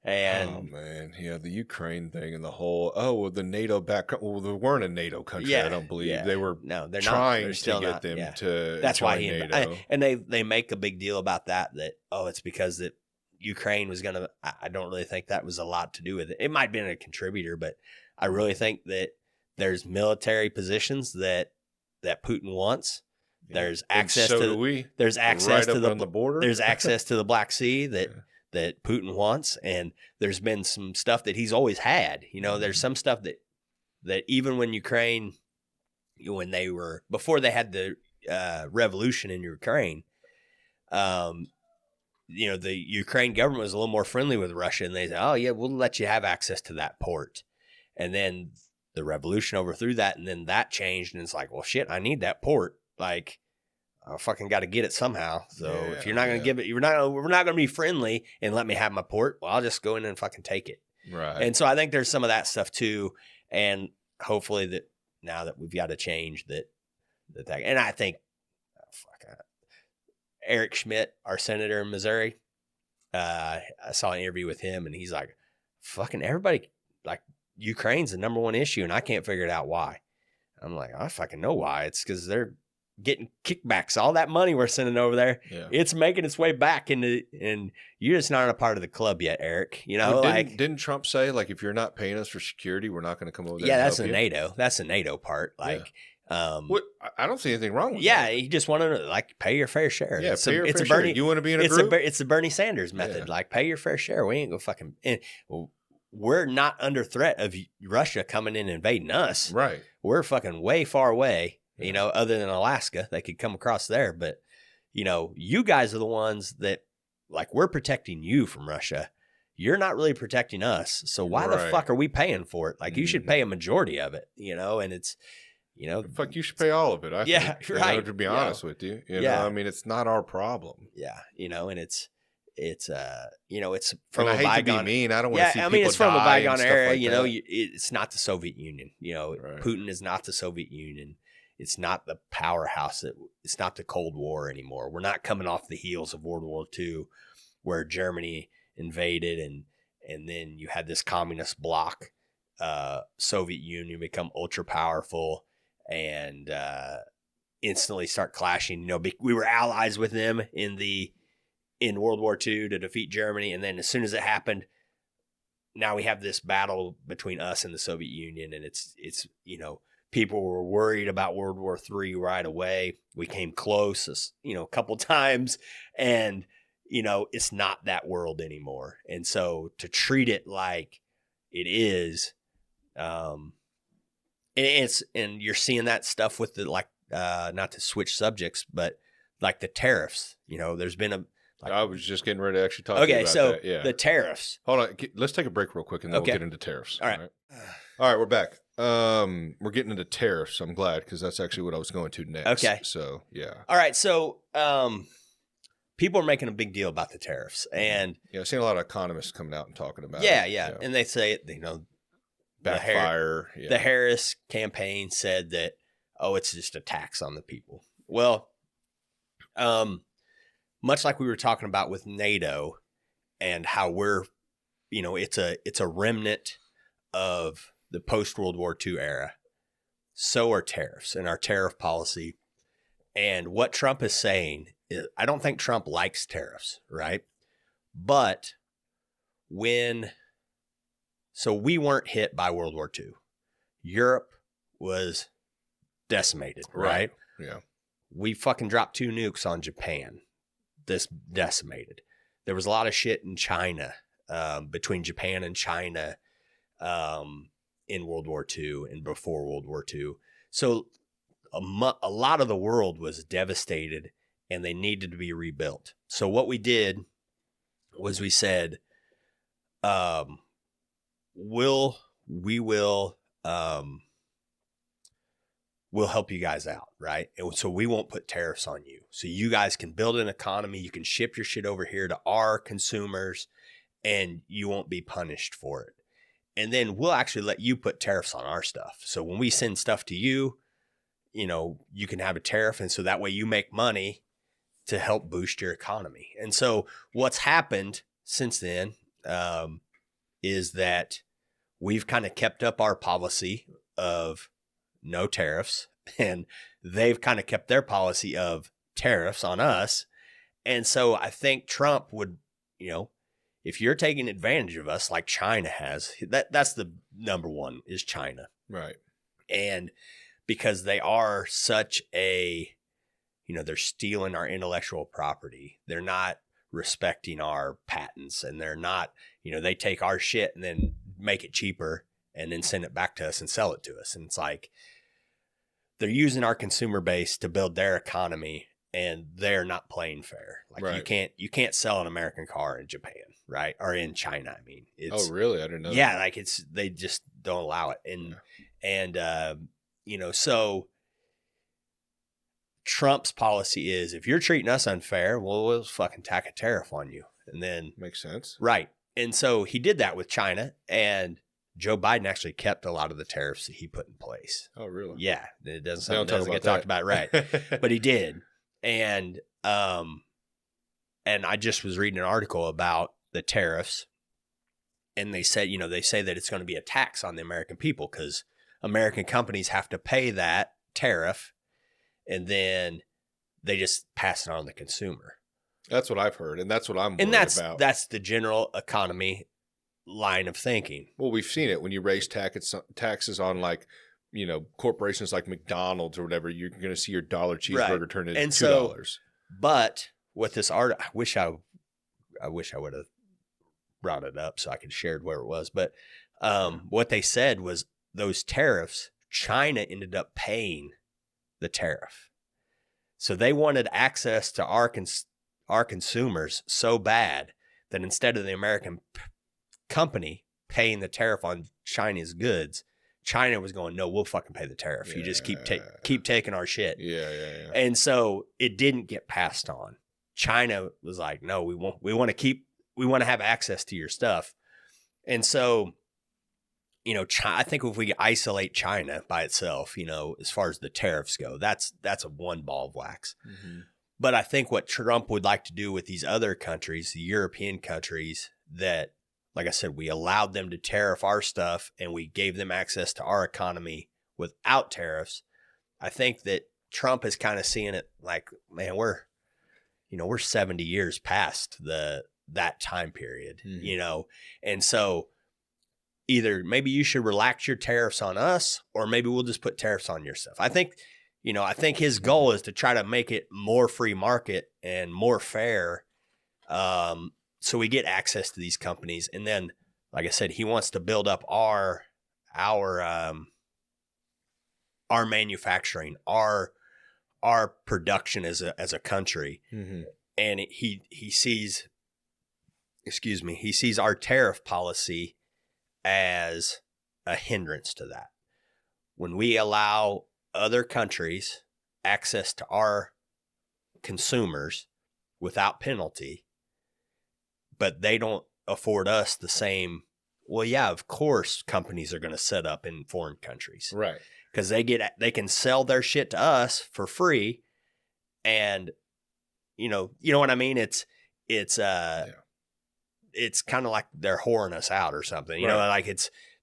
And oh man, yeah, the Ukraine thing and the whole the NATO background. Well, they weren't a NATO country. I don't believe they were. No, they're trying not. They're to get them to. That's join why NATO. And they make a big deal about that it's because that Ukraine was gonna. I don't really think that was a lot to do with it. It might have been a contributor, but I really think that there's military positions that Putin wants. There's access to there's access to the border. There's access to the Black Sea that Putin wants, and there's been some stuff that he's always had. There's some stuff that even when Ukraine, before they had the revolution in Ukraine, the Ukraine government was a little more friendly with Russia, and they said, "Oh yeah, we'll let you have access to that port." And then the revolution overthrew that, and then that changed, and it's like, well, shit, I need that port. Like, I fucking got to get it somehow. So if you're not going to give it, we're not going to be friendly and let me have my port. Well, I'll just go in and fucking take it. Right. And so I think there's some of that stuff too. And hopefully that now that we've got to change that, and I think Eric Schmidt, our senator in Missouri, I saw an interview with him, and he's like, fucking everybody, like, Ukraine's the number one issue, and I can't figure it out why. I'm like, I fucking know why. It's because they're getting kickbacks. All that money we're sending over there, it's making its way back and you're just not a part of the club yet, Eric. Didn't Trump say, like, if you're not paying us for security, we're not going to come over there? Yeah, that's the NATO. That's the NATO part. Like, what? I don't see anything wrong with that. Yeah, you just want to pay your fair share. Yeah, pay your fair share. You want to be in a group? It's the Bernie Sanders method. Like, pay your fair share. We ain't gonna fucking. We're not under threat of Russia coming in and invading us. Right. We're fucking way far away. Other than Alaska, they could come across there. But, you guys are the ones that, like, we're protecting you from Russia. You're not really protecting us. So why the fuck are we paying for it? Like, you should pay a majority of it, and it's, fuck, you should pay all of it. I think, right. To be honest with you, I mean, it's not our problem. Yeah. And it's it's from a bygone. Hate to be mean. I don't want to see people it's from a bygone era. Like it's not the Soviet Union. Right. Putin is not the Soviet Union. It's not the powerhouse. It's not the Cold War anymore. We're not coming off the heels of World War II, where Germany invaded and then you had this communist bloc, Soviet Union become ultra powerful and instantly start clashing. We were allies with them in World War II to defeat Germany, and then as soon as it happened, now we have this battle between us and the Soviet Union, and it's people were worried about World War III right away. We came close, a couple times, and it's not that world anymore. And so to treat it like it is, and you're seeing that stuff with the not to switch subjects, but like the tariffs. There's been I was just getting ready to actually talk to you about that. Yeah. The tariffs. Hold on. Let's take a break real quick, and then we'll get into tariffs. All right. All right, we're back. We're getting into tariffs. I'm glad, because that's actually what I was going to next. Okay. So, yeah. All right. So, people are making a big deal about the tariffs, and I've seen a lot of economists coming out and talking about it. Yeah. And they say, backfire. The Harris campaign said that, it's just a tax on the people. Well, much like we were talking about with NATO and how we're, it's a remnant of the post-World War II era. So are tariffs and our tariff policy. And what Trump is saying is, I don't think Trump likes tariffs, right? But we weren't hit by World War II. Europe was decimated, right? Yeah. we fucking dropped 2 nukes on Japan. This decimated. There was a lot of shit in China, between Japan and China, in World War II and before World War II. So a lot of the world was devastated and they needed to be rebuilt. So what we did was we said, we'll help you guys out, right? And so we won't put tariffs on you. So you guys can build an economy. You can ship your shit over here to our consumers and you won't be punished for it. And then we'll actually let you put tariffs on our stuff. So when we send stuff to you, you know, you can have a tariff. And so that way you make money to help boost your economy. And so what's happened since then is that we've kind of kept up our policy of no tariffs, and they've kind of kept their policy of tariffs on us. And so I think Trump would, you know, if you're taking advantage of us like China has, that's the number one, is China. Right. And because they are such a, you know, they're stealing our intellectual property. They're not respecting our patents, and they're not, you know, they take our shit and then make it cheaper and then send it back to us and sell it to us. And it's like, they're using our consumer base to build their economy, and they're not playing fair. Like right. you can't sell an American car in Japan, right? Or in China. I mean, oh really? I didn't know. Yeah. That. Like they just don't allow it. And you know, so Trump's policy is, if you're treating us unfair, well, we'll fucking tack a tariff on you. And then makes sense. Right. And so he did that with China, and Joe Biden actually kept a lot of the tariffs that he put in place. Oh, really? Yeah. It doesn't that. get talked about, right. But he did. And I just was reading an article about the tariffs, and they said, you know, they say that it's going to be a tax on the American people because American companies have to pay that tariff, and then they just pass it on to the consumer. That's what I've heard, and that's what I'm worried about. That's the general economy line of thinking. Well, we've seen it when you raise taxes on, like, you know, corporations like McDonald's or whatever. You're going to see your $1 cheeseburger turn into $2. But with this art, I wish I would have brought it up so I could share where it was. But what they said was those tariffs, China ended up paying the tariff. So they wanted access to our consumers so bad that instead of the American company paying the tariff on China's goods, China was going, no, we'll fucking pay the tariff. Yeah. You just keep taking our shit. Yeah. And so it didn't get passed on. China was like, no, we want to have access to your stuff. And so, you know, I think if we isolate China by itself, you know, as far as the tariffs go, that's a one ball of wax. Mm-hmm. But I think what Trump would like to do with these other countries, the European countries, that, like I said, we allowed them to tariff our stuff and we gave them access to our economy without tariffs. I think that Trump is kind of seeing it like, man, we're 70 years past that time period, mm-hmm. you know? And so either maybe you should relax your tariffs on us, or maybe we'll just put tariffs on your stuff. I think his goal is to try to make it more free market and more fair. So we get access to these companies. And then, like I said, he wants to build up our manufacturing, our production as a country. Mm-hmm. And he sees our tariff policy as a hindrance to that. When we allow other countries access to our consumers without penalty, but they don't afford us the same. Well, yeah, of course, companies are going to set up in foreign countries, right? Because they can sell their shit to us for free, and you know what I mean. It's kind of like they're whoring us out or something. You know, like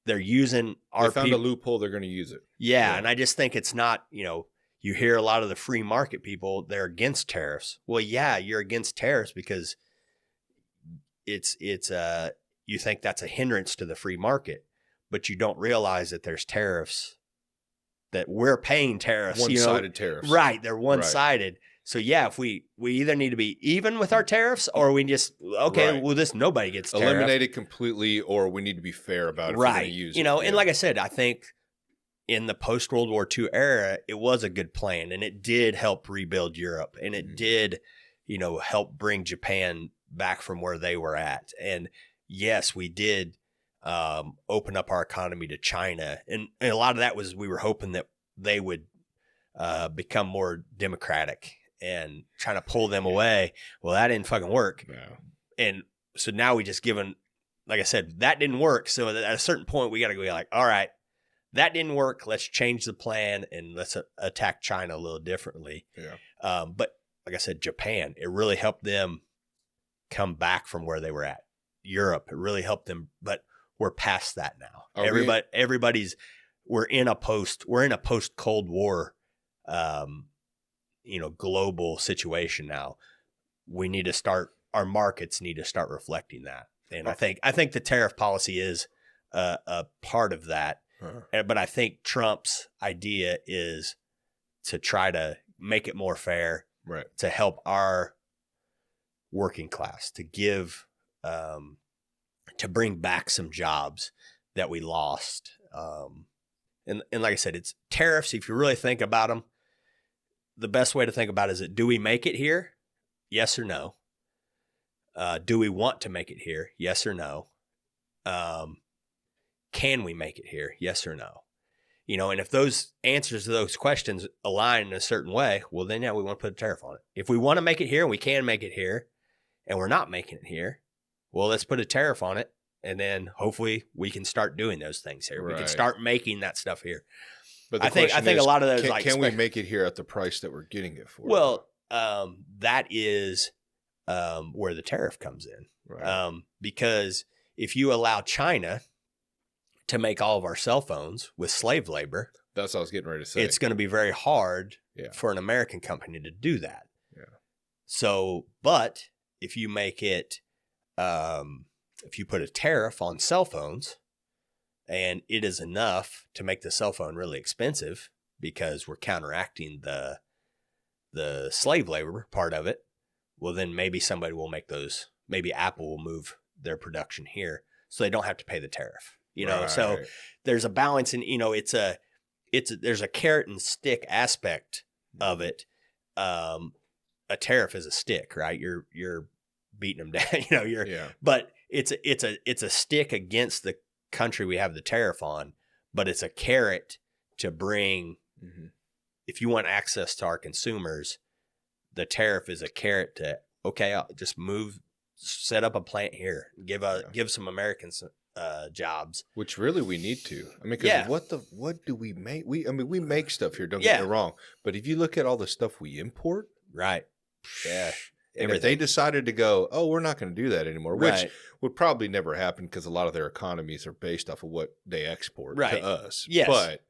they're using our. They found a loophole. They're going to use it. Yeah, and I just think it's not. You know, you hear a lot of the free market people, they're against tariffs. Well, yeah, you're against tariffs because it's you think that's a hindrance to the free market, but you don't realize that there's tariffs that we're paying tariffs. One-sided tariffs. Right. They're one-sided. Right. So yeah, if we either need to be even with our tariffs, or we just well, this nobody gets tariffed. Eliminate it completely, or we need to be fair about it. If we're going to use it. And like I said, I think in the post World War II era, it was a good plan, and it did help rebuild Europe, and it did, help bring Japan back from where they were at. And yes, we did open up our economy to China, and a lot of that was we were hoping that they would become more democratic and trying to pull them away. Well, that didn't fucking work. No. And so now we just like I said, that didn't work. So at a certain point, we got to go like, all right, that didn't work. Let's change the plan and let's attack China a little differently. Yeah. But like I said, Japan, it really helped them come back from where they were at. Europe, it really helped them, but we're past that now. We're in a post Cold War, global situation now. We need to our markets need to start reflecting that. And I think the tariff policy is a part of that. Uh-huh. But I think Trump's idea is to try to make it more fair, right? To help our working class, to give, to bring back some jobs that we lost. And like I said, it's tariffs. If you really think about them, the best way to think about it is, do we make it here? Yes or no? Do we want to make it here? Yes or no? Can we make it here? Yes or no? And if those answers to those questions align in a certain way, well, then yeah, we want to put a tariff on it. If we want to make it here and we can make it here and we're not making it here, well, let's put a tariff on it. And then hopefully we can start doing those things here. Right. We can start making that stuff here. But I think a lot of those can we make it here at the price that we're getting it for? Well, that is where the tariff comes in. Right. Because if you allow China to make all of our cell phones with slave labor, that's what I was getting ready to say. It's going to be very hard for an American company to do that. Yeah. So, but if you make it, if you put a tariff on cell phones, and it is enough to make the cell phone really expensive because we're counteracting the slave labor part of it, well, then maybe somebody will make those. Maybe Apple will move their production here, so they don't have to pay the tariff. Right. So there's a balance, and there's a carrot and stick aspect of it. A tariff is a stick, right? You're beating them down. But it's a stick against the country we have the tariff on, but it's a carrot to bring. Mm-hmm. If you want access to our consumers, the tariff is a carrot to I'll just set up a plant here, give some Americans jobs, which really we need to. I mean, because what do we make? We make stuff here. Don't get me wrong, but if you look at all the stuff we import, right? Yeah. And if they decided to go, we're not going to do that anymore, which would probably never happen because a lot of their economies are based off of what they export to us. Yes. But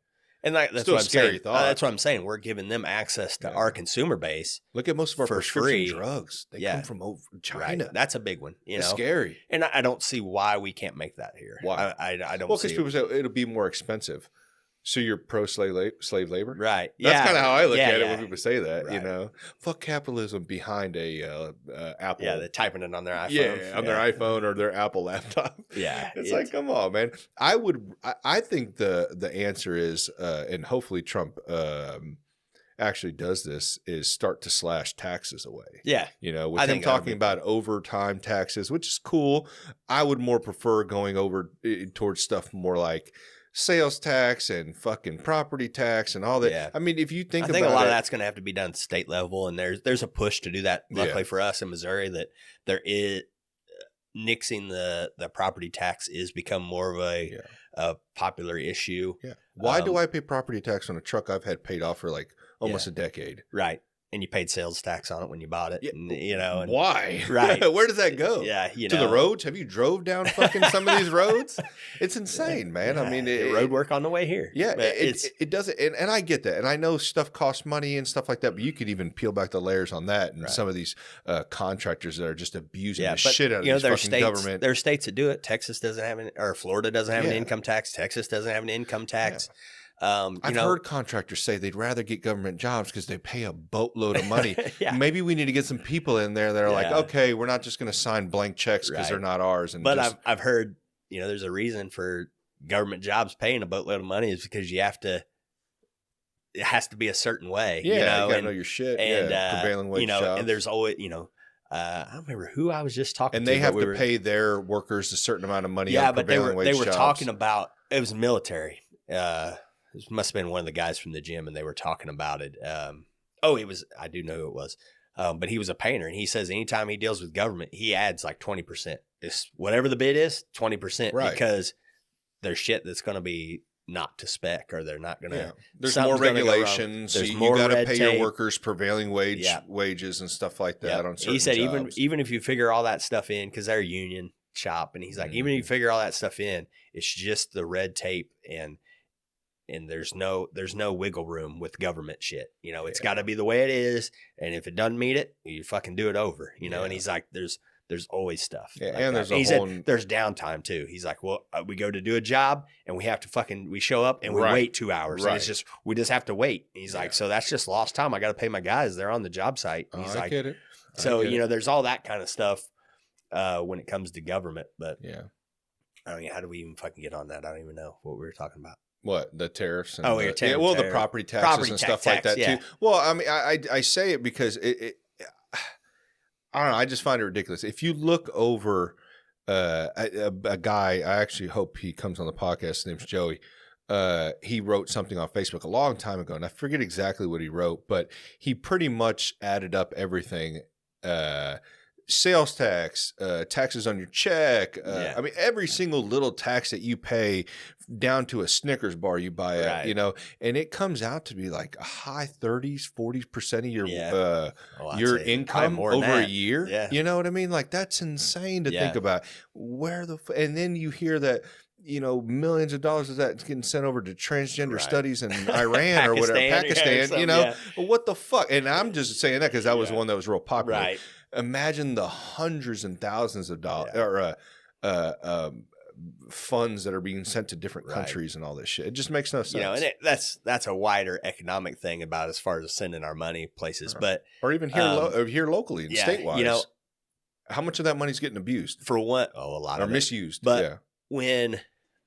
that's still what I'm scary saying. thought. That's what I'm saying. We're giving them access to our consumer base. Look at most of our prescription drugs. They come from China. Right. That's a big one. It's scary. And I don't see why we can't make that here. Why? I don't Well, see because people say it'll be more expensive. So you're pro-slave labor? Right. That's kind of how I look at it when people say that, right. Fuck capitalism behind a Apple. Yeah, they're typing it on their iPhone. Yeah, on their iPhone or their Apple laptop. Yeah. It's like, come on, man. I think the answer is, and hopefully Trump actually does this, is start to slash taxes away. Yeah. With him talking about overtime taxes, which is cool. I would more prefer going over towards stuff more like sales tax and fucking property tax and all that. Yeah. I mean, if you think about it, I think a lot of that's going to have to be done at the state level, and there's a push to do that. Luckily for us in Missouri, that there is nixing the property tax is become more of a popular issue. Yeah. Why do I pay property tax on a truck I've had paid off for like almost a decade? Right. And you paid sales tax on it when you bought it. Yeah. And why? Right. Where does that go? Yeah. To the roads? Have you drove down fucking some of these roads? It's insane, man. I mean, road work on the way here. Yeah. It doesn't. And I get that. And I know stuff costs money and stuff like that, but you could even peel back the layers on that. And some of these contractors that are just abusing the shit out of this fucking government. There are states that do it. Texas doesn't have or Florida doesn't have an income tax. Texas doesn't have an income tax. I've heard contractors say they'd rather get government jobs because they pay a boatload of money. Yeah. Maybe we need to get some people in there that are like, okay, we're not just going to sign blank checks because they're not ours. But I've heard, there's a reason for government jobs paying a boatload of money is because it has to be a certain way. Yeah, you got to know your shit. And, prevailing wage jobs. And there's always, I don't remember who I was just talking to. And they have to pay their workers a certain amount of money. Yeah, but they were talking about, it was military. It must have been one of the guys from the gym, and they were talking about it. I do know who it was. But he was a painter, and he says anytime he deals with government, he adds like 20%. It's whatever the bid is, 20%, right? Because there's shit that's going to be not to spec, or they're not going to. Yeah. There's more regulations. There's more you got to pay your workers prevailing wages and stuff like that on certain He said jobs. even if you figure all that stuff in, because they're a union shop, and he's like, even if you figure all that stuff in, it's just the red tape and there's no wiggle room with government shit. It's got to be the way it is. And if it doesn't meet it, you fucking do it over, and he's like, there's always stuff. Yeah. Like and that. He said there's downtime too. He's like, well, we go to do a job and we have to we show up and we wait 2 hours. And we just have to wait. And he's like, so that's just lost time. I got to pay my guys. They're on the job site. And he's like, get it. So, there's all that kind of stuff when it comes to government, but I don't know, how do we even fucking get on that? I don't even know what we were talking about. What, the tariffs? And the property taxes and stuff like that too. Well, I mean, I say it because I don't know. I just find it ridiculous. If you look over a guy, I actually hope he comes on the podcast. His name's Joey. He wrote something on Facebook a long time ago, and I forget exactly what he wrote, but he pretty much added up everything. Sales tax, taxes on your check. I mean, every single little tax that you pay, down to a Snickers bar you buy at, and it comes out to be like a high 30s, 40% of your income over a year. Yeah. You know what I mean? Like, that's insane to think about. And then you hear that, millions of dollars of that's getting sent over to transgender studies in Iran or whatever, Pakistan, what the fuck? And I'm just saying that because that was one that was real popular. Right. Imagine the hundreds and thousands of dollars or funds that are being sent to different countries and all this shit. It just makes no sense. And that's a wider economic thing about as far as sending our money places, but or even here locally and statewide. How much of that money is getting abused? For what? A lot or of misused. But when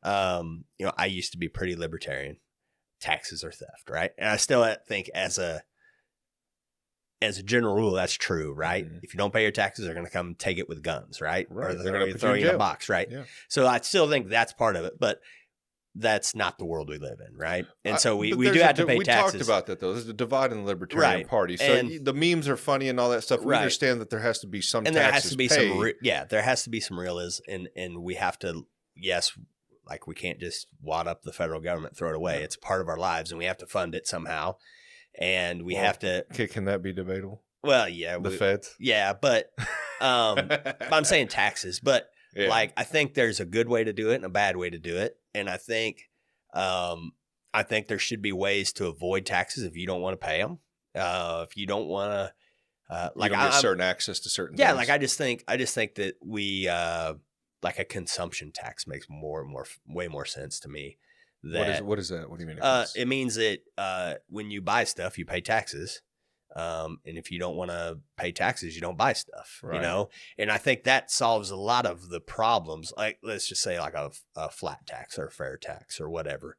I used to be pretty libertarian. Taxes are theft, right? And I still think as a general rule, that's true, right? Mm-hmm. If you don't pay your taxes, they're going to come take it with guns, right? Or they're going to throw you in a box, right? Yeah. So I still think that's part of it, but that's not the world we live in, right? And so we do have to pay taxes. We talked about that, though. There's a divide in the Libertarian Party. So the memes are funny and all that stuff. We understand that there has to be some taxes there has to be paid. There has to be some realism, and we have to, like we can't just wad up the federal government, throw it away. Yeah. It's part of our lives, and we have to fund it somehow. And we have to. Can that be debatable? Well, yeah, the feds. Yeah, but I'm saying taxes. But I think there's a good way to do it and a bad way to do it. And I think there should be ways to avoid taxes if you don't want to pay them. If you don't want to, you don't get certain access to certain things. Like I just think that we like a consumption tax makes way more sense to me. What is that? What do you mean? It means that when you buy stuff, you pay taxes. And if you don't want to pay taxes, you don't buy stuff, And I think that solves a lot of the problems. Like, let's just say like a flat tax or a fair tax or whatever,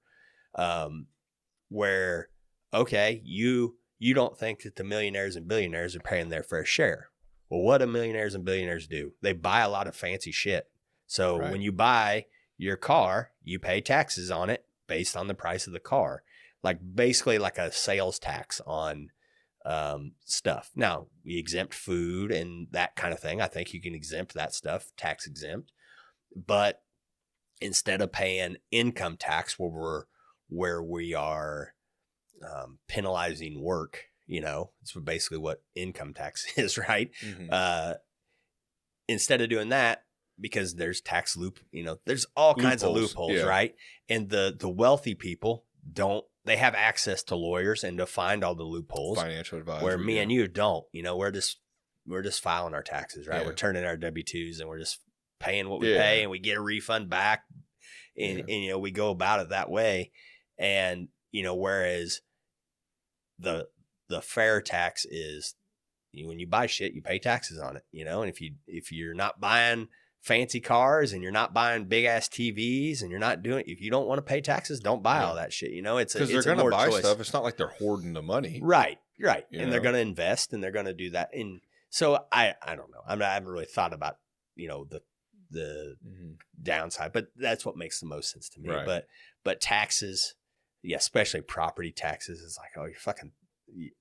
where, okay, you don't think that the millionaires and billionaires are paying their fair share. Well, what do millionaires and billionaires do? They buy a lot of fancy shit. So when you buy your car, you pay taxes on it based on the price of the car, like basically like a sales tax on stuff. Now, we exempt food and that kind of thing. I think you can exempt that stuff, tax exempt. But instead of paying income tax where we are penalizing work, it's basically what income tax is, right? Mm-hmm. Instead of doing that, because there's tax there's all kinds of loopholes, right? And the wealthy people they have access to lawyers and to find all the loopholes. Financial advisors. Where me and you don't, we're just filing our taxes, right? Yeah. We're turning our W-2s and we're just paying what we pay and we get a refund back and we go about it that way. And whereas the fair tax is when you buy shit, you pay taxes on it, and if you're not buying fancy cars and you're not buying big ass TVs and if you don't want to pay taxes, don't buy all that shit. Because they're going to buy stuff. It's not like they're hoarding the money. Right. And they're going to invest and they're going to do that. And so I don't know. I haven't really thought about, the downside, but that's what makes the most sense to me. Right. But taxes, especially property taxes, is like, oh,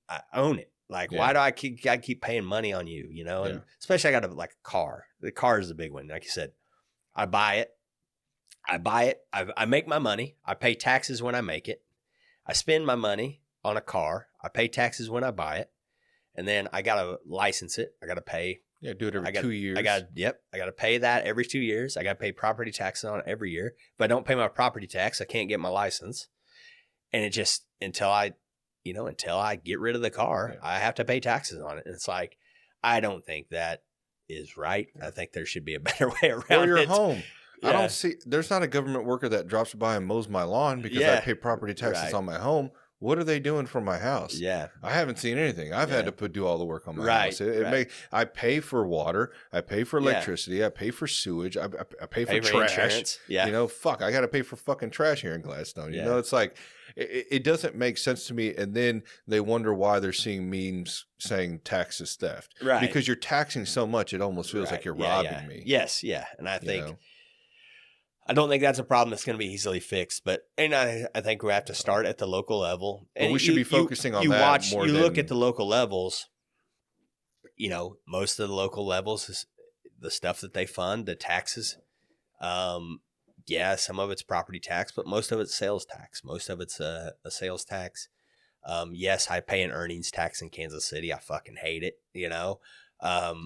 I own it. Like, why do I keep paying money on you? And especially I got a car. The car is the big one. Like you said, I buy it. I make my money. I pay taxes when I make it. I spend my money on a car. I pay taxes when I buy it. And then I got to license it. I got to pay. Yeah, do it every 2 years. I got to pay that every 2 years. I got to pay property taxes on it every year. If I don't pay my property tax, I can't get my license. And it just, until I get rid of the car, I have to pay taxes on it. And it's like, I don't think that is right. I think there should be a better way around it. Or your home. I don't see, there's not a government worker that drops by and mows my lawn because I pay property taxes on my home. What are they doing for my house? Yeah. I haven't seen anything. I've had to do all the work on my house. I pay for water. I pay for electricity. I pay for sewage. I pay for trash. Insurance. Yeah. I got to pay for fucking trash here in Gladstone. It's like, it doesn't make sense to me. And then they wonder why they're seeing memes saying tax is theft. Right. Because you're taxing so much, it almost feels like you're robbing me. Yes. Yeah. And I think... I don't think that's a problem that's going to be easily fixed, but I think we have to start at the local level. And we should be focusing on that more than... look at the local levels, most of the local levels is the stuff that they fund, the taxes. Some of it's property tax, but most of it's sales tax. Most of it's a sales tax. Yes, I pay an earnings tax in Kansas City. I fucking hate it,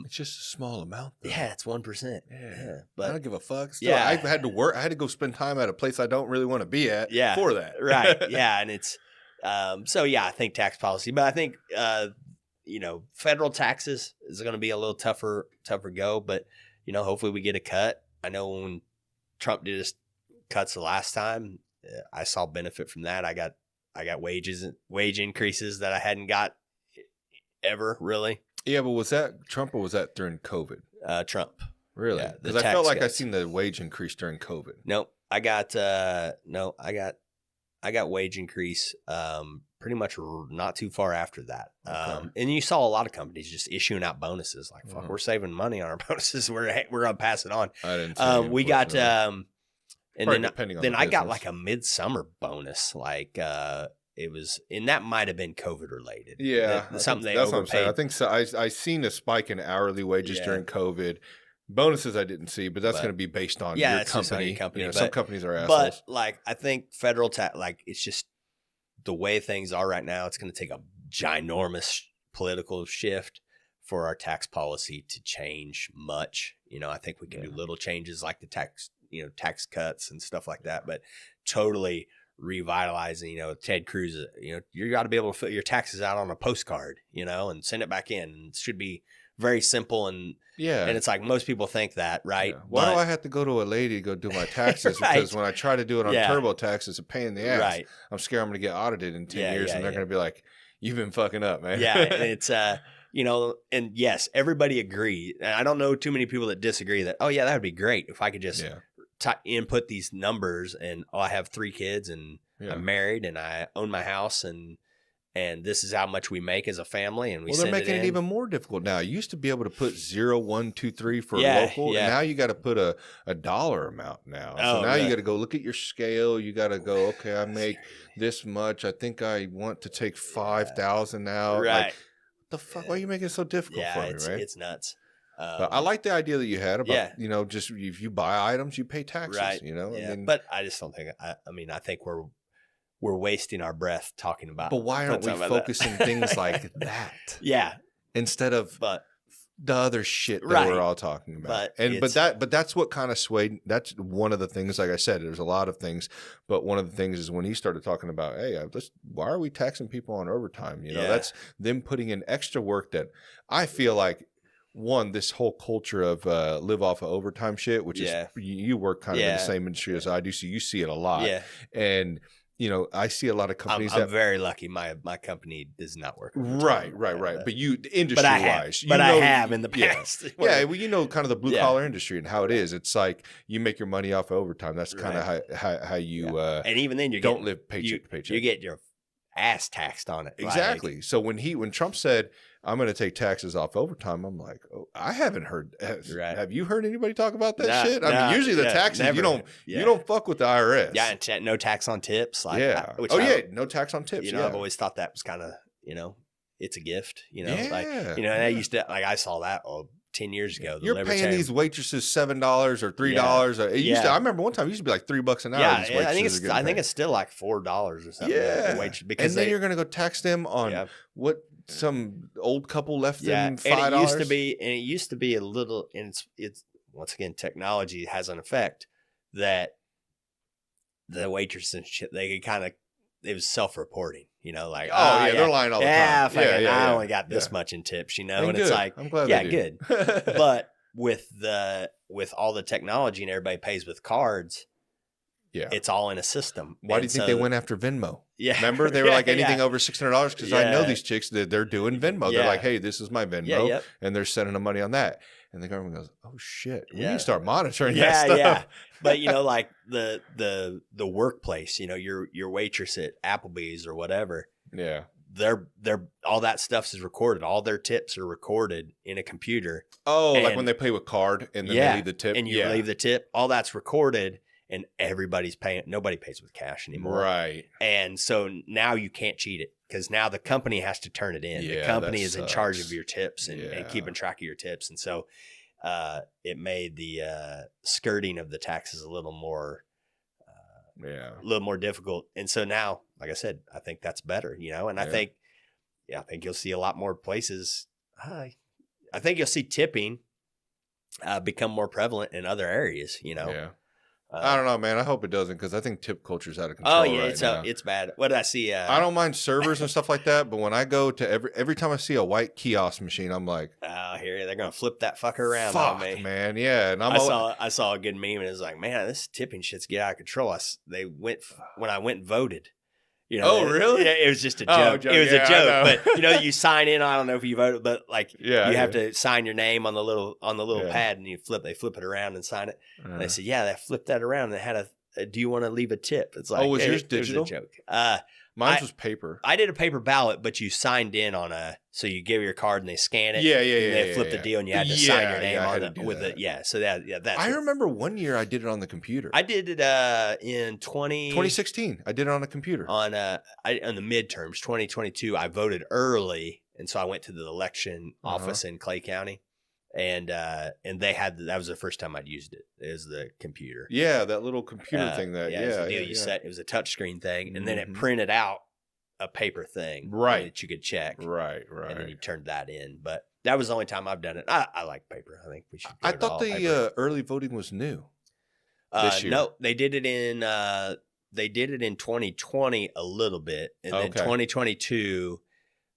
it's just a small amount, though. Yeah, it's 1%. Yeah, but I don't give a fuck. Still, I had to work. I had to go spend time at a place I don't really want to be at for that. Right. Yeah, and it's I think tax policy, but I think federal taxes is going to be a little tougher go, but hopefully we get a cut. I know when Trump did his cuts the last time, I saw benefit from that. I got wage increases that I hadn't got ever really. Yeah, but was that Trump or was that during COVID? Trump. Really? Because I felt like I seen the wage increase during COVID. Nope. I got wage increase pretty much not too far after that. Okay. And you saw a lot of companies just issuing out bonuses like, fuck, we're saving money on our bonuses. We're going to pass it on. I didn't see we got and then I got business. like a midsummer bonus it was, and that might have been COVID related. Yeah, something they that's overpaid. What I'm saying. I think so. I seen a spike in hourly wages during COVID. Bonuses I didn't see, but that's going to be based on your company. Some companies are assholes. But I think federal tax, it's just the way things are right now. It's going to take a ginormous political shift for our tax policy to change much. I think we can do little changes like the tax cuts and stuff like that, but totally revitalizing, Ted Cruz, you got to be able to fill your taxes out on a postcard, and send it back in. It should be very simple and it's like most people think that, right? Yeah. Why do I have to go to a lady to go do my taxes? Because when I try to do it on TurboTax, it's a pain in the ass. Right. I'm scared I'm going to get audited in 10 years and they're going to be like, you've been fucking up, man. Yeah, and it's and yes, everybody agrees. And I don't know too many people that disagree that, that would be great if I could just input these numbers and I have 3 kids and I'm married and I own my house and this is how much we make as a family and they're making it even more difficult now. You used to be able to put 0, 1, 2, 3 for local, and now you got to put a dollar amount now. So now you got to go look at your scale. You got to go, okay, I make this much. I think I want to take 5,000 out. Right. Like, what the fuck? Why are you making it so difficult for me, right? It's nuts. But I like the idea that you had about, just if you buy items, you pay taxes, right. I mean, but I just don't think, I think we're wasting our breath talking about. But why aren't we focusing things like that? Yeah. Instead of the other shit that we're all talking about. But that's what kind of swayed. That's one of the things, like I said, there's a lot of things, but one of the things is when he started talking about, hey, why are we taxing people on overtime? That's them putting in extra work that I feel like, one, this whole culture of live off of overtime shit, which is you work kind of in the same industry as I do, so you see it a lot. Yeah. And I see a lot of companies I'm that very lucky. My company does not work. right. But you industry wise, I have in the past. Yeah, well, kind of the blue Yeah. collar industry and how it is. It's like you make your money off of overtime. That's kind of how you and even then you don't live paycheck to paycheck. You get your ass taxed on it. Exactly. Like, so when Trump said, I'm going to take taxes off overtime, I'm like, oh, I haven't heard. Have you heard anybody talk about that shit? I mean, usually the taxes, never. you don't fuck with the IRS. Yeah, and no tax on tips. Like, no tax on tips. I've always thought that was kind of, it's a and I used to, like, I saw that 10 years ago. You're paying these waitresses $7 or $3. I remember one time it used to be like $3 an hour. Yeah, I think it's still like $4 or something. Yeah, because then you're gonna go tax them on what some old couple left them $5. And it used to be a little, and it's once again, technology has an effect that the waitress and shit, they could kind of, it was self-reporting. Like, they're lying all the time. I only got this much in tips, and it's like, I'm glad they do. Good. But with all the technology and everybody pays with cards, it's all in a system. Why do you think they went after Venmo? Yeah, remember they were like anything over $600 because I know these chicks that they're doing Venmo. They're like, hey, this is my Venmo, and they're sending them money on that. And the government goes, oh shit, we need to start monitoring that stuff. Yeah. But like the workplace, your waitress at Applebee's or whatever. Yeah. They're all that stuff is recorded. All their tips are recorded in a computer. Oh, like when they pay with card and then they leave the tip. And you leave the tip. All that's recorded and everybody's paying. Nobody pays with cash anymore. Right. And so now you can't cheat it because now the company has to turn it in. The company is in charge of your tips and keeping track of your tips. And so it made the skirting of the taxes a little more difficult. And so now, like I said, I think that's better, and I think you'll see a lot more places. I think you'll see tipping become more prevalent in other areas, Yeah. I don't know, man. I hope it doesn't because I think tip culture is out of control. It's bad. What did I see? I don't mind servers and stuff like that, but when I go to every time I see a white kiosk machine, I'm like, oh, here they're gonna flip that fucker around on me, man. Yeah, and I saw a good meme and it was like, man, this tipping shit's get out of control. When I went and voted. Really? It was just a joke. It was a joke, but you sign in. I don't know if you voted, but you have to sign your name on the little pad, and they flip it around and sign it. And they said, they flipped that around. And they had do you want to leave a tip? It's like, was yours digital? It was a joke. Mine was paper. I did a paper ballot, but you signed in so you give your card and they scan it. And they flip the deal and you had to sign your name on it with it. Yeah. So that's I remember one year I did it on the computer. I did it in 2016. I did it on a computer. On the midterms, 2022, I voted early. And so I went to the election office in Clay County. And they had that was the first time I'd used it. Is the computer? Yeah, that little computer thing. Set. It was a touchsame thing, and then it printed out a paper thing, that you could check, right, and then you turned that in. But that was the only time I've done it. I like paper. I think we should. I thought the early voting was new. This year. No, they did it in 2020 a little bit, and then 2022,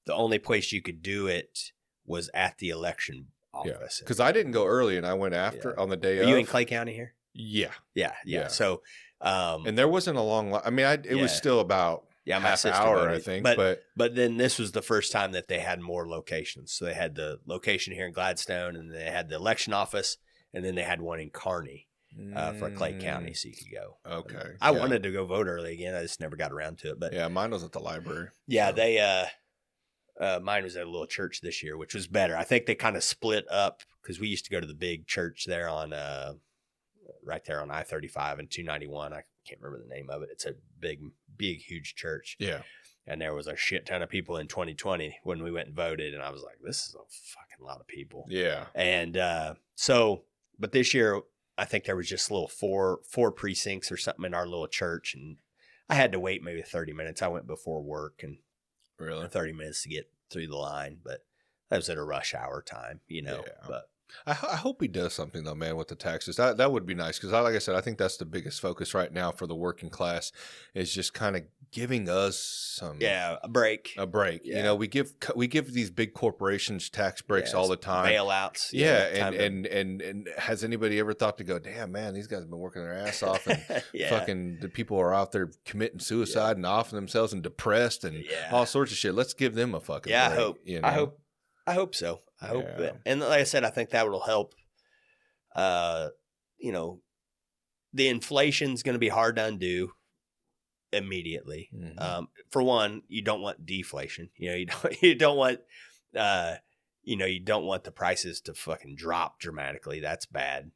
the only place you could do it was at the election office. Because I didn't go early and I went after on the day of. Are you in Clay County here? Yeah. So, and there wasn't a long line. I mean, it was still about half an hour, I think. But then this was the first time that they had more locations. So they had the location here in Gladstone, and they had the election office, and then they had one in Kearney for Clay County, so you could go. Okay. I wanted to go vote early again. I just never got around to it. But mine was at the library. Yeah, they. Mine was at a little church this year, which was better. I think they kind of split up because we used to go to the big church there on right there on I-35 and 291. I can't remember the name of it. It's a big, huge church. Yeah. And there was a shit ton of people in 2020 when we went and voted. And I was like, this is a fucking lot of people. Yeah. And but this year, I think there was just little four precincts or something in our little church. And I had to wait maybe 30 minutes. I went before work and 30 minutes to get through the line, but that was at a rush hour time, Yeah. But I hope he does something though, man, with the taxes. That would be nice because, like I said, I think that's the biggest focus right now for the working class is just kind of giving us some a break. a break. Yeah. You know, we give these big corporations tax breaks all the time, bailouts. Yeah, and has anybody ever thought to go, damn man, these guys have been working their ass off, and fucking the people are out there committing suicide and offing themselves and depressed and all sorts of shit. Let's give them a fucking break. I hope. You know? I hope so. I hope that, and like I said, I think that will help. You know, the inflation's going to be hard to undo immediately. Mm-hmm. For one, you don't want deflation. You know, you don't want you don't want the prices to fucking drop dramatically. That's bad.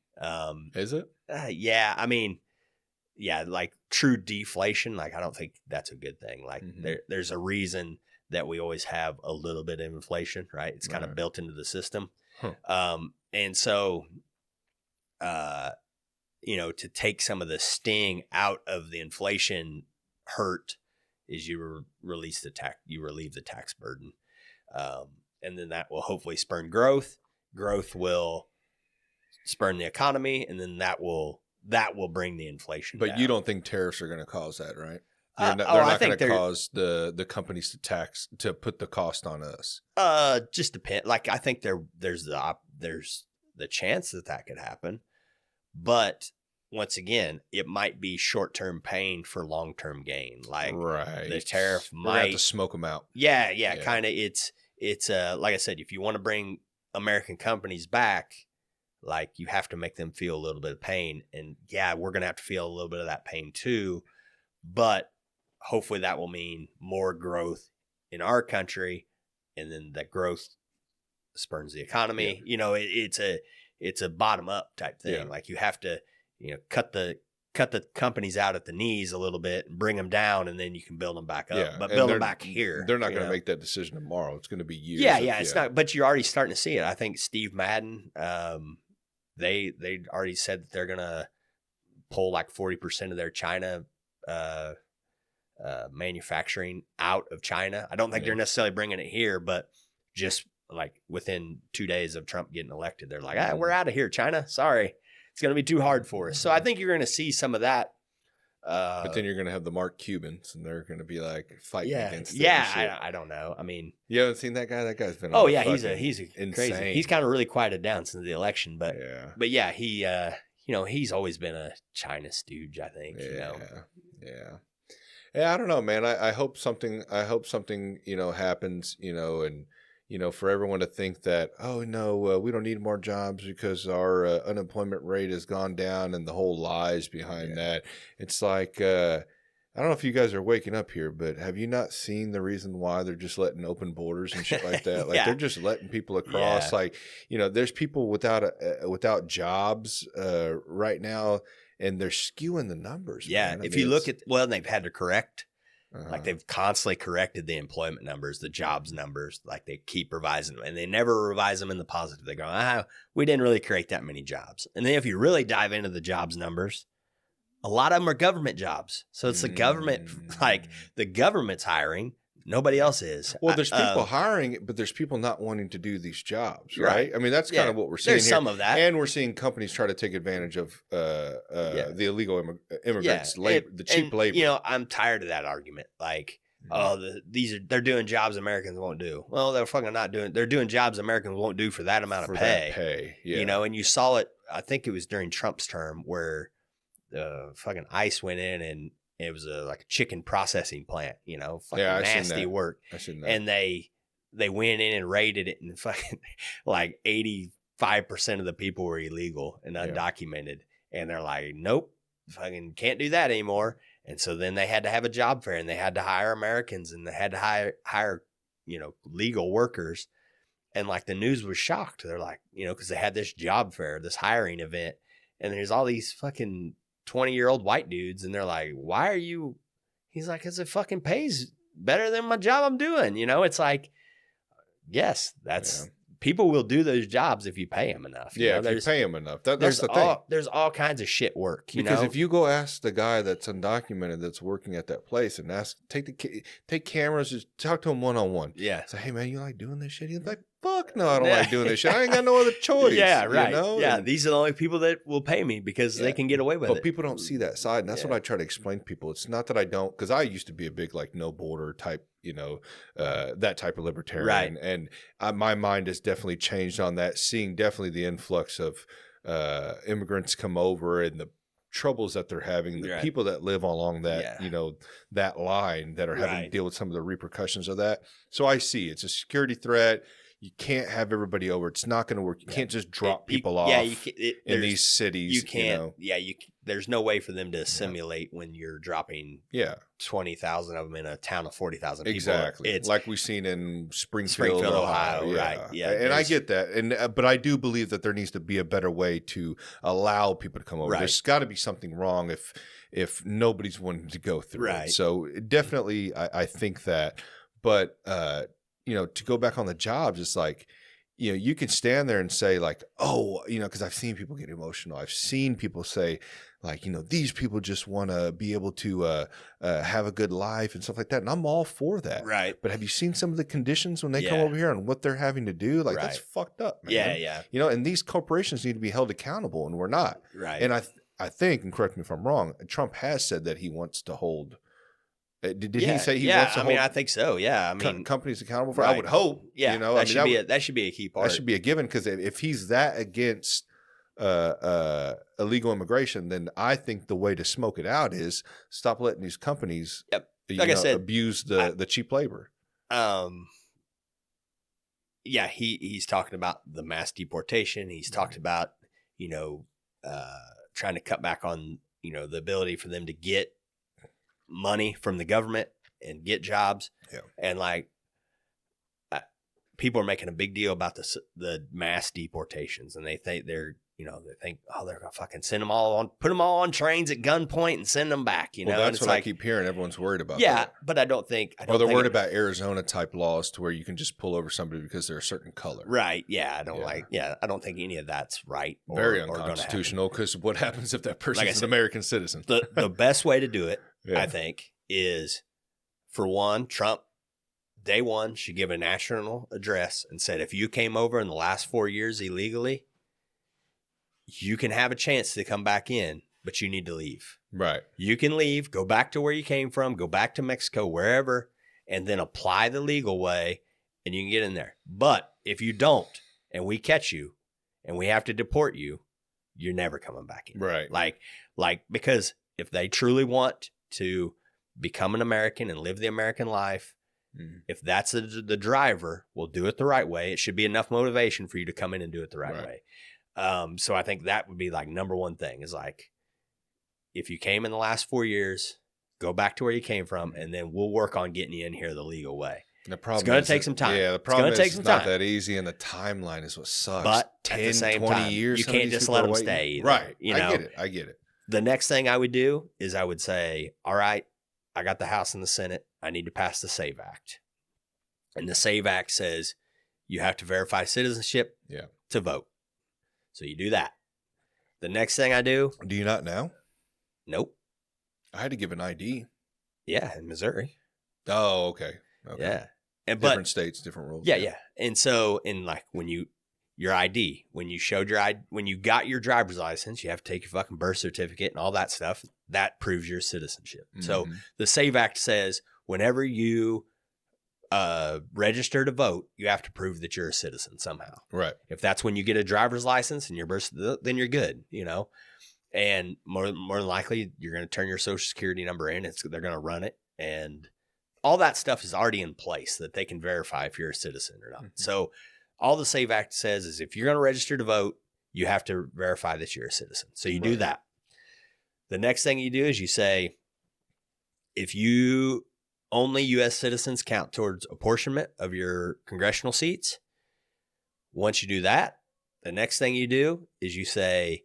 Is it? Yeah, I mean, yeah, like true deflation. Like I don't think that's a good thing. Like there's a reason that we always have a little bit of inflation, right? It's kind of built into the system. And so, you know, to take some of the sting out of the inflation hurt is you relieve the tax burden. And then that will hopefully spurn growth. Growth will spurn the economy, and then that will bring the inflation But down. you don't think tariffs are going to cause that, right? They're not going to cause the companies to put the cost on us. Just depend. Like I think there's the chance that could happen, but once again, it might be short-term pain for long-term gain. Like the tariff might have to smoke them out. Yeah. Kind of. It's like I said, if you want to bring American companies back, like you have to make them feel a little bit of pain, and we're gonna have to feel a little bit of that pain too, but hopefully that will mean more growth in our country, and then that growth spurns the economy. You know, it's a bottom up type thing. Like you have to, you know, cut the companies out at the knees a little bit and bring them down, and then you can build them back up. But build them back here. They're not going to make that decision tomorrow. It's going to be years. It's not. But you're already starting to see it. I think Steve Madden, they already said that they're going to pull like 40% of their China manufacturing out of China. I don't think they're necessarily bringing it here, but just like within 2 days of Trump getting elected, they're like, we're out of here, China. Sorry. It's going to be too hard for us. So I think you're going to see some of that. But then you're going to have the Mark Cubans, and they're going to be like fighting against it. I don't know. I mean, you haven't seen that guy? That guy's been he's insane. Crazy. He's kind of really quieted down since the election, but he you know, he's always been a China stooge, I think. You know? Yeah, I don't know, man. I hope something you know happens, you know, and you know, for everyone to think that, oh no, we don't need more jobs because our unemployment rate has gone down, and the whole lies behind that. It's like, I don't know if you guys are waking up here, but have you not seen the reason why they're just letting open borders and shit like that? Like they're just letting people across. Like, you know, there's people without jobs right now, and they're skewing the numbers. Yeah, man. If you look at, they've had to correct. Like they've constantly corrected the employment numbers, the jobs numbers. Like they keep revising them, and they never revise them in the positive. They go, we didn't really create that many jobs. And then if you really dive into the jobs numbers, a lot of them are government jobs. So it's the government, like the government's hiring. Nobody else is. Well, there's people hiring, but there's people not wanting to do these jobs, right? I mean, that's kind of what we're seeing There's here. some of that. And we're seing companies try to take advantage of the illegal immigrants, the cheap labor. You know, I'm tired of that argument. Like, they're doing jobs Americans won't do. Well, they're fucking not doing. They're doing jobs Americans won't do for that amount of pay. You know, and you saw it. I think it was during Trump's term where the fucking ICE went in and it was like a chicken processing plant. You know, fucking nasty work. I seen that. And they went in and raided it, and fucking like 85% of the people were illegal and undocumented. And they're like, nope, fucking can't do that anymore. And so then they had to have a job fair, and they had to hire Americans, and they had to hire, you know, legal workers. And like the news was shocked. They're like, you know, because they had this job fair, this hiring event, and there's all these fucking 20-year-old white dudes, and they're like, why are you? He's like, because it fucking pays better than my job I'm doing. You know, it's like, yes, that's people will do those jobs if you pay them enough. If you pay them enough. That's the thing. There's all kinds of shit work. Because if you go ask the guy that's undocumented that's working at that place and take cameras, just talk to him one-on-one. Yeah. Say, hey man, you like doing this shit? He's like, fuck fuck no, I don't like doing this shit. I ain't got no other choice. Yeah, right. You know? Yeah, And, these are the only people that will pay me because they can get away with but it. people don't see that side, and that's what I try to explain to people. It's not that I don't, because I used to be a big like no border type, that type of libertarian, Right. and my mind has definitely changed on that. Seeing definitely the influx of immigrants come over and the troubles that they're having, the people that live along that that line that are having to deal with some of the repercussions of that. So I see it's a security threat. You can't have everybody over. It's not going to work. You can't just drop people off in these cities. You can't. There's no way for them to assimilate when you're dropping 20,000 of them in a town of 40,000 people. Exactly. It's like we've seen in Springfield, Ohio. Right. Yeah. And I get that. And but I do believe that there needs to be a better way to allow people to come over. Right. There's got to be something wrong if nobody's wanting to go through it. So definitely I think that. But to go back on the jobs, it's like, you can stand there and say like, oh, because I've seen people get emotional. I've seen people say like, these people just want to be able to have a good life and stuff like that. And I'm all for that. Right. But have you seen some of the conditions when they come over here and what they're having to do? Like, that's fucked up, man. Yeah. And these corporations need to be held accountable, and we're not. Right. And I think, and correct me if I'm wrong, Trump has said that he wants to hold. Did he say he wants to hold? I think so. Yeah. Companies accountable for. I would hope. Yeah. That should be a key part. That should be a given, because if he's that against illegal immigration, then I think the way to smoke it out is stop letting these companies, like I said, abuse the cheap labor. He's talking about the mass deportation. He's talked about trying to cut back on the ability for them to get money from the government and get jobs. And like people are making a big deal about the mass deportations, and they think they're gonna fucking send them all on, put them all on trains at gunpoint and send them back. That's what I keep hearing. Everyone's worried about. Yeah, but I don't think. Or they're worried about Arizona type laws to where you can just pull over somebody because they're a certain color. Right. Yeah. I don't think any of that's right. Very unconstitutional, because what happens if that person is an American citizen? The best way to do it, I think, is, for one, Trump, day one, should give a national address and said, if you came over in the last 4 years illegally, you can have a chance to come back in, but you need to leave. Right. You can leave, go back to where you came from, go back to Mexico, wherever, and then apply the legal way, and you can get in there. But if you don't, and we catch you, and we have to deport you, you're never coming back in. Right. Like because if they truly want to become an American and live the American life, if that's the driver, we'll do it the right way. It should be enough motivation for you to come in and do it the right way. So I think that would be like number one thing, is like, if you came in the last 4 years, go back to where you came from, and then we'll work on getting you in here the legal way. The problem it's going to take some time. Yeah, the problem is it's not that easy, and the timeline is what sucks. But 10, at the same 20 time, years, you can't just let them stay either. Right. I get it. The next thing I would do is I would say, all right, I got the House and the Senate. I need to pass the SAVE Act. And the SAVE Act says you have to verify citizenship to vote. So you do that. The next thing I do. Do you not now? Nope. I had to give an ID. Yeah, in Missouri. Oh, okay. Yeah. And different states, different rules. Yeah. And so when your ID, when you got your driver's license, you have to take your fucking birth certificate and all that stuff. That proves your citizenship. Mm-hmm. So the SAVE Act says whenever you register to vote, you have to prove that you're a citizen somehow. Right. If that's when you get a driver's license and your birth, then you're good, and more than likely you're going to turn your social security number in. They're going to run it, and all that stuff is already in place that they can verify if you're a citizen or not. Mm-hmm. So all the SAVE Act says is if you're going to register to vote, you have to verify that you're a citizen. So you do that. The next thing you do is you say, if you only U.S. citizens count towards apportionment of your congressional seats. Once you do that, the next thing you do is you say,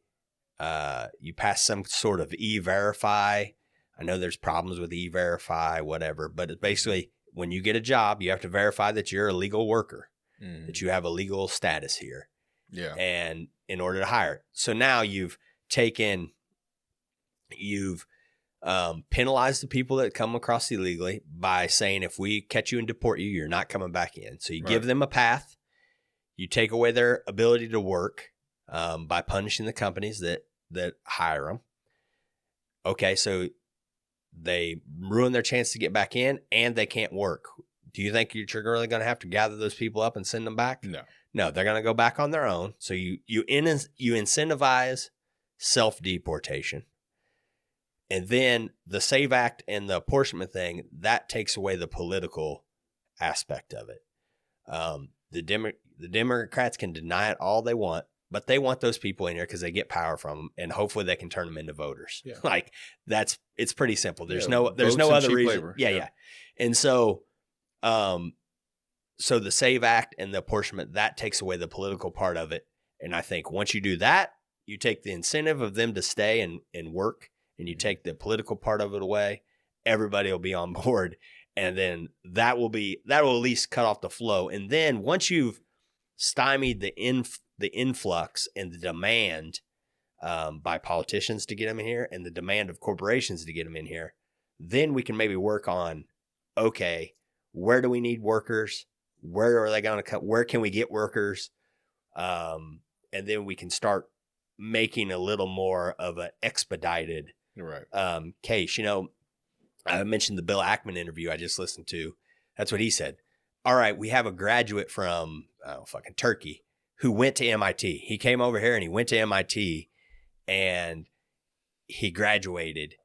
you pass some sort of E-Verify. I know there's problems with E-Verify, whatever, but it's basically when you get a job, you have to verify that you're a legal worker, that you have a legal status here. Yeah. And in order to hire. So now you've penalized the people that come across illegally by saying, if we catch you and deport you, you're not coming back in. So you give them a path. You take away their ability to work by punishing the companies that hire them. Okay, so they ruin their chance to get back in, and they can't work. Do you think you're really going to have to gather those people up and send them back? No, they're going to go back on their own. So you incentivize self-deportation. And then the SAVE Act and the apportionment thing, that takes away the political aspect of it. The Democrats can deny it all they want, but they want those people in here because they get power from them, and hopefully they can turn them into voters. Yeah. Like it's pretty simple. There's no other reason. Labor. Yeah. And so, so the SAVE Act and the apportionment, that takes away the political part of it. And I think once you do that, you take the incentive of them to stay and work, and you take the political part of it away, everybody will be on board. And then that will at least cut off the flow. And then once you've stymied the influx and the demand by politicians to get them in here, and the demand of corporations to get them in here, then we can maybe work on, okay, where do we need workers? Where are they going to come? Where can we get workers? And then we can start making a little more of an expedited case. You know, I mentioned the Bill Ackman interview I just listened to. That's what he said. All right, we have a graduate from fucking Turkey who went to MIT. He came over here and he went to MIT and he graduated.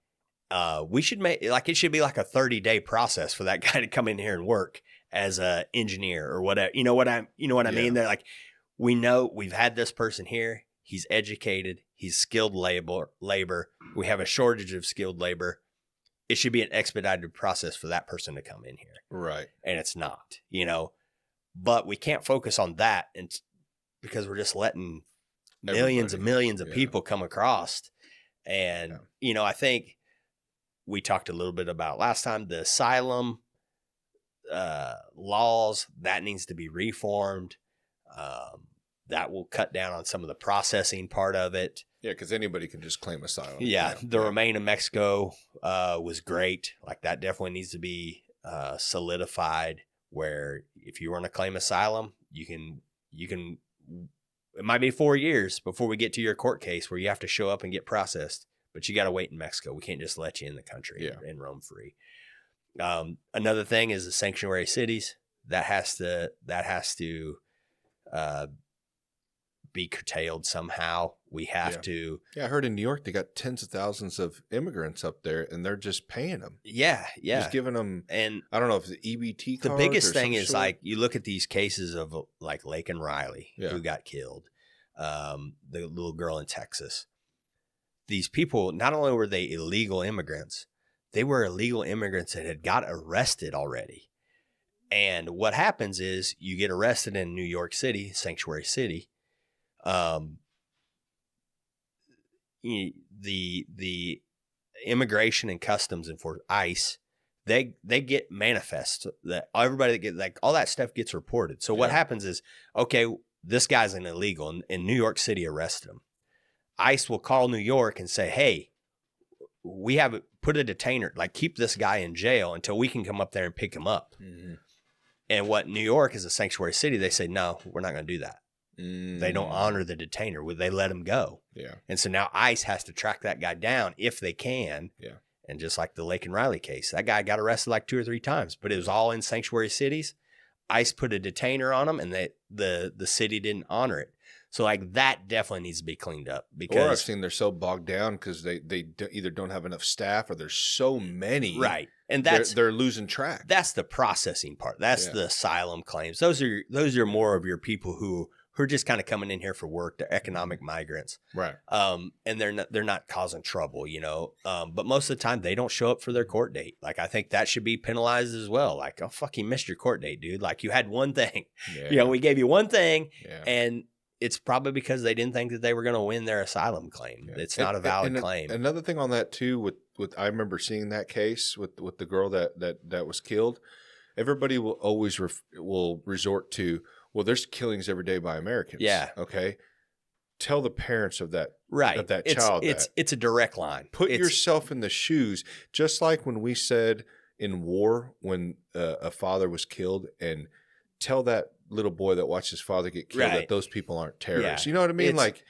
We should it should be like a 30-day process for that guy to come in here and work as a engineer or whatever. You know what I mean? They're like, we know we've had this person here. He's educated. He's skilled labor. We have a shortage of skilled labor. It should be an expedited process for that person to come in here. Right. And it's not, but we can't focus on that because we're just letting millions and millions of people come across. And, I think we talked a little bit about last time, the asylum laws, that needs to be reformed. That will cut down on some of the processing part of it. Yeah, because anybody can just claim asylum. Yeah, the Remain in Mexico was great. Like, that definitely needs to be solidified, where if you want to claim asylum, you can. It might be 4 years before we get to your court case where you have to show up and get processed, but you got to wait in Mexico. We can't just let you in the country and roam free. Another thing is the sanctuary cities. That has to be curtailed somehow. We have to. Yeah, I heard in New York they got tens of thousands of immigrants up there, and they're just paying them. Yeah. Just giving them. And I don't know if it's EBT cards. The biggest thing is like you look at these cases of like Lake and Riley who got killed, the little girl in Texas. These people, not only were they illegal immigrants, they were illegal immigrants that had got arrested already. And what happens is you get arrested in New York City, sanctuary city. The immigration and customs and for ICE, they get manifest that everybody that get like all that stuff gets reported. So what happens is, okay, this guy's an illegal and New York City arrested him. ICE will call New York and say, hey, we have put a detainer, like keep this guy in jail until we can come up there and pick him up. Mm-hmm. And what New York is a sanctuary city, they say, no, we're not going to do that. They don't honor the detainer. They let him go. Yeah. And so now ICE has to track that guy down if they can. Yeah. And just like the Lake and Riley case, that guy got arrested like 2 or 3 times, but it was all in sanctuary cities. ICE put a detainer on him, and the city didn't honor it. So like that definitely needs to be cleaned up. Because or I've seen they're so bogged down because they either don't have enough staff or there's so many. Right. And they're losing track. That's the processing part. That's the asylum claims. Those are more of your people who are just kind of coming in here for work. They're economic migrants. Right. And they're not causing trouble, but most of the time they don't show up for their court date. Like, I think that should be penalized as well. Like, oh, fuck, you missed your court date, dude. Like, you had one thing. Yeah. We gave you one thing, and it's probably because they didn't think that they were going to win their asylum claim. Yeah. It's not a valid claim. Another thing on that too, with I remember seeing that case with the girl that was killed. Everybody will always will resort to, well, there's killings every day by Americans. Yeah. Okay. Tell the parents of that of that child. It's a direct line. Put yourself in the shoes, just like when we said in war when a father was killed, and tell that little boy that watched his father get killed, Right. that those people aren't terrorists. Yeah. You know what I mean? It's-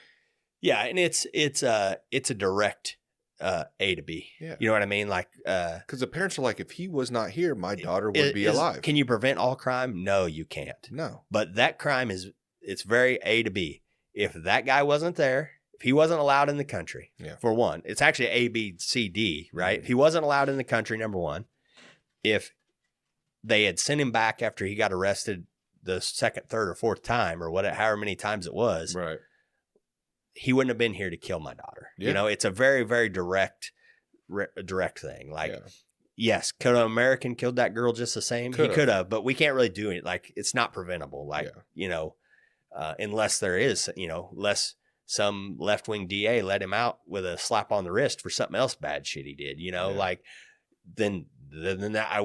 Yeah, and it's a direct A to B. Yeah. You know what I mean? Like, because the parents are like, if he was not here, my daughter would be alive. Can you prevent all crime? No, you can't. No. But that crime it's very A to B. If that guy wasn't there, if he wasn't allowed in the country, for one, it's actually A, B, C, D, right? If he wasn't allowed in the country, number one, if they had sent him back after he got arrested the second, third, or fourth time, or whatever, however many times it was, Right. he wouldn't have been here to kill my daughter. Yeah. You know, it's a very, very direct thing. Like, yes, could an American killed that girl just the same? He could have, but we can't really do it. Like, it's not preventable. Like, you know, unless there is, you know, unless some left-wing DA let him out with a slap on the wrist for something else bad shit he did, you know, like, then that I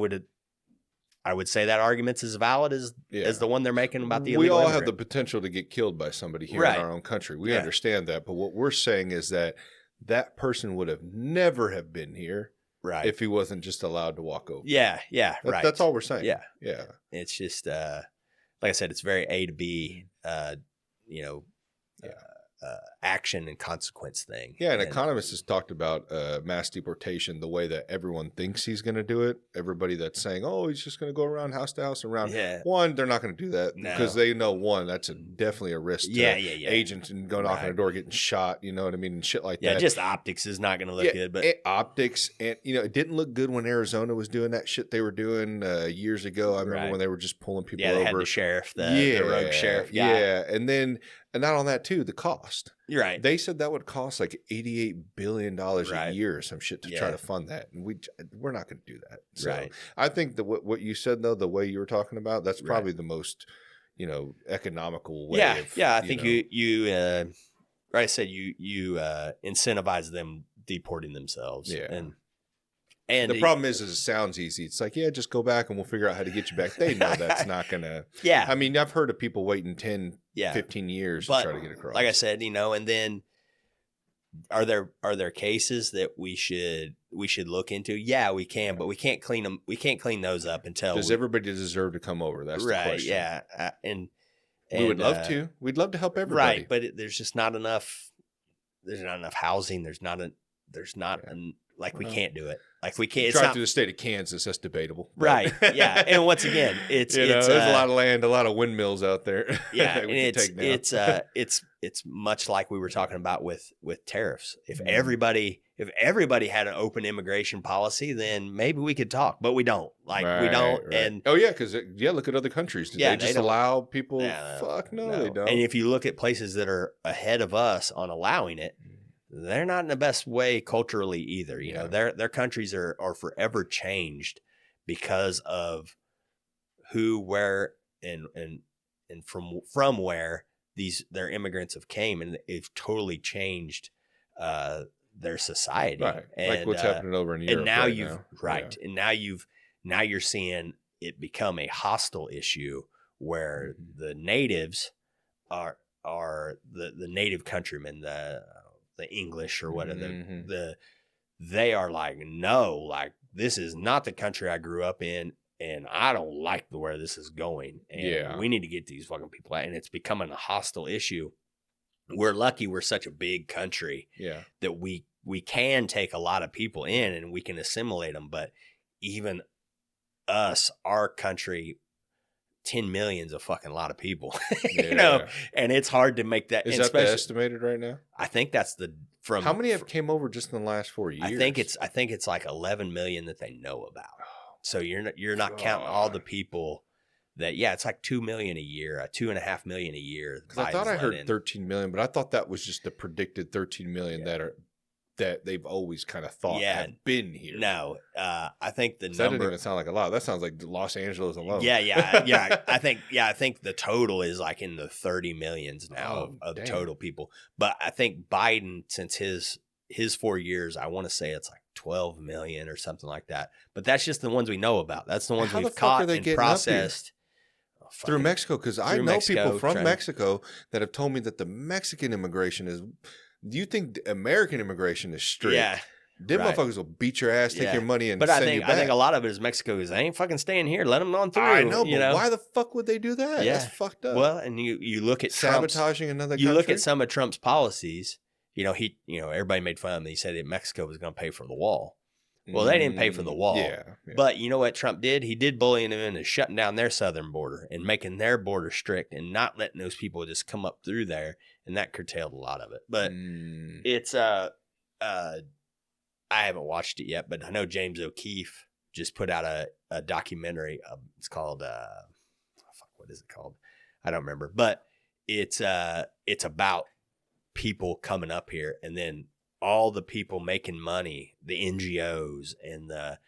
would say that argument's as valid as the one they're making about the illegal We all immigrant. have the potential to get killed by somebody here Right. in our own country. We understand that. But what we're saying is that person would have never have been here right. if he wasn't just allowed to walk over. Yeah, right. That's all we're saying. Yeah. Yeah. It's just, like I said, it's very A to B, you know, action and consequence thing. Yeah, an economist has talked about mass deportation the way that everyone thinks he's going to do it. Everybody that's saying, oh, he's just going to go around house to house and around. Yeah. One, they're not going to do that because they know, one, that's definitely a risk to agents and go knocking on the door, getting shot, you know what I mean, and shit like that. Yeah, just optics is not going to look good. But optics, and, you know, it didn't look good when Arizona was doing that shit they were doing years ago. I remember when they were just pulling people over. They had the sheriff, the rogue sheriff guy. Yeah, and then... And not on that too, the cost. You're right. They said that would cost like $88 billion a year or some shit to try to fund that. And we're not going to do that. So I think that what you said, though, the way you were talking about, that's probably the most, you know, economical way. I think you I said you incentivize them deporting themselves. Yeah. And the problem is it sounds easy. It's like, just go back and we'll figure out how to get you back. They know that's not going to. Yeah. I mean, I've heard of people waiting 10, 15 years to try to get across. Like I said, you know, and then are there cases that we should look into? Yeah, we can, but we can't clean them. We can't clean those up until. Does everybody deserve to come over? That's the question. Yeah. And we would love to. We'd love to help everybody. Right, but there's just not enough. There's not enough housing. We can't do it. Like we can't. Drive through the state of Kansas. That's debatable. Right. Yeah. And once again, it's there's a lot of land, a lot of windmills out there. Yeah. And it's much like we were talking about with tariffs. If everybody had an open immigration policy, then maybe we could talk, but we don't. We don't. Right. And because look at other countries. Do they just allow people? Fuck no, they don't. And if you look at places that are ahead of us on allowing it, they're not in the best way culturally either. You know, their countries are forever changed because of who, where, and from where their immigrants have came, and they've totally changed their society. Right. And, like what's happening over in Europe. And now and now you're seeing it become a hostile issue where the natives are the native countrymen, the English or whatever, they are like, no, like this is not the country I grew up in, and I don't like where this is going, and we need to get these fucking people out, and it's becoming a hostile issue. We're lucky we're such a big country that we can take a lot of people in and we can assimilate them, but even us, our country, 10 million is a fucking lot of people, you know, and it's hard to make that. Is that the estimated right now? I think that's from how many have came over just in the last 4 years? I think it's like 11 million that they know about. So you're not counting all the people that, it's like 2 million a year, 2.5 million a year. Because I thought I heard 13 million, but I thought that was just the predicted 13 million that they've always kind of thought have been here. No, I think the number. That didn't even sound like a lot. That sounds like Los Angeles alone. Yeah. I think the total is like in the 30 millions now of total people. But I think Biden, since his 4 years, I want to say it's like 12 million or something like that. But that's just the ones we know about. That's the ones we've caught and processed. Through Mexico, because I know people from Mexico that have told me that the Mexican immigration is. Do you think American immigration is strict? Yeah. Them Right. motherfuckers will beat your ass, take Yeah. your money, and But send I you back. think a lot of it is Mexico because they ain't fucking staying here. Let them on through. I know, you but know? why the fuck would they do that? Yeah. That's fucked up. Well, and you look at Trump's, Sabotaging another country. you look at some of Trump's policies. Everybody made fun of him. He said that Mexico was going to pay for the wall. Well, they didn't pay for the wall. Yeah. But you know what Trump did? He did bullying them into shutting down their southern border and making their border strict and not letting those people just come up through there. And that curtailed a lot of it. But it's I haven't watched it yet, but I know James O'Keefe just put out a documentary. It's called what is it called? I don't remember. But it's about people coming up here and then all the people making money, the NGOs and the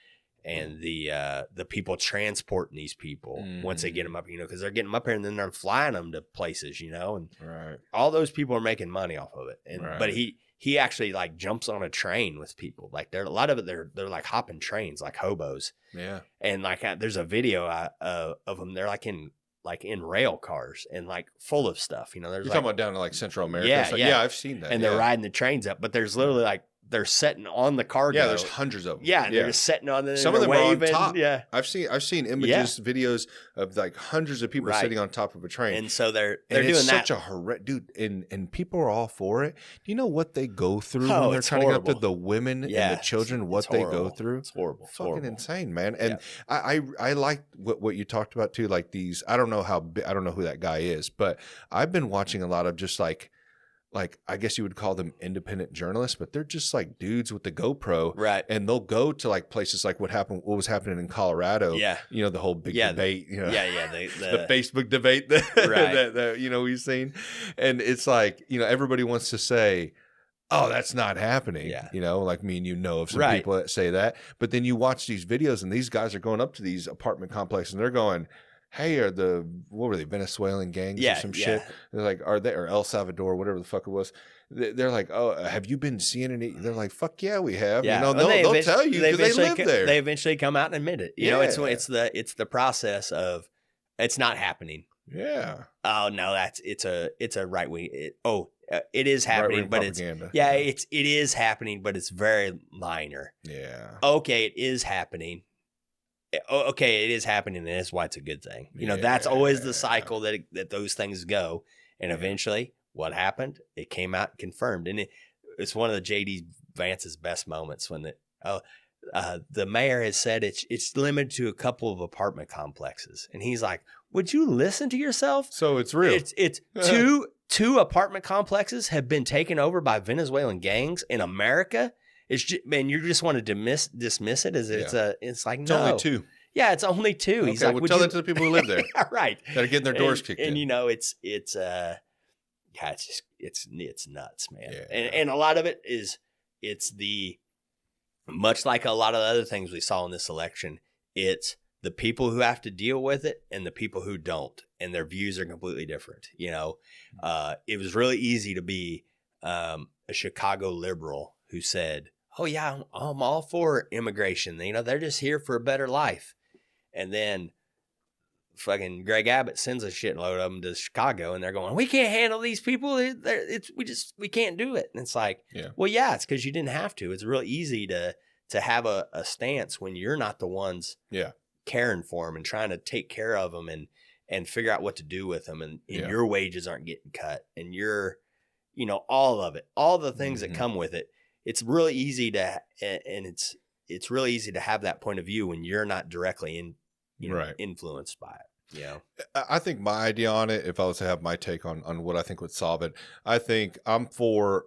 people transporting these people once they get them up, because they're getting them up here and then they're flying them to places, and Right. all those people are making money off of it. And Right. but he actually like jumps on a train with people. Like a lot of it, they're like hopping trains like hobos. Yeah. And like there's a video of them. They're like in rail cars and like full of stuff. There's You're like, talking about down to like Central America. Yeah, It's like, yeah. I've seen that. and they're riding the trains up, but there's literally like they're sitting on the cargo. Yeah, there's hundreds of them. Yeah, they're just sitting on the. Some of them are on waving. top. Yeah, I've seen images, videos of like hundreds of people Right. sitting on top of a train. and so they're And doing it's that. such a horrendous, dude, and people are all for it. Do you know what they go through Oh, when they're it's trying to get up horrible. to the women Yeah, and the children? it's What they go horrible. through? It's horrible. It's Fucking horrible. insane, man. And I like what you talked about too. Like these, I don't know who that guy is, but I've been watching a lot of just like I guess you would call them independent journalists, but they're just like dudes with the GoPro, Right. and they'll go to like places like what was happening in Colorado. Yeah. The whole big debate. Yeah. The Facebook debate that, Right. that we've seen. And it's like, everybody wants to say, oh, that's not happening. Yeah. Like me and of some Right. people that say that. But then you watch these videos and these guys are going up to these apartment complexes and they're going, hey, what were they, Venezuelan gangs or some shit? They're like, or El Salvador, whatever the fuck it was. They're like, oh, have you been seeing any? They're like, fuck yeah, we have. Yeah. They'll tell you because they live there. They eventually come out and admit it. Yeah. It's the process of it's not happening. Yeah. Oh no, it's a right wing. It is happening, Right-wing but propaganda. it is happening, but it's very minor. Yeah. Okay, it is happening. Okay, it is happening, and that's why it's a good thing. Yeah. That's always the cycle that those things go, and eventually, what happened? It came out and confirmed, and it's one of the JD Vance's best moments when the mayor has said it's limited to a couple of apartment complexes, and he's like, "Would you listen to yourself?" So it's real. It's two apartment complexes have been taken over by Venezuelan gangs in America. It's just, man, you just want to dismiss it as it's like, It's no. only two. Yeah, it's only two. Okay, He's like, well, would tell you... that to the people who live there. Yeah, right. That are getting their doors kicked in. And it's nuts, man. Yeah. And a lot of it is much like a lot of the other things we saw in this election, it's the people who have to deal with it and the people who don't, and their views are completely different. It was really easy to be a Chicago liberal who said, "Oh yeah, I'm all for immigration. They're just here for a better life," and then fucking Greg Abbott sends a shitload of them to Chicago, and they're going, "We can't handle these people. We can't do it." And it's like, well, yeah, it's because you didn't have to. It's real easy to have a stance when you're not the ones caring for them and trying to take care of them and figure out what to do with them, and your wages aren't getting cut, and you're, all of it, all the things that come with it. It's really easy to, and it's really easy to have that point of view when you're not directly influenced by it. I think my idea on it, if I was to have my take on what I think would solve it, I think I'm for,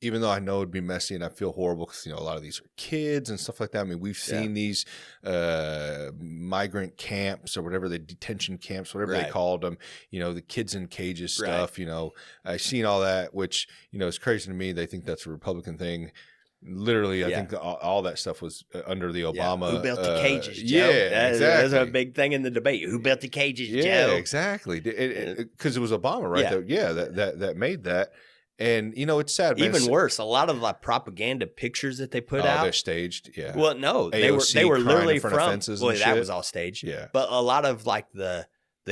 even though I know it'd be messy and I feel horrible because, a lot of these are kids and stuff like that. I mean, we've seen these migrant camps or whatever, the detention camps, whatever they called them, the kids in cages stuff, I've seen all that, which, is crazy to me. They think that's a Republican thing. Literally, I think all that stuff was under the Obama. Who built the cages, Joe? Yeah, exactly. That's a big thing in the debate. Who built the cages, Joe? Yeah, exactly. Because it was Obama, right? That made that. And, it's sad, man. Even worse, a lot of like propaganda pictures that they put out. They're staged, yeah. Well, no, AOC they were literally in front of fences and that shit. was all staged. Yeah. But a lot of like the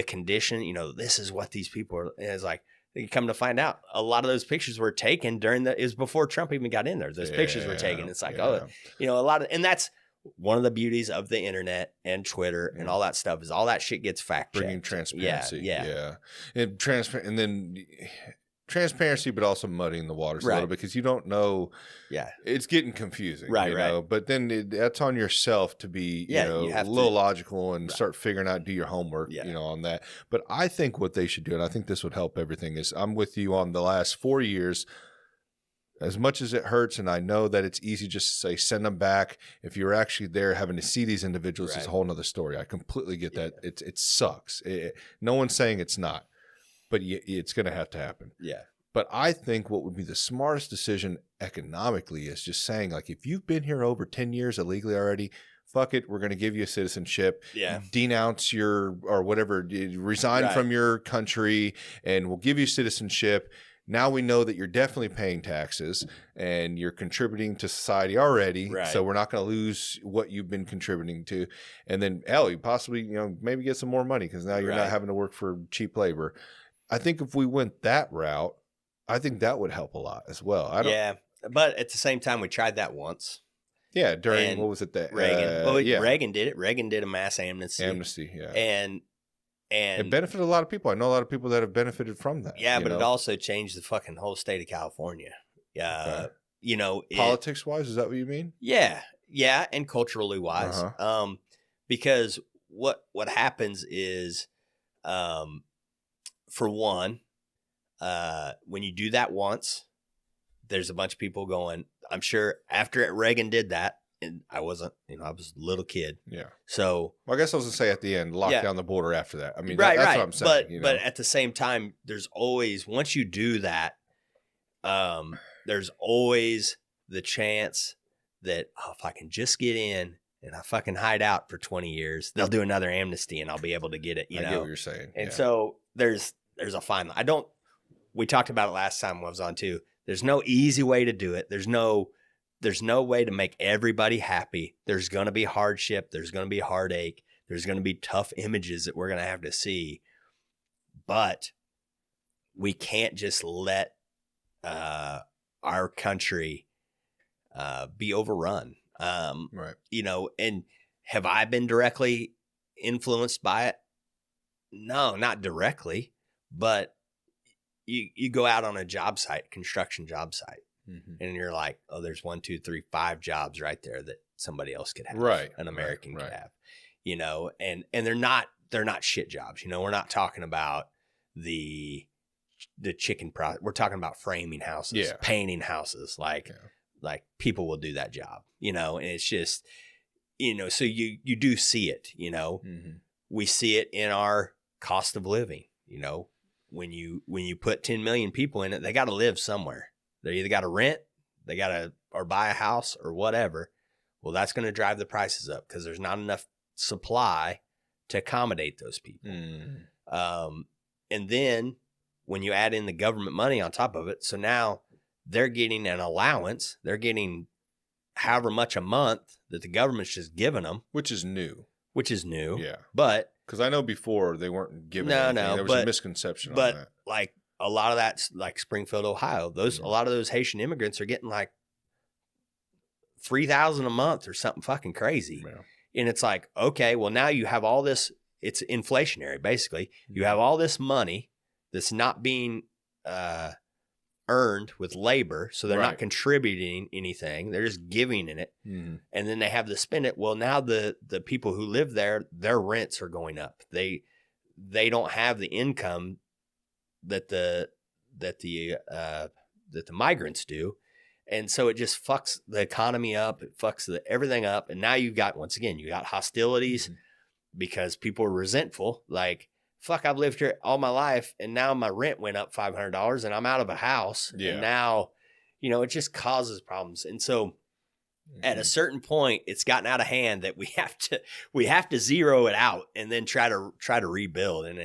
condition, this is what these people are. And it's like, You come to find out, a lot of those pictures were taken is before Trump even got in there. Those pictures were taken. It's like, a lot of, and that's one of the beauties of the internet and Twitter and all that stuff is all that shit gets fact checked. Bringing transparency. Yeah. And then transparency, but also muddying the waters a little bit because you don't know. Yeah. It's getting confusing. Right. You know? But then that's on yourself to be, you know, a little logical and start figuring out, do your homework, you know, on that. But I think what they should do, and I think this would help everything, is I'm with you on the last 4 years. As much as it hurts, and I know that it's easy just to say, send them back. If you're actually there having to see these individuals, it's a whole nother story. I completely get that. It sucks. No one's saying it's not, but it's going to have to happen. Yeah. But I think what would be the smartest decision economically is just saying, like, if you've been here over 10 years illegally already, fuck it, we're going to give you a citizenship. Yeah. Denounce or whatever, resign from your country, and we'll give you citizenship. Now we know that you're definitely paying taxes and you're contributing to society already. Right. So we're not going to lose what you've been contributing to. And then, you possibly, you know, maybe get some more money because now you're not having to work for cheap labor. I think if we went that route, I think that would help a lot as well. But at the same time, we tried that once. Yeah, during, what was it? Reagan. Reagan did it. Reagan did a mass amnesty. And it benefited a lot of people. I know a lot of people that have benefited from that. Yeah, but it also changed the fucking whole state of California. Yeah, you know, politics wise, is that what you mean? Yeah, and culturally wise. Because what happens is, for one, when you do that once, there's a bunch of people going. I'm sure after Reagan did that. And I wasn't, you know, I was a little kid. Yeah. So, well, I guess I was going to say at the end, lock down the border after that. I mean, that's what I'm saying. But at the same time, there's always, once you do that, there's always the chance that, if I can just get in and I fucking hide out for 20 years, they'll do another amnesty and I'll be able to get it, you know? I get what you're saying. And so there's a fine line. We talked about it last time I was on too. There's no easy way to do it. There's no way to make everybody happy. There's going to be hardship. There's going to be heartache. There's going to be tough images that we're going to have to see. But we can't just let our country be overrun. You know, and have I been directly influenced by it? No, not directly. But you go out on a job site, construction job site. Mm-hmm. And you're like, oh, there's 1, 2, 3, 5 jobs right there that somebody else could have, an American could have, you know, and they're not shit jobs. You know, we're not talking about the chicken process. We're talking about framing houses, painting houses, like people will do that job, you know, and it's just, you know, so you do see it, you know, we see it in our cost of living, you know, when you put 10 million people in it, they got to live somewhere. They either got to rent, or buy a house or whatever. Well, that's going to drive the prices up because there's not enough supply to accommodate those people. And then when you add in the government money on top of it, so now they're getting an allowance. They're getting however much a month that the government's just giving them. Which is new. Yeah. But. Because I know before they weren't giving anything. There was a misconception on that. But like, a lot of that's like Springfield, Ohio. A lot of those Haitian immigrants are getting like $3,000 a month or something fucking crazy. Yeah. And it's like, okay, well now you have all this, it's inflationary basically. You have all this money that's not being earned with labor. So they're not contributing anything. They're just giving in it. And then they have to spend it. Well, now the people who live there, their rents are going up. They don't have the income that the migrants do. And so it just fucks the economy up. It fucks everything up. And now you got hostilities because people are resentful. Like, fuck, I've lived here all my life and now my rent went up $500 and I'm out of a house. Yeah. And now, you know, it just causes problems. And so at a certain point, it's gotten out of hand that we have to zero it out and then try to rebuild. And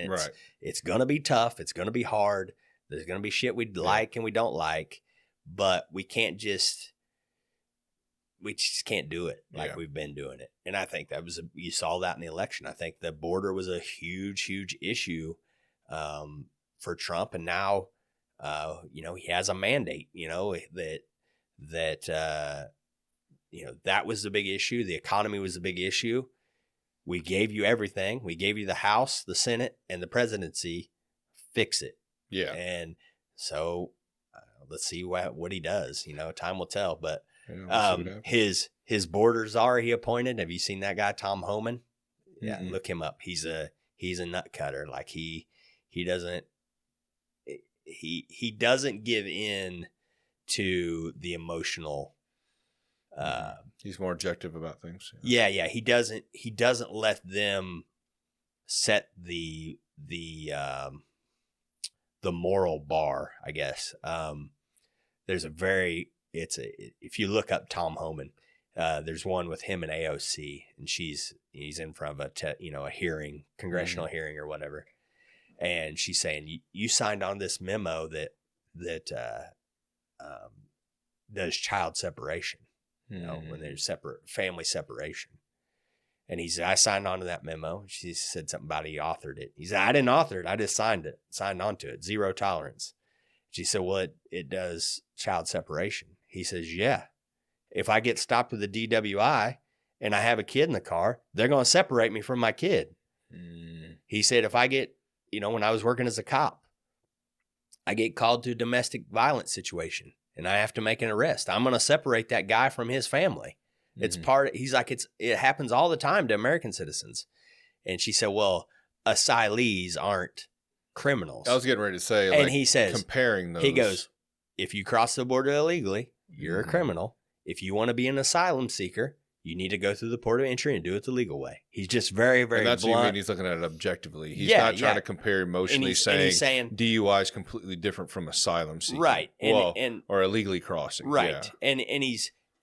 it's going to be tough. It's going to be hard. There's going to be shit we like and we don't like, but we just can't do it like we've been doing it. And I think you saw that in the election. I think the border was a huge, huge issue for Trump. And now He has a mandate, that that was the big issue. The economy was the big issue. We gave you everything. We gave you the House, the Senate, and the presidency. Fix it. Yeah. And so let's see what he does. Time will tell. But his border czar he appointed. Have you seen that guy, Tom Homan? Yeah, look him up. He's a nut cutter. Like he doesn't give in to the emotional. He's more objective about things. Yeah. He doesn't let them set the moral bar, I guess. There's if you look up Tom Homan, there's one with him and AOC, and he's in front of a hearing, congressional hearing or whatever. And she's saying, you signed on this memo that does child separation, when there's family separation. And he said, I signed on to that memo. She said something about he authored it. He said, I didn't author it. I just signed on to it. Zero tolerance. She said, well, it does child separation. He says, yeah. If I get stopped with a DWI and I have a kid in the car, they're going to separate me from my kid. He said, if I get, when I was working as a cop, I get called to a domestic violence situation and I have to make an arrest, I'm going to separate that guy from his family. It's he's like, it happens all the time to American citizens. And she said, well, asylees aren't criminals. I was getting ready to say, and he says, comparing those. He goes, if you cross the border illegally, you're a criminal. If you want to be an asylum seeker, you need to go through the port of entry and do it the legal way. He's just very, very blunt. And that's blunt. what you mean he's looking at it objectively. He's not trying to compare emotionally, saying DUI is completely different from asylum seeking. Right. Or illegally crossing. Right. Yeah.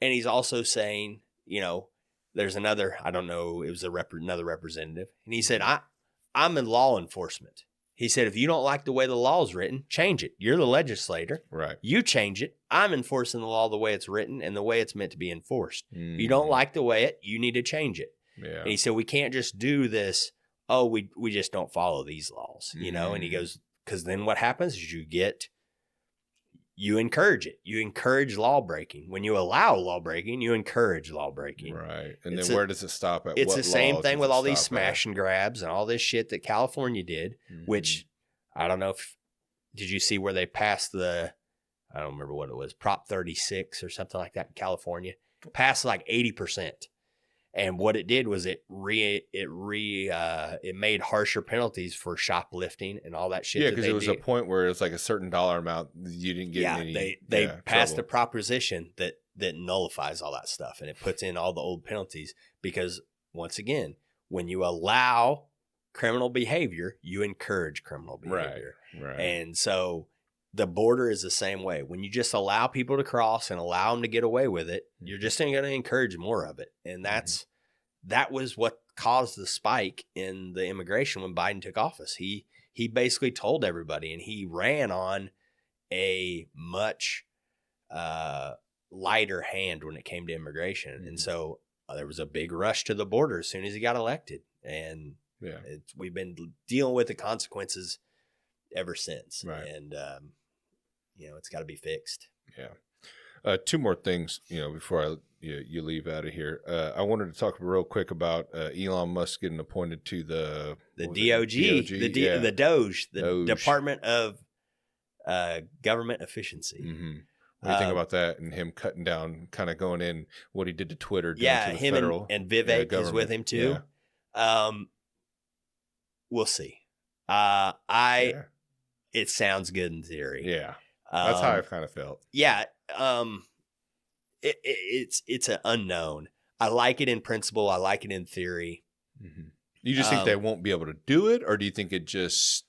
And he's also saying, there's another, I don't know, it was another representative. And he said, I'm in law enforcement. He said, if you don't like the way the law is written, change it. You're the legislator. Right. You change it. I'm enforcing the law the way it's written and the way it's meant to be enforced. If you don't like the way you need to change it. Yeah. And he said, we can't just do this. Oh, we just don't follow these laws, And he goes, because then what happens is you encourage it. You encourage law breaking. When you allow law breaking, you encourage law breaking. Right. And then where does it stop at? It's the same thing with all these smash and grabs and all this shit that California did, which I don't know did you see where they passed I don't remember what it was, Prop 36 or something like that in California, passed like 80%. And what it did was it made harsher penalties for shoplifting and all that shit. Yeah, because it was a point where it was like a certain dollar amount you didn't get any. They passed a proposition that nullifies all that stuff, and it puts in all the old penalties because, once again, when you allow criminal behavior, you encourage criminal behavior. Right. And so the border is the same way. When you just allow people to cross and allow them to get away with it, you're just going to encourage more of it. And that was what caused the spike in the immigration when Biden took office. He basically told everybody, and he ran on a much lighter hand when it came to immigration. And so there was a big rush to the border as soon as he got elected. And we've been dealing with the consequences ever since. Right. And, it's got to be fixed. Yeah. Two more things, before you leave out of here. I wanted to talk real quick about Elon Musk getting appointed to the DOG, the Doge, Department of Government Efficiency. What do you think about that and him cutting down, kind of going in what he did to Twitter? To him the federal, and Vivek is with him too. Yeah. We'll see. It sounds good in theory. Yeah. That's how I kind of felt. Yeah. It's an unknown. I like it in principle. I like it in theory. You just think they won't be able to do it, or do you think it just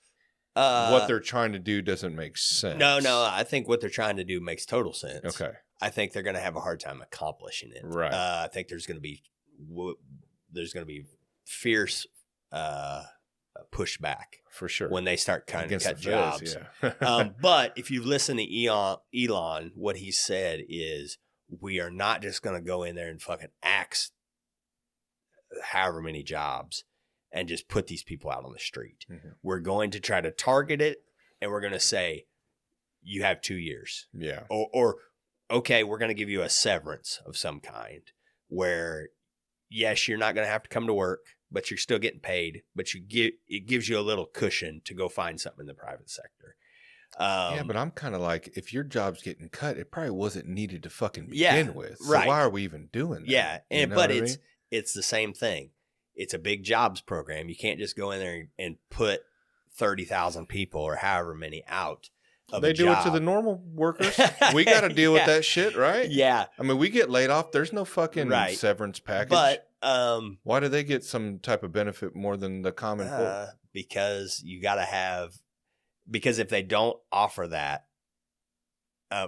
what they're trying to do doesn't make sense? No. I think what they're trying to do makes total sense. Okay. I think they're going to have a hard time accomplishing it. Right. I think there's going to be fierce pushback for sure when they start kind of cut jobs. Yeah. But if you listen to Elon, what he said is, we are not just going to go in there and fucking axe however many jobs and just put these people out on the street. We're going to try to target it, and we're going to say, you have 2 years. Yeah. Or okay, we're going to give you a severance of some kind where, yes, you're not going to have to come to work, but you're still getting paid, but it gives you a little cushion to go find something in the private sector. Yeah, but I'm kind of like, if your job's getting cut, it probably wasn't needed to fucking begin with. So right. why are we even doing that? Yeah, You know but what I mean? it's the same thing. It's a big jobs program. You can't just go in there and put 30,000 people or however many out of They a do job. it to the normal workers. We got to deal with that shit, right? Yeah. I mean, we get laid off. There's no fucking severance package. But why do they get some type of benefit more than the common folk? Because you got to have, because if they don't offer that,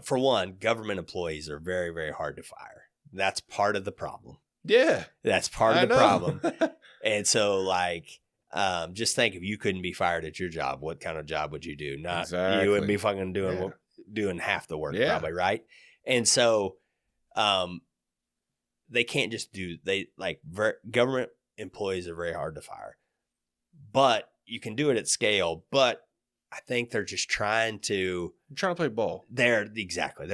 for one, government employees are very, very hard to fire. That's part of the problem. Yeah. That's part of the problem. And so, like, just think, if you couldn't be fired at your job, what kind of job would you do? Not exactly. You wouldn't be fucking doing half the work, probably, right? And so, they can't just government employees are very hard to fire, but you can do it at scale. But I think they're just trying to play ball. They're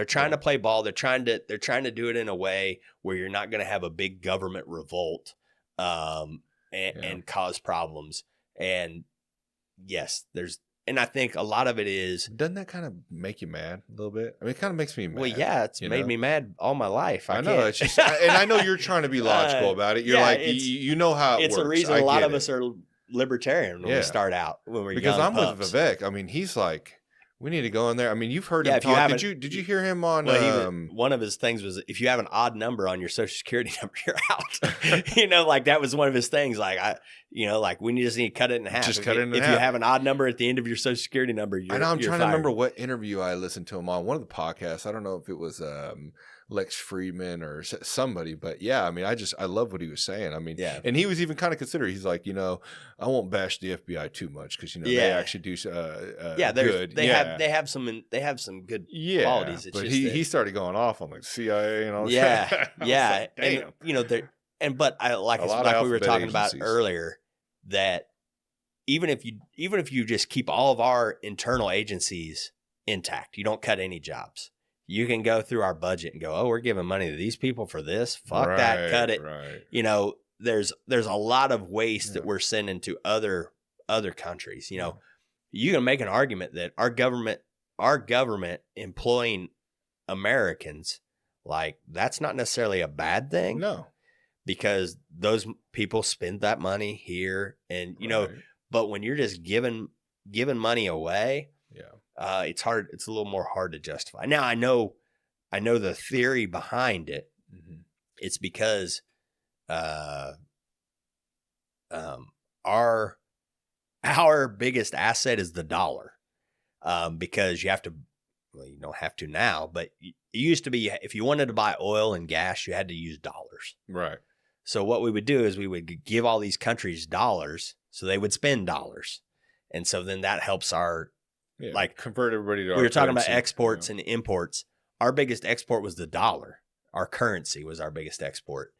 trying to play ball. They're trying to do it in a way where you're not going to have a big government revolt, and cause problems. And yes, and I think a lot of it is. Doesn't that kind of make you mad a little bit? I mean, it kind of makes me mad. Well, yeah, it's made me mad all my life. I know. It's just, and I know you're trying to be logical about it. You're like, you know how it works. It's a reason a lot of us are libertarian when we start out, when we're because young I'm with Vivek. I mean, he's like, we need to go in there. I mean, you've heard him talk. Did you hear him on? One of his things was, if you have an odd number on your social security number, you're out. Like that was one of his things. Like we just need to cut it in half. Just cut it in half. If you have an odd number at the end of your social security number, you're. I know. I'm trying to remember what interview I listened to him on. One of the podcasts. I don't know if it was Lex Friedman or somebody, but yeah, I mean, I love what he was saying. I mean, and he was even kind of considerate. He's like, I won't bash the FBI too much because they actually do good. They have some good qualities. It's but just he started going off on like CIA and all that. Yeah, like, damn. But I like we were talking about earlier, that even if you just keep all of our internal agencies intact, you don't cut any jobs. You can go through our budget and go, oh, we're giving money to these people for this. Fuck that, cut it. Right. There's a lot of waste that we're sending to other countries. You can make an argument that our government employing Americans, like, that's not necessarily a bad thing. No. Because those people spend that money here, and but when you're just giving money away, it's hard. It's a little more hard to justify. Now I know the theory behind it. Mm-hmm. It's because our biggest asset is the dollar, because you have to. Well, you don't have to now, but it used to be, if you wanted to buy oil and gas, you had to use dollars. Right. So what we would do is we would give all these countries dollars, so they would spend dollars, and so then that helps our convert everybody to. We were talking about exports and imports. Our biggest export was the dollar. Our currency was our biggest export,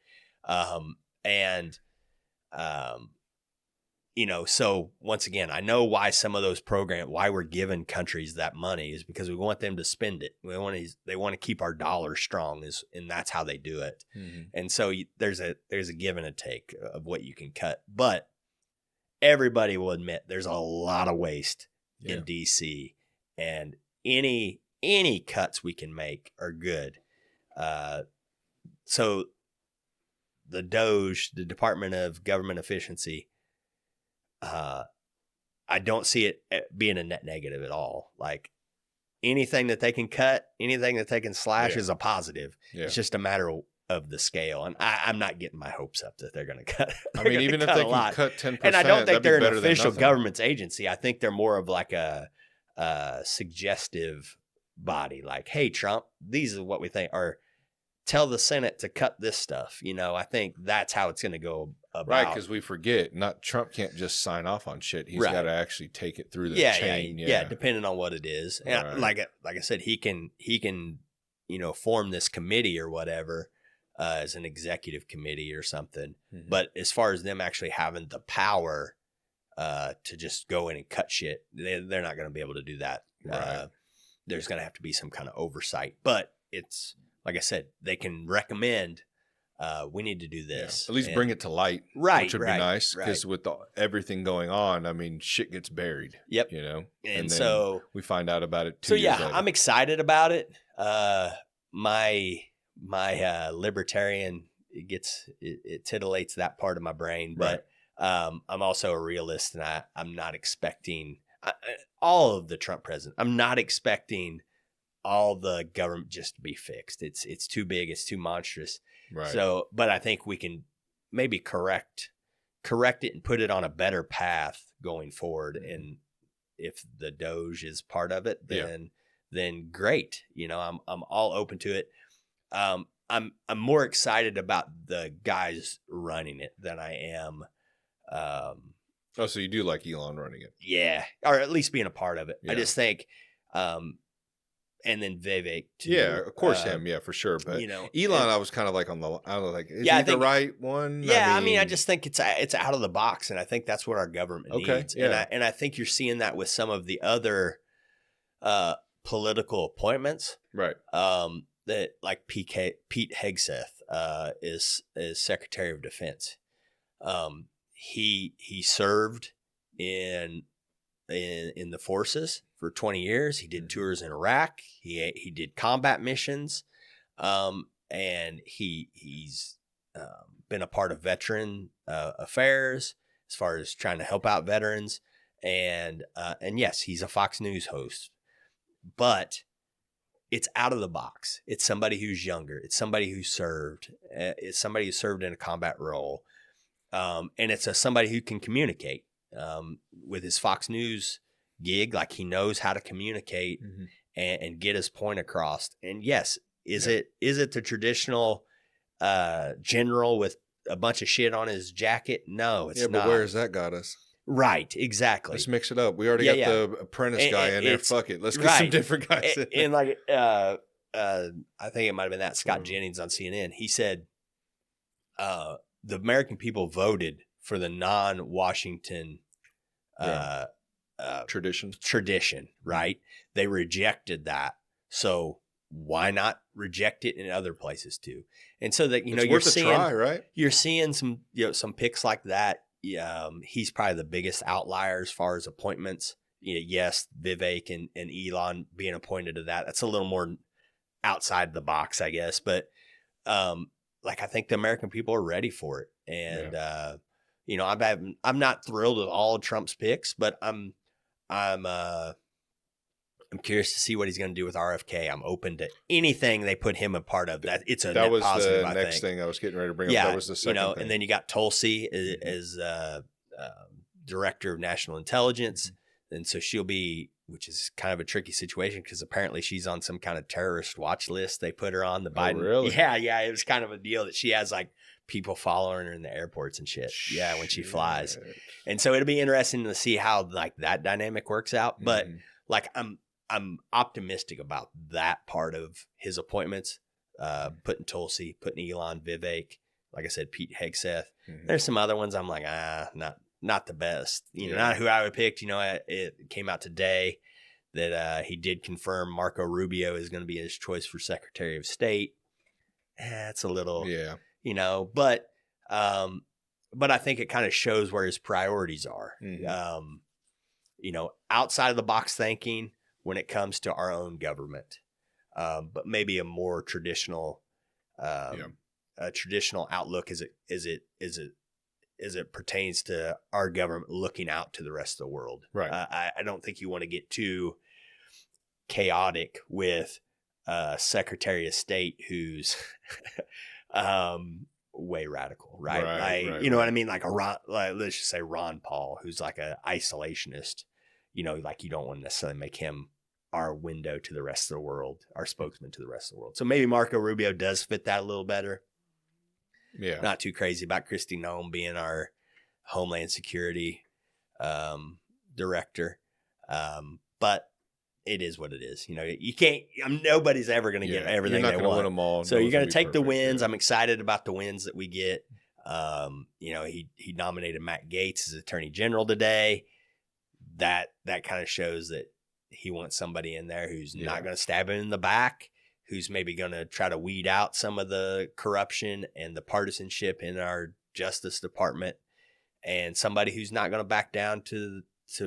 So once again, I know why some of those programs, why we're giving countries that money, is because we want them to spend it. They want to keep our dollar strong, and that's how they do it. Mm-hmm. And so there's a give and a take of what you can cut, but everybody will admit there's a lot of waste in DC, and any cuts we can make are good. So the DOGE, the Department of Government Efficiency, I don't see it being a net negative at all. Like, anything that they can cut, anything that they can slash is a positive. Yeah. It's just a matter of the scale. And I'm not getting my hopes up that they're going to cut. I mean, even if they can cut 10%, and I don't think they're an official government's agency. I think they're more of like a suggestive body. Like, hey, Trump, these are what we think. Or tell the Senate to cut this stuff. I think that's how it's going to go about. Right, because we forget, Trump can't just sign off on shit. He's got to actually take it through the chain. Yeah, depending on what it is. And like I said, he can form this committee or whatever as an executive committee or something. Mm-hmm. But as far as them actually having the power to just go in and cut shit, they're not going to be able to do that. Right. there's going to have to be some kind of oversight. But it's like I said, they can recommend we need to do this. At least bring it to light, right? Which would be nice because with everything going on, I mean, shit gets buried. Yep. You know, and then so we find out about it 2 years later. I'm excited about it. My libertarian it titillates that part of my brain, but I'm also a realist, and I'm not expecting all of the Trump president. I'm not expecting all the government just to be fixed. It's too big. It's too monstrous. Right. So, but I think we can maybe correct it and put it on a better path going forward. And if the Doge is part of it, then great. You know, I'm all open to it. I'm more excited about the guys running it than I am. So you do like Elon running it? Yeah, or at least being a part of it. Yeah. I just think, and then Vivek too. Yeah, of course him. Yeah, for sure. But Elon, I was kind of like on the. I don't know, like is he the right one? Yeah, I mean, I just think it's out of the box, and I think that's what our government needs. Yeah. And I think you're seeing that with some of the other political appointments. Right. That like Pete Hegseth is Secretary of Defense. He served in the forces for 20 years. He did tours in Iraq. He did combat missions, and he's been a part of veteran affairs as far as trying to help out veterans. And yes, he's a Fox News host, but it's out of the box. It's somebody who's younger. It's somebody who served. It's somebody who served in a combat role. And it's somebody who can communicate with his Fox News gig. Like he knows how to communicate and get his point across. And yes, is it the traditional general with a bunch of shit on his jacket? No, it's not. But where has that got us? Right, exactly. Let's mix it up. We already got the apprentice guy in there. Fuck it. Let's get some different guys in there. And like, I think it might have been that Scott Jennings on CNN. He said, the American people voted for the non-Washington tradition, right? They rejected that. So why not reject it in other places too? And so that, you're seeing, try, right? You're seeing some, some picks like that. He's probably the biggest outlier as far as appointments. Yes, Vivek and Elon being appointed to that. That's a little more outside the box, I guess. But I think the American people are ready for it. And I'm not thrilled with all of Trump's picks, but I'm curious to see what he's going to do with RFK. I'm open to anything they put him a part of. That it's a net positive. That was the next thing I was getting ready to bring up. That was the second thing. And then you got Tulsi as director of national intelligence, and so she'll be, which is kind of a tricky situation because apparently she's on some kind of terrorist watch list. They put her on the Biden. Oh, really? Yeah. It was kind of a deal that she has like people following her in the airports and shit. Yeah, when she flies, and so it'll be interesting to see how like that dynamic works out. But like I'm optimistic about that part of his appointments, putting Tulsi, putting Elon, Vivek, like I said, Pete Hegseth. There's some other ones I'm like, not the best. Not who I would pick. It came out today that he did confirm Marco Rubio is going to be his choice for Secretary of State. It's a little, but I think it kind of shows where his priorities are. Outside of the box thinking when it comes to our own government, but maybe a more traditional, traditional outlook as it pertains to our government looking out to the rest of the world. Right. I don't think you want to get too chaotic with Secretary of State who's way radical, right? You know what I mean? Like let's just say Ron Paul, who's like a isolationist. Like you don't want to necessarily make him our window to the rest of the world, our spokesman to the rest of the world. So maybe Marco Rubio does fit that a little better. Yeah. Not too crazy about Kristi Noem being our Homeland Security director. But it is what it is. You can't, nobody's ever going to get everything they want. Win them all. So you're going to take the wins. I'm excited about the wins that we get. He nominated Matt Gaetz as Attorney General today. That kind of shows that He wants somebody in there who's not going to stab him in the back, who's maybe going to try to weed out some of the corruption and the partisanship in our Justice Department, and somebody who's not going to back down to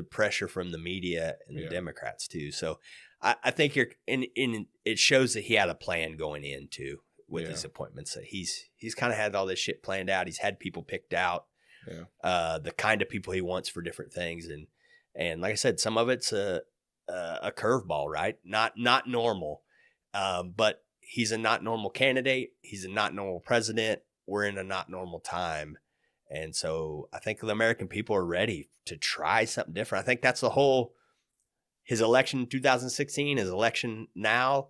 pressure from the media and the Democrats too. So I think it shows that he had a plan going into with his appointments, that he's kind of had all this shit planned out. He's had people picked out, the kind of people he wants for different things. And like I said, some of it's a curveball, right? Not normal. But he's a not normal candidate. He's a not normal president. We're in a not normal time. And so I think the American people are ready to try something different. I think that's his election in 2016, his election now.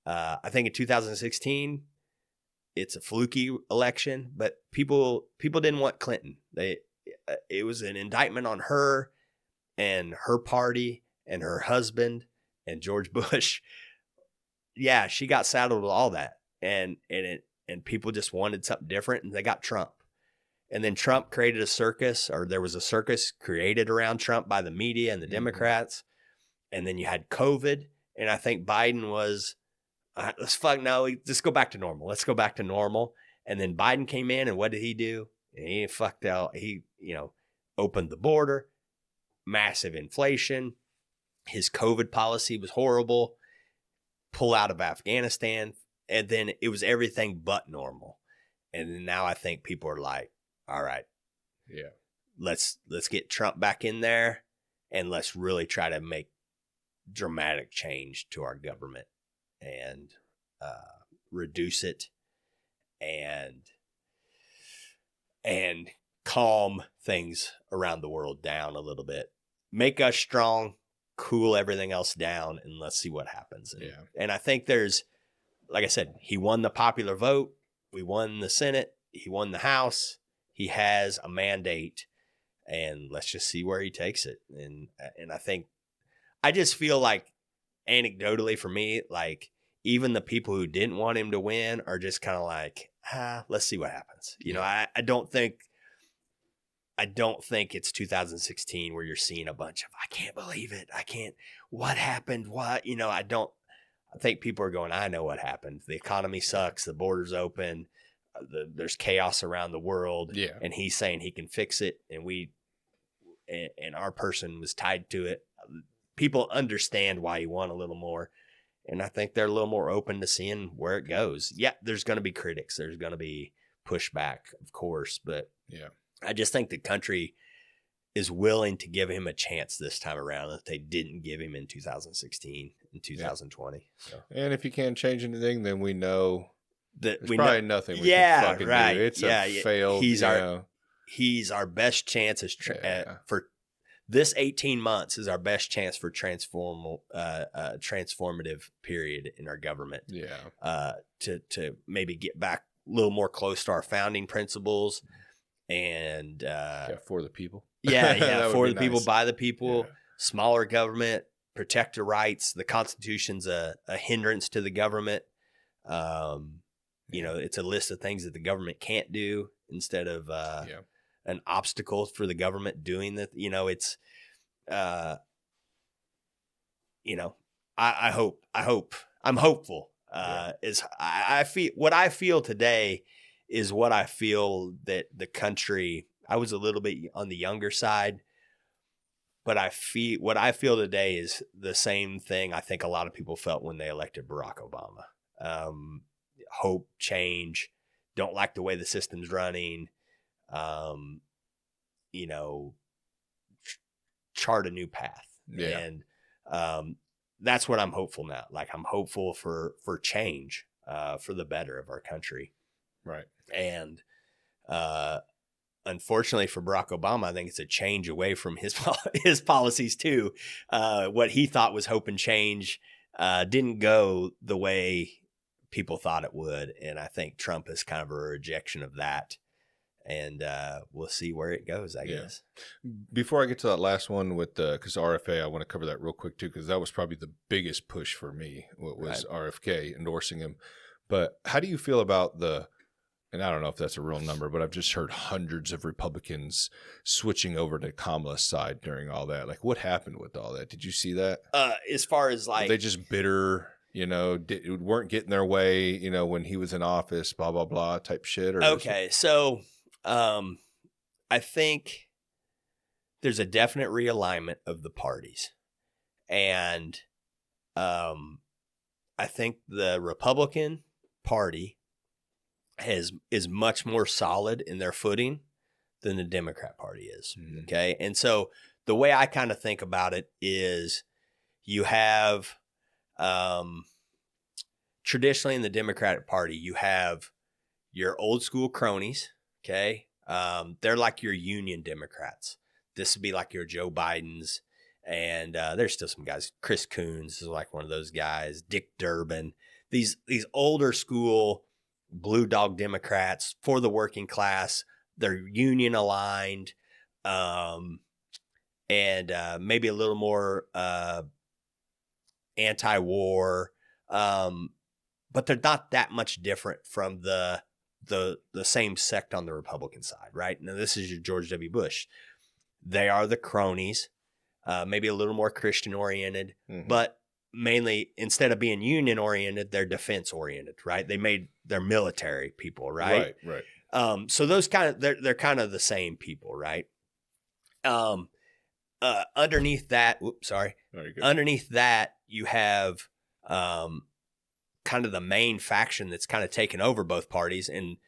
I think in 2016, it's a fluky election, but people didn't want Clinton. It was an indictment on her and her party and her husband and George Bush. Yeah, she got saddled with all that, and people just wanted something different, and they got Trump. And then Trump created a circus, or there was a circus created around Trump by the media and the Democrats. And then you had COVID, and I think Biden was, let's go back to normal. Let's go back to normal. And then Biden came in, and what did he do? And he fucked out. He, opened the border, massive inflation. His COVID policy was horrible. Pull out of Afghanistan, and then it was everything but normal. And then now I think people are like, all right, let's get Trump back in there, and let's really try to make dramatic change to our government and reduce it and calm things around the world down a little bit, make us strong, cool everything else down, and let's see what happens. And I think like I said, he won the popular vote. We won the Senate. He won the House. He has a mandate, and let's just see where he takes it. And I just feel like, anecdotally for me, like even the people who didn't want him to win are just kind of like, let's see what happens. I don't think it's 2016 where you're seeing a bunch of, I can't believe it. What happened? What, I think people are going, I know what happened. The economy sucks. The border's open. There's chaos around the world. And he's saying he can fix it. And our person was tied to it. People understand why he won a little more. And I think they're a little more open to seeing where it goes. Yeah, there's going to be critics. There's going to be pushback, of course. But I just think the country is willing to give him a chance this time around that they didn't give him in 2016 and 2020. So. And if you can't change anything, then we know that there's probably nothing we can fucking do. It's a failed. He's our best chance for this 18 months is our best chance for transformative period in our government. To maybe get back a little more close to our founding principles and for the people. For the people, by the people, smaller government, protect the rights. The Constitution's a hindrance to the government. It's a list of things that the government can't do instead of an obstacle for the government doing that. I'm hopeful. I feel what I feel today is what I feel that the country. I was a little bit on the younger side, but what I feel today is the same thing I think a lot of people felt when they elected Barack Obama. Hope, change, don't like the way the system's running, chart a new path. And that's what I'm hopeful now. Like I'm hopeful for change, for the better of our country. Right. And unfortunately for Barack Obama, I think it's a change away from his policies too. What he thought was hope and change didn't go the way people thought it would. And I think Trump is kind of a rejection of that. And we'll see where it goes, I guess. Before I get to that last one with because RFA, I want to cover that real quick too, because that was probably the biggest push for me, was RFK endorsing him. But how do you feel about the and I don't know if that's a real number, but I've just heard hundreds of Republicans switching over to Kamala's side during all that. Like, what happened with all that? Did you see that? As far as Were like, they just bitter, weren't getting their way, when he was in office, blah, blah, blah type shit? Or okay, so I think there's a definite realignment of the parties. And I think the Republican Party is much more solid in their footing than the Democrat Party is. Mm-hmm. Okay. And so the way I kind of think about it is you have traditionally in the Democratic Party, you have your old school cronies. Okay. They're like your union Democrats. This would be like your Joe Bidens. And there's still some guys. Chris Coons is like one of those guys. Dick Durbin. These older school blue dog Democrats for the working class. They're union aligned, and maybe a little more anti-war. But they're not that much different from the same sect on the Republican side, right? Now this is your George W. Bush. They are the cronies. Maybe a little more Christian oriented, but mainly instead of being union oriented, they're defense oriented, right? They're military people, right? Right. So those they're kind of the same people, right? Underneath that, underneath that, you have kind of the main faction that's kind of taken over both parties, and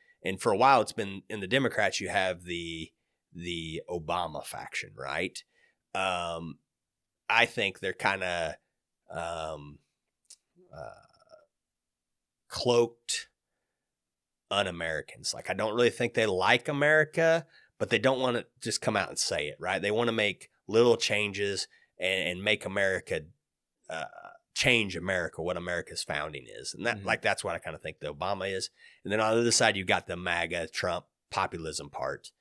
for a while it's been in the Democrats. You have the Obama faction, right? I think they're kind of cloaked un-Americans. Like, I don't really think they like America, but they don't want to just come out and say it, right? They want to make little changes and make America change America, what America's founding is. And that that's what I kind of think the Obama is. And then on the other side, you've got the MAGA Trump populism part.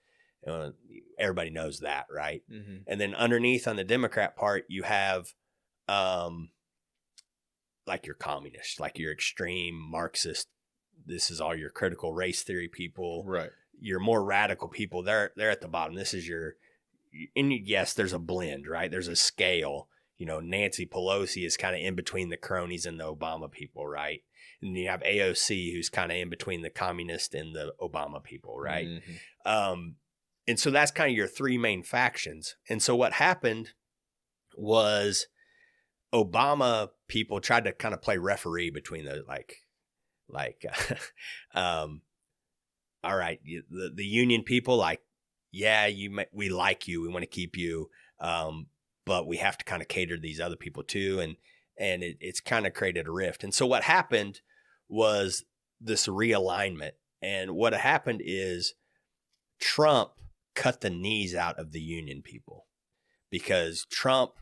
Everybody knows that, right? Mm-hmm. And then underneath on the Democrat part, you have like your communist, like your extreme Marxist. This is all your critical race theory people, right? Your more radical people. They're at the bottom. This is and yes, there's a blend, right? There's a scale. Nancy Pelosi is kind of in between the cronies and the Obama people, right? And you have AOC, who's kind of in between the communist and the Obama people, right? Mm-hmm. And so that's kind of your three main factions. And so what happened was Obama people tried to kind of play referee between the all right, the union people, like, yeah, we like you, we want to keep you, but we have to kind of cater to these other people too, and it's kind of created a rift. And so what happened was this realignment, and what happened is Trump cut the knees out of the union people, because Trump,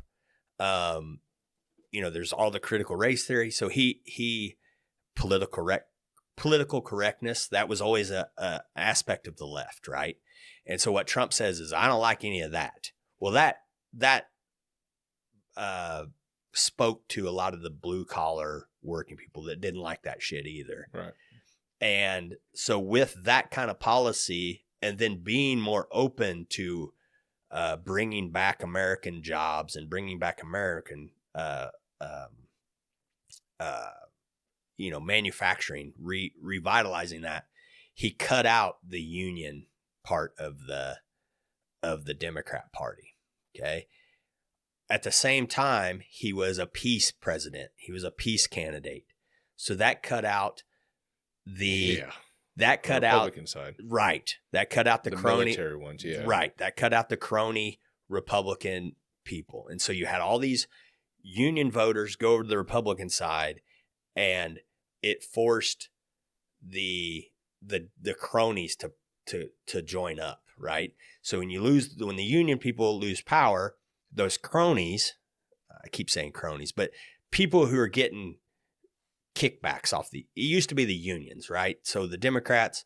there's all the critical race theory. So he political correctness, that was always a aspect of the left, right? And so what Trump says is, I don't like any of that. Well, that spoke to a lot of the blue collar working people that didn't like that shit either. Right. And so with that kind of policy, and then being more open to bringing back American jobs and bringing back American, manufacturing, revitalizing that, he cut out the union part of the Democrat Party. Okay. At the same time, he was a peace president. He was a peace candidate. So that cut out that cut out Republican side. Right. That cut out the crony military ones. Yeah. Right. That cut out the crony Republican people. And so you had all these union voters go over to the Republican side, and it forced the cronies to join up, right? So when the union people lose power, those cronies, I keep saying cronies, but people who are getting kickbacks it used to be the unions, right? So the Democrats,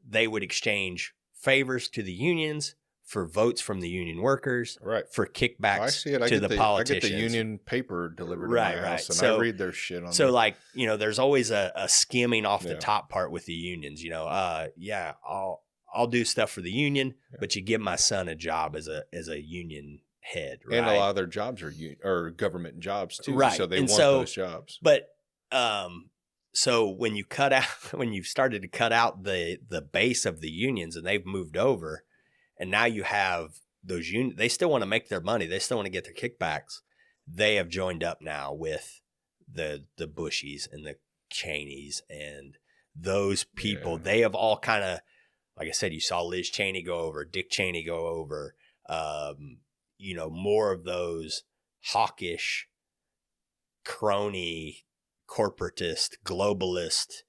they would exchange favors to the unions for votes from the union workers, Right. for kickbacks I see it. to the politicians. I get the union paper delivered to Right, my right. house, and So- I read their shit on So there. like, you know, there's always a skimming off the Yeah. top part with the unions, you know, I'll do stuff for the union, but you give my son a job as a union head, right? And a lot of their jobs are government jobs too, Right. so they And want so- those jobs. But so when you you've started to cut out the base of the unions and they've moved over, and now you have those unions, they still want to make their money, they still want to get their kickbacks. They have joined up now with the Bushies and the Cheneys and those people. Yeah. They have all kind of, like I said, you saw Liz Cheney go over, Dick Cheney go over, you know, more of those hawkish, crony, corporatist, globalist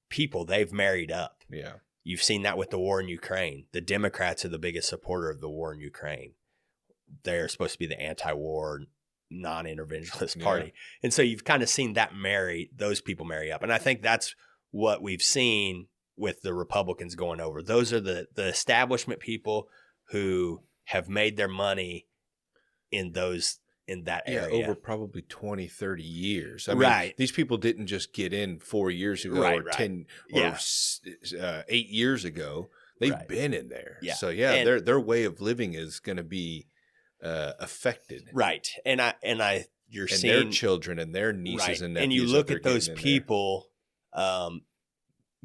people. They've married up. Yeah. You've seen that with the war in Ukraine. The Democrats are the biggest supporter of the war in Ukraine. They're supposed to be the anti-war, non-interventionist party. And so you've kind of seen that those people marry up. And I think that's what we've seen with the Republicans going over. Those are the establishment people who have made their money in that area. Over probably 20, 30 years. I mean, Right. these people didn't just get in 4 years ago Right, or right. 10 Yeah. or 8 years ago. They've Right. been in there. Yeah. So yeah, And- their way of living is going to be affected. Right. And you're And seeing their children and their nieces right. and nephews. And you look that at they're those getting in there. people,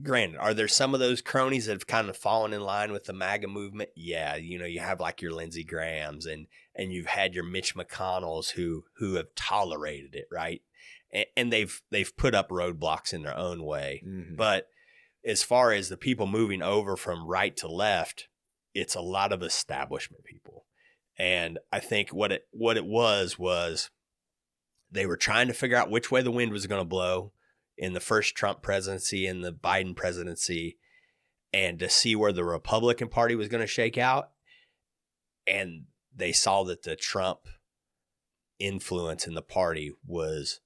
granted, are there some of those cronies that have kind of fallen in line with the MAGA movement? Yeah. You know, you have like your Lindsey Grahams and you've had your Mitch McConnells who have tolerated it. Right. And they've put up roadblocks in their own way. Mhm. But as far as the people moving over from right to left, it's a lot of establishment people. And I think what it was they were trying to figure out which way the wind was going to blow in the first Trump presidency and the Biden presidency, and to see where the Republican Party was going to shake out. And they saw that the Trump influence in the party was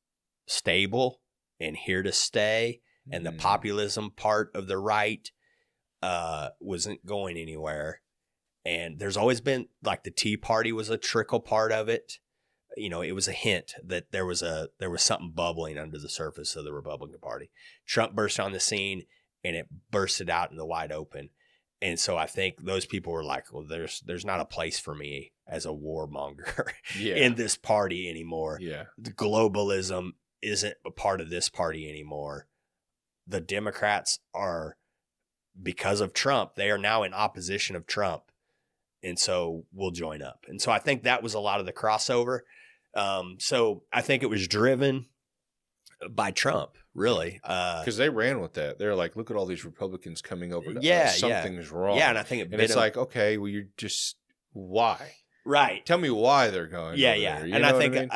stable and here to stay. And the Mhm. populism part of the right wasn't going anywhere. And there's always been, like, the Tea Party was a trickle part of it. You know, it was a hint that there was something bubbling under the surface of the Republican Party. Trump burst on the scene and it bursted out in the wide open. And so I think those people were like, well, there's not a place for me as a warmonger Yeah. in this party anymore. Yeah. The globalism isn't a part of this party anymore. The Democrats are, because of Trump, they are now in opposition of Trump. And so we'll join up. And so I think that was a lot of the crossover. So I think it was driven by Trump, really. Because they ran with that. They're like, look at all these Republicans coming over to Yeah, us. Something's wrong. Yeah, and I think it And bit it's him- like, okay, well, you're just, why? right. Tell me why they're going. Yeah, over yeah. there. You And know I what think mean?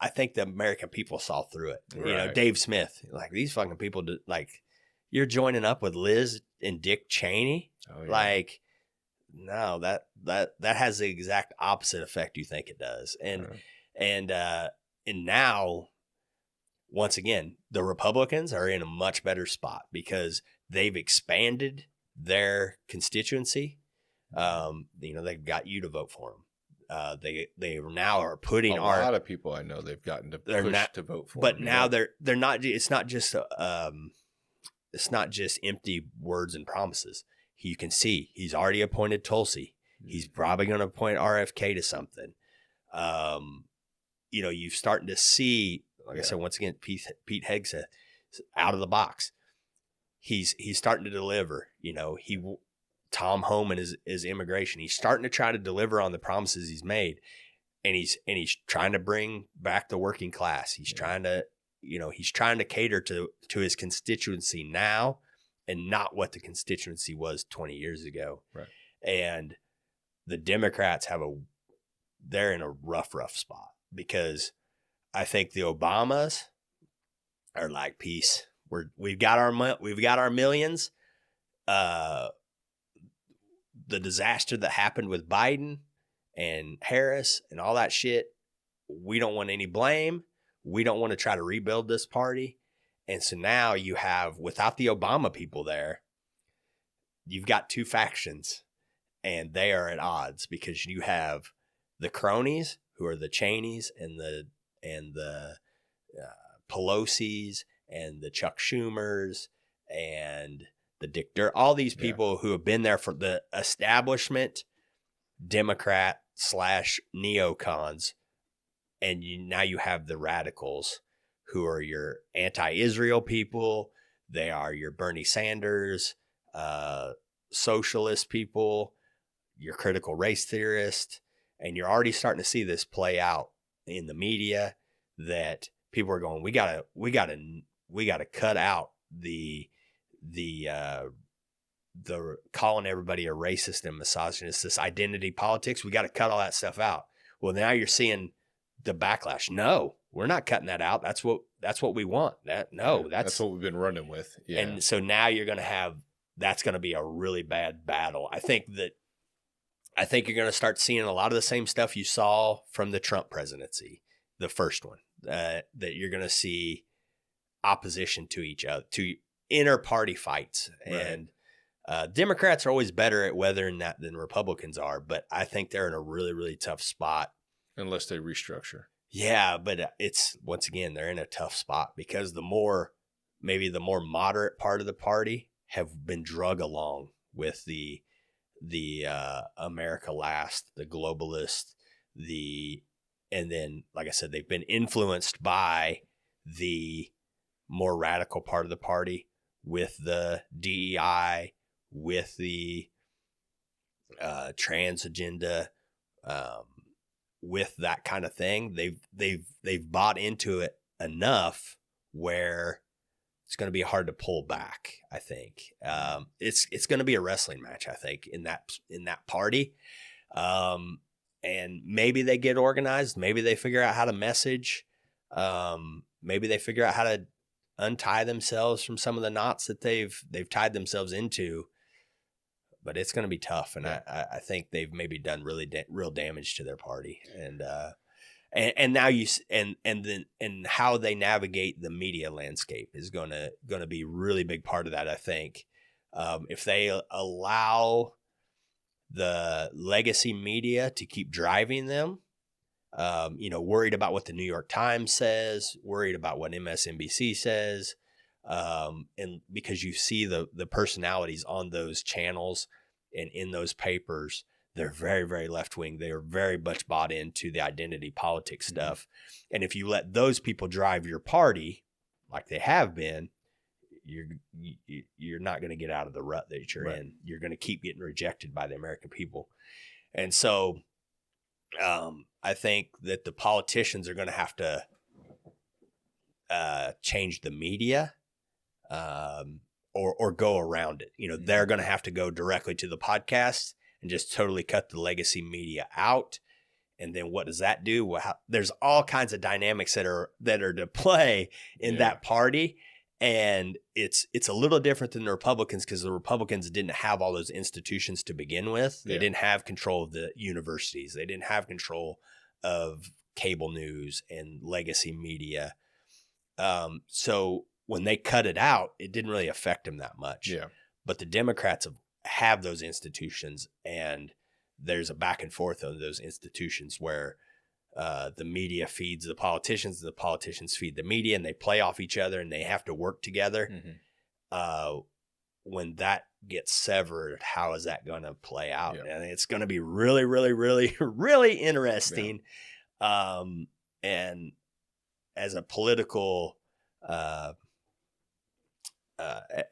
I think the American people saw through it. You know, Right. Dave Smith, like, these fucking people, like, you're joining up with Liz and Dick Cheney. Oh, yeah. Like, no, that has the exact opposite effect you think it does. And Right. and now, once again, the Republicans are in a much better spot because they've expanded their constituency. You know, they've got you to vote for them. They now are putting a lot of people I know they've gotten to They're push not- to vote for. but them, now yeah. they're not. It's not just empty words and promises. You can see he's already appointed Tulsi. He's probably going to appoint RFK to something. You know, you're starting to see, like I said, once again, Pete Hegseth out of the box. He's starting to deliver. You know, Tom Homan is immigration. He's starting to try to deliver on the promises he's made, and he's trying to bring back the working class. He's trying to, you know, he's trying to cater to his constituency now, and not what the constituency was 20 years ago. Right. And the Democrats they're in a rough spot because I think the Obamas are like, peace. We've got our millions. The disaster that happened with Biden and Harris and all that shit, we don't want any blame. We don't want to try to rebuild this party. And so now you have, without the Obama people there, you've got two factions. and they are at odds because you have the cronies who are the Cheneys and the Pelosi's and the Chuck Schumers and the Dick Dirt, all these people who have been there for the establishment Democrat / neocons. And now you have the radicals who are your anti-Israel people. They are your Bernie Sanders, socialist people, your critical race theorist. And you're already starting to see this play out in the media that people are going, we gotta cut out the calling everybody a racist and misogynist, this identity politics. We got to cut all that stuff out. Well, now you're seeing the backlash. No, we're not cutting that out. That's what we want. That's what we've been running with. Yeah. And so now you're going to have, that's going to be a really bad battle. I think you're going to start seeing a lot of the same stuff you saw from the Trump presidency, the first one, that you're going to see opposition to each other, to inner party fights. Right. And Democrats are always better at weathering that than Republicans are, but I think they're in a really, really tough spot. Unless they restructure. Yeah, but it's, once again, they're in a tough spot because maybe the more moderate part of the party have been drug along with the America Last, the globalist, and then, like I said, they've been influenced by the more radical part of the party with the DEI, with the trans agenda, with that kind of thing. They've bought into it enough where it's going to be hard to pull back. I think it's going to be a wrestling match. I think in that party, and maybe they get organized. Maybe they figure out how to message. Maybe they figure out how to untie themselves from some of the knots that they've tied themselves into. But it's going to be tough, and I think they've maybe done really real damage to their party, and now and how they navigate the media landscape is going to be a really big part of that. I think if they allow the legacy media to keep driving them, worried about what the New York Times says, worried about what MSNBC says. And because you see the personalities on those channels and in those papers, they're very, very left wing. They are very much bought into the identity politics stuff. And if you let those people drive your party like they have been, you're not going to get out of the rut that you're in. You're going to keep getting rejected by the American people. And so I think that the politicians are going to have to change the media. Or go around it. They're going to have to go directly to the podcast and just totally cut the legacy media out. And then what does that do? Well, there's all kinds of dynamics that are to play in that party. And it's a little different than the Republicans because the Republicans didn't have all those institutions to begin with. They didn't have control of the universities. They didn't have control of cable news and legacy media. So when they cut it out, it didn't really affect them that much. Yeah. But the Democrats have those institutions, and there's a back and forth of those institutions where the media feeds the politicians feed the media, and they play off each other, and they have to work together. Mm-hmm. When that gets severed, how is that going to play out? Yeah. And it's going to be really, really, really, really interesting. Yeah. And as a political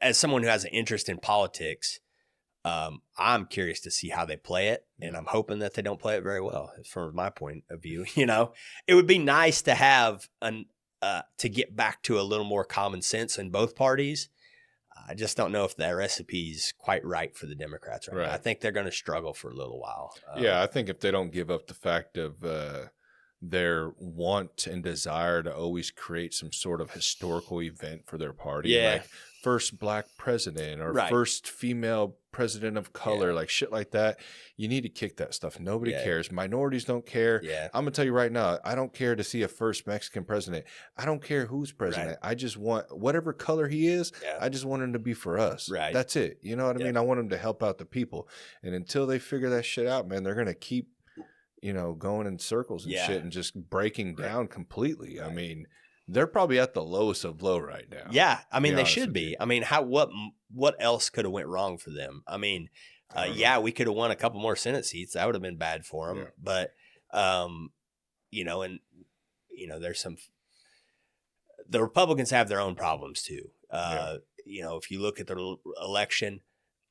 as someone who has an interest in politics, I'm curious to see how they play it, and I'm hoping that they don't play it very well. From my point of view, it would be nice to have to get back to a little more common sense in both parties. I just don't know if that recipe is quite right for the Democrats right now. I think they're going to struggle for a little while. I think if they don't give up the fact of their want and desire to always create some sort of historical event for their party. Yeah. Like first black president or Right. first female president of color, like shit like that. You need to kick that stuff. Nobody cares. Minorities don't care. Yeah. I'm going to tell you right now, I don't care to see a first Mexican president. I don't care who's president. Right. I just want whatever color he is. Yeah. I just want him to be for us. Right. That's it. You know what I mean? I want him to help out the people. And until they figure that shit out, man, they're going to keep, you know, going in circles and shit and just breaking down completely. Right. I mean, they're probably at the lowest of low right now. Yeah. I mean, they should be. I mean, what else could have went wrong for them? I mean, we could have won a couple more Senate seats. That would have been bad for them. Yeah. But, you know, and, you know, the Republicans have their own problems too. You know, if you look at the election,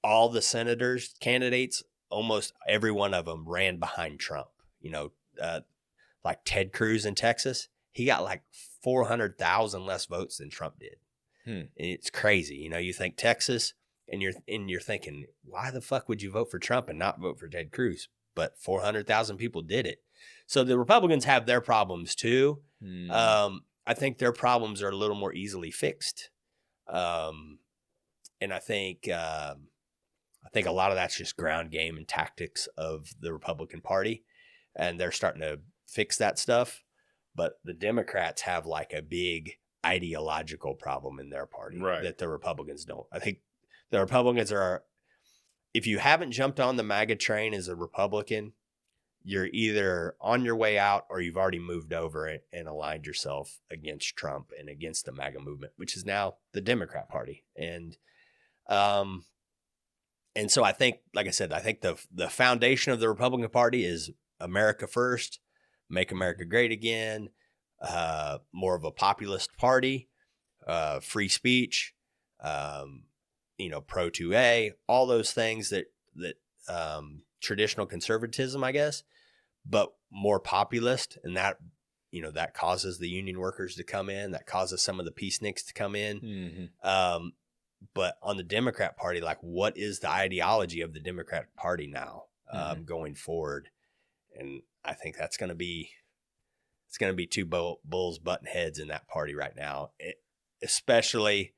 all the senators, candidates, almost every one of them ran behind Trump. You know, like Ted Cruz in Texas, he got like 400,000 less votes than Trump did. And it's crazy. You know, you think Texas and you're thinking, why the fuck would you vote for Trump and not vote for Ted Cruz? But 400,000 people did it. So the Republicans have their problems too. I think their problems are a little more easily fixed. And I think a lot of that's just ground game and tactics of the Republican Party. And they're starting to fix that stuff. But the Democrats have like a big ideological problem in their party that the Republicans don't. I think the Republicans are, if you haven't jumped on the MAGA train as a Republican, you're either on your way out or you've already moved over it and aligned yourself against Trump and against the MAGA movement, which is now the Democrat Party. And so I think, like I said, I think the foundation of the Republican Party is America first, make America great again, more of a populist party, free speech, you know, pro 2A, all those things that traditional conservatism, I guess, but more populist. And that, you know, that causes the union workers to come in, that causes some of the peaceniks to come in. But on the Democrat Party, like, what is the ideology of the Democrat Party now going forward? And I think it's going to be two bulls butting heads in that party right now, especially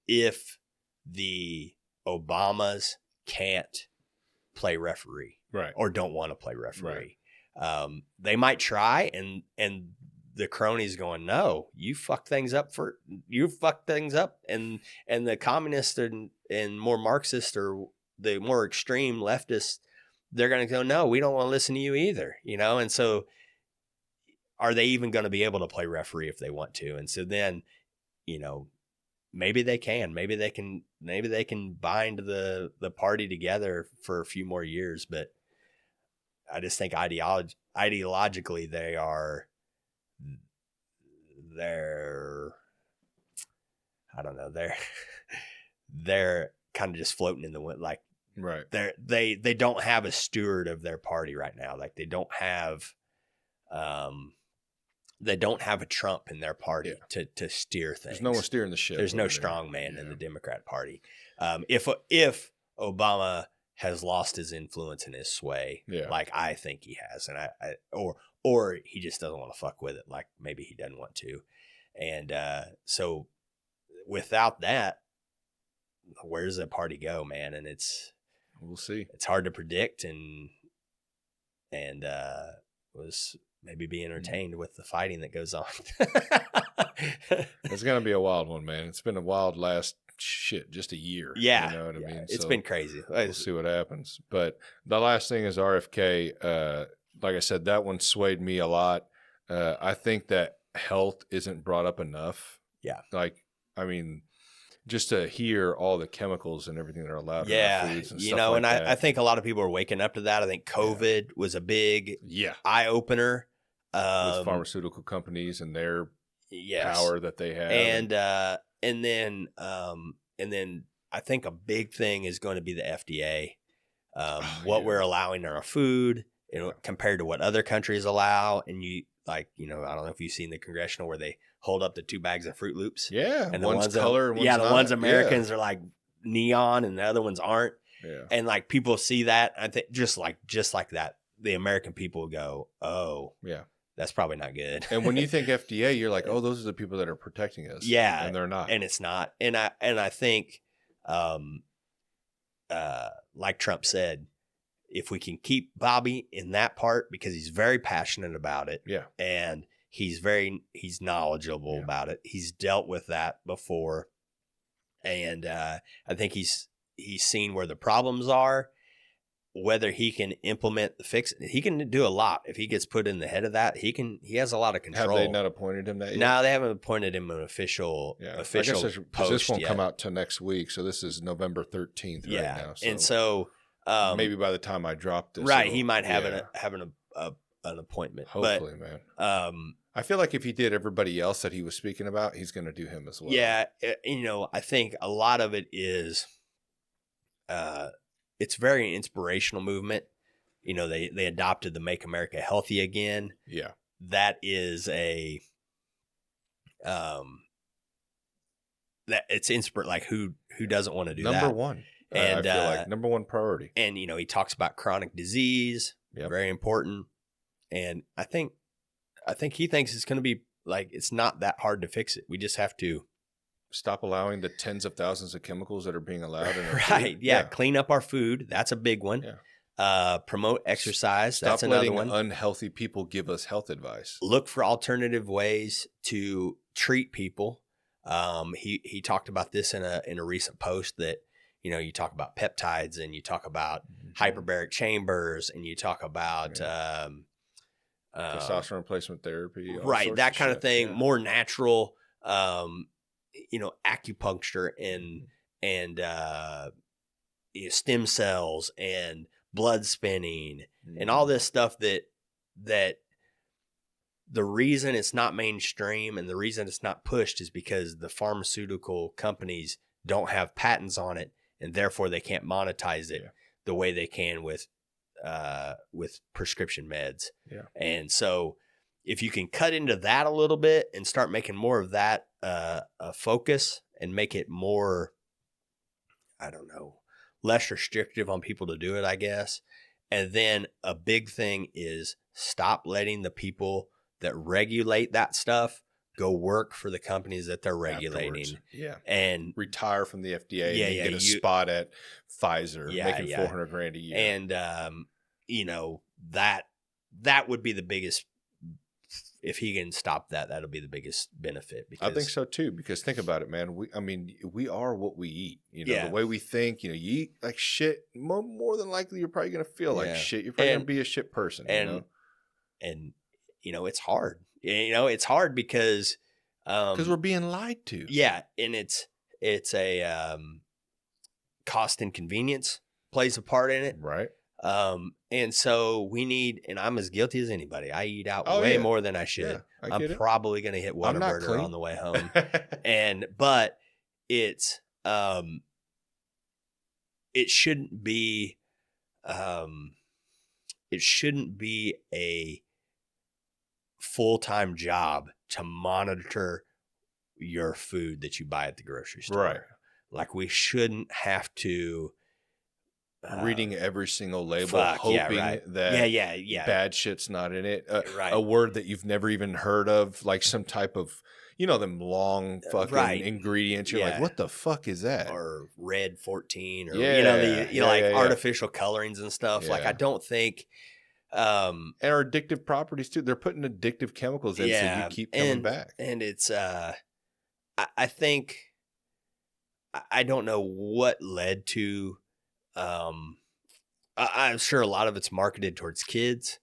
if the Obamas can't play referee, or don't want to play referee. They might try, and the cronies going, no, you fuck things up, and the communists and more Marxists or the more extreme leftists, they're going to go, no, we don't want to listen to you either, you know? And so are they even going to be able to play referee if they want to? And so then, you know, maybe they can bind the party together for a few more years. But I just think ideologically they're I don't know, they're kind of just floating in the wind, like, they don't have a steward of their party right now. Like they don't have a Trump in their party to steer things. There's no one steering the ship. There's no strong man in the Democrat Party. If Obama has lost his influence and his sway, like I think he has, and or he just doesn't want to fuck with it, like maybe he doesn't want to. And so without that, where does the party go, man? And we'll see. It's hard to predict, and was maybe be entertained with the fighting that goes on. It's gonna be a wild one, man. It's been a wild last just a year. Yeah, you know what I mean. It's been crazy. We'll see what happens. But the last thing is RFK. Like I said, that one swayed me a lot. I think that health isn't brought up enough. Yeah, like I mean, just to hear all the chemicals and everything that are allowed in our foods and you stuff know, like and that. I think a lot of people are waking up to that. I think COVID was a big eye opener with pharmaceutical companies and their power that they have, and then I think a big thing is going to be the FDA. What we're allowing in our food, compared to what other countries allow, and I don't know if you've seen the congressional where they hold up the 2 bags of Fruit Loops. Yeah, and one's color, one's the ones Americans are like neon, and the other ones aren't. Yeah, and like people see that, I think just like that, the American people go, oh, yeah, that's probably not good. And when you think FDA, you're like, oh, those are the people that are protecting us. Yeah. And they're not. And it's not. And I think, like Trump said, if we can keep Bobby in that part, because he's very passionate about it. Yeah. And he's knowledgeable about it. He's dealt with that before. And I think he's seen where the problems are. Whether he can implement the fix, he can do a lot. If he gets put in the head of that, he has a lot of control. Have they not appointed him that yet? No, they haven't appointed him an official I guess post this won't yet. come out till next week, so this is November 13th right now. So and so maybe by the time I drop this, right, he might have an appointment. Hopefully, man. I feel like if he did everybody else that he was speaking about, he's going to do him as well. Yeah, I think a lot of it is, it's very inspirational movement. They adopted the Make America Healthy Again. Yeah, that is that it's like who doesn't want to do number that? One, and I feel like number one priority. And he talks about chronic disease, very important. And I think he thinks it's going to be like, it's not that hard to fix it. We just have to stop allowing the tens of thousands of chemicals that are being allowed in our right. food. Yeah. Clean up our food. That's a big one. Yeah. Promote exercise. Stop That's another letting one. Unhealthy people give us health advice. Look for alternative ways to treat people. He talked about this in a recent post that, you talk about peptides and you talk about hyperbaric chambers and you talk about, testosterone replacement therapy. Right. That kind of thing. Yeah. More natural, acupuncture and stem cells and blood spinning and all this stuff that the reason it's not mainstream and the reason it's not pushed is because the pharmaceutical companies don't have patents on it, and therefore they can't monetize it the way they can with prescription meds. Yeah. And so if you can cut into that a little bit and start making more of that a focus and make it more, less restrictive on people to do it, I guess. And then a big thing is stop letting the people that regulate that stuff go work for the companies that they're regulating. Afterwards. Yeah. And retire from the FDA and get a spot at Pfizer making $400,000 a year. And, that would be the biggest, if he can stop that, that'll be the biggest benefit. Because I think so too, because think about it, man. We are what we eat, the way we think, you eat like shit, more than likely you're probably going to feel like shit. You're probably going to be a shit person, and it's hard. It's hard because we're being lied to. Yeah. And it's a cost and convenience plays a part in it. Right. And so we need, and I'm as guilty as anybody. I eat out way more than I should. Yeah, I'm probably going to hit Whataburger on the way home. But it's, it shouldn't be a full-time job to monitor your food that you buy at the grocery store. Right. Like we shouldn't have to reading every single label, hoping that bad shit's not in it. A word that you've never even heard of, like some type of, them long fucking ingredients. You're like, what the fuck is that? Or red 14 or, artificial colorings and stuff. Yeah. Like, I don't think. And our addictive properties too. They're putting addictive chemicals in so you keep coming back. And it's, I think, I don't know what led to, I'm sure a lot of it's marketed towards kids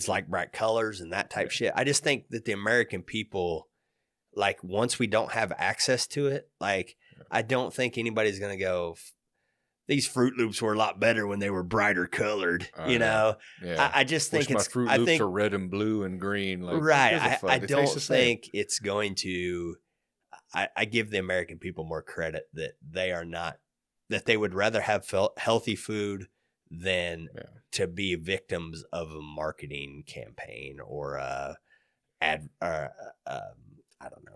like bright colors and that type shit. I just think that the American people, like, once we don't have access to it, like, I don't think anybody's going to go, these Fruit Loops were a lot better when they were brighter colored, Yeah. I just think my Fruit Loops are red and blue and green. Like, right. I don't think it's going to, I give the American people more credit that they are not, that they would rather have healthy food than to be victims of a marketing campaign or I don't know,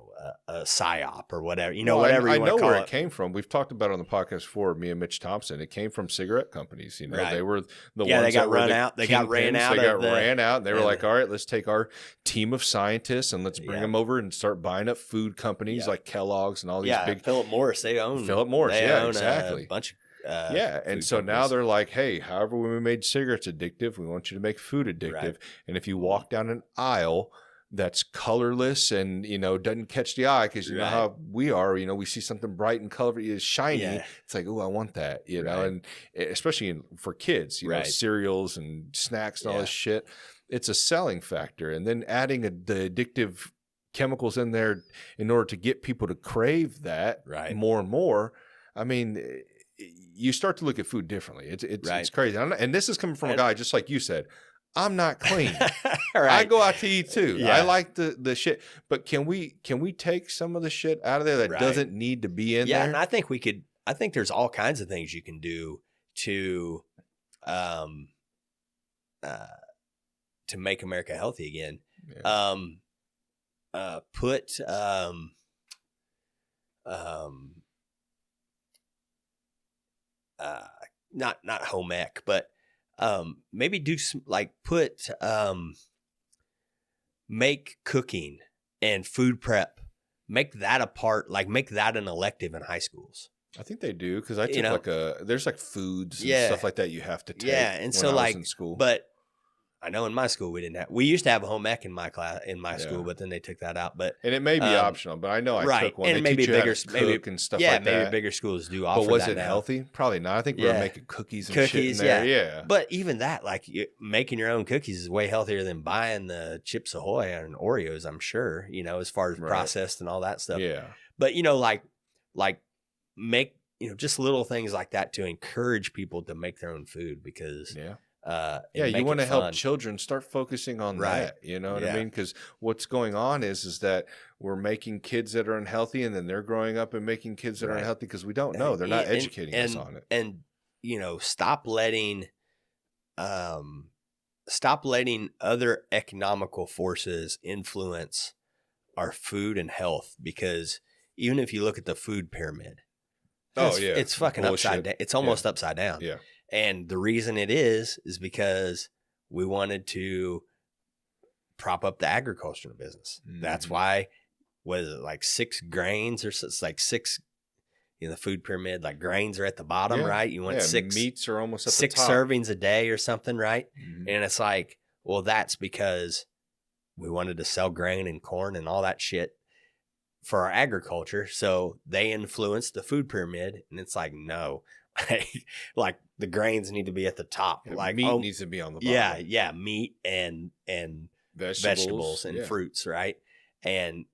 a psyop or whatever, Well, whatever you I want know to call where it. it came from. We've talked about it on the podcast before, me and Mitch Thompson. It came from cigarette companies. Right. They were the Yeah, ones they got that were run the out. They got ran kingpins. out They got of the- ran out. And they were and- like, all right, let's take our team of scientists and let's bring Yeah. them over and start buying up food companies like Kellogg's and all these big. Philip Morris. They own Philip Morris. they Yeah, own exactly. A bunch of And food so now companies. they're like, hey, however we made cigarettes addictive, we want you to make food addictive. Right. And if you walk down an aisle that's colorless and, doesn't catch the eye, because you know how we are, we see something bright and colorful, it's shiny. Yeah. It's like, oh, I want that, and especially for kids, cereals and snacks and all this shit. It's a selling factor. And then adding the addictive chemicals in there in order to get people to crave that more and more. I mean, you start to look at food differently. It's crazy. And this is coming from a guy, just like you said, I'm not clean. I go out to eat too. Yeah. I like the shit. But can we take some of the shit out of there that doesn't need to be in there? Yeah, and I think there's all kinds of things you can do to make America healthy again. Yeah. Put not home ec, but maybe do some make cooking and food prep, make that a part, make that an elective in high schools. I think they do, because I took there's foods and stuff like that you have to take. Yeah, and when so I was in school. But I know in my school we used to have a home ec in my class school, but then they took that out. But and it may be optional, but I know I took one. And they maybe teach you how bigger, to cook and stuff like that. Yeah, maybe bigger schools do offer that. But was it now. healthy? Probably not. I think we were making cookies and shit in there. Yeah. But even that, making your own cookies is way healthier than buying the Chips Ahoy and Oreos, I'm sure, as far as processed and all that stuff. Yeah. But, make, just little things like that to encourage people to make their own food, because you want to help children start focusing on that. You know what I mean? Because what's going on is that we're making kids that are unhealthy, and then they're growing up and making kids that are unhealthy because we don't know. They're not educating us on it. And stop letting other economical forces influence our food and health, because even if you look at the food pyramid, it's fucking upside down. It's almost upside down. Yeah. And the reason it is because we wanted to prop up the agricultural business. Mm-hmm. That's why, what is it, 6 grains, or it's 6, the food pyramid, grains are at the bottom, right? You want 6 meats are almost at 6 the top. servings a day or something, right? Mm-hmm. And it's that's because we wanted to sell grain and corn and all that shit for our agriculture. So they influenced the food pyramid, and it's no. The grains need to be at the top. Meat needs to be on the bottom. Yeah, meat and vegetables and fruits, right? And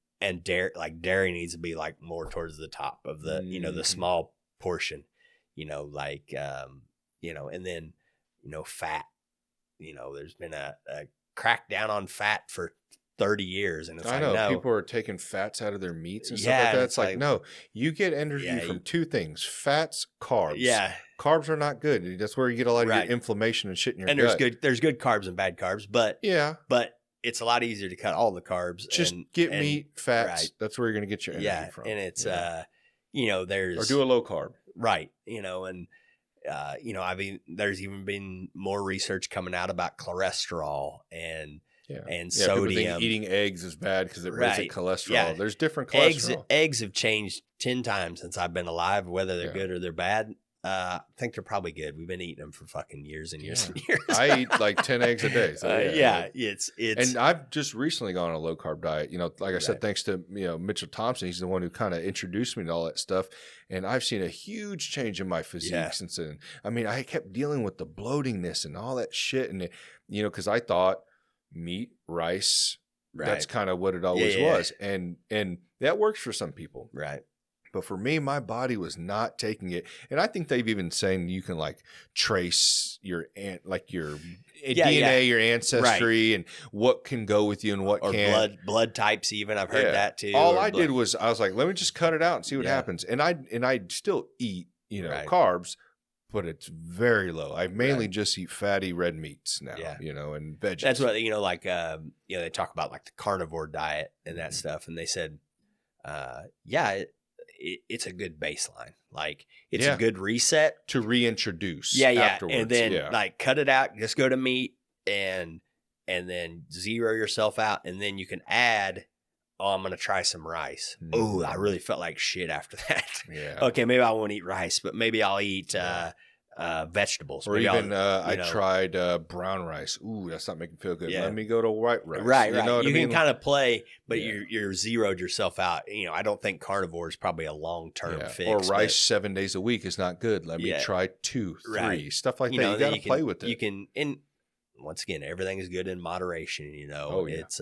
dairy needs to be more towards the top of the the small portion, and then fat. There's been a crackdown on fat for 30 years, and it's I know people are taking fats out of their meats and stuff like that. It's no, you get energy from 2 things: fats, carbs. Yeah, carbs are not good. That's where you get a lot of your inflammation and shit in your gut. And there's good carbs and bad carbs, but it's a lot easier to cut all the carbs. Just get meat, fats. Right. That's where you're going to get your energy from. And it's there's, or do a low carb, right? And there's even been more research coming out about cholesterol and sodium. Eating eggs is bad because it raises cholesterol. Yeah. There's different cholesterol. Eggs have changed 10 times since I've been alive, whether they're good or they're bad. I think they're probably good. We've been eating them for fucking years and years and years. I eat 10 eggs a day. So it's and I've just recently gone on a low carb diet. Like I said, thanks to Mitchell Thompson. He's the one who kind of introduced me to all that stuff. And I've seen a huge change in my physique since then. I mean, I kept dealing with the bloatingness and all that shit, and because I thought meat, rice, that's kind of what it always was, and that works for some people, right? But for me, my body was not taking it. And I think they've even saying you can trace your DNA, your ancestry, and what can go with you and what can't. Blood types even. I've heard that too. All I did was I was like, let me just cut it out and see what happens. And I still eat, carbs, but it's very low. I mainly just eat fatty red meats now, Yeah. and veggies. That's what, like, they talk about like the carnivore diet and that stuff. And they said, it's a good baseline. Like it's a good reset to reintroduce. Yeah. Afterwards. And then like cut it out, just go to meat and then zero yourself out. And then you can add, I'm going to try some rice. Oh, I really felt like shit after that. Yeah. Okay. Maybe I won't eat rice, but maybe I'll eat, vegetables. Or Maybe even I tried brown rice. Ooh, that's not making me feel good. Yeah. Let me go to white rice. Right. You know what I mean? Can kind of play, but you're zeroed yourself out. I don't think carnivore is probably a long-term fix. Or rice 7 days a week is not good. Let me try 2, 3, stuff like that. You got to play with it. You can, and once again, everything is good in moderation. It's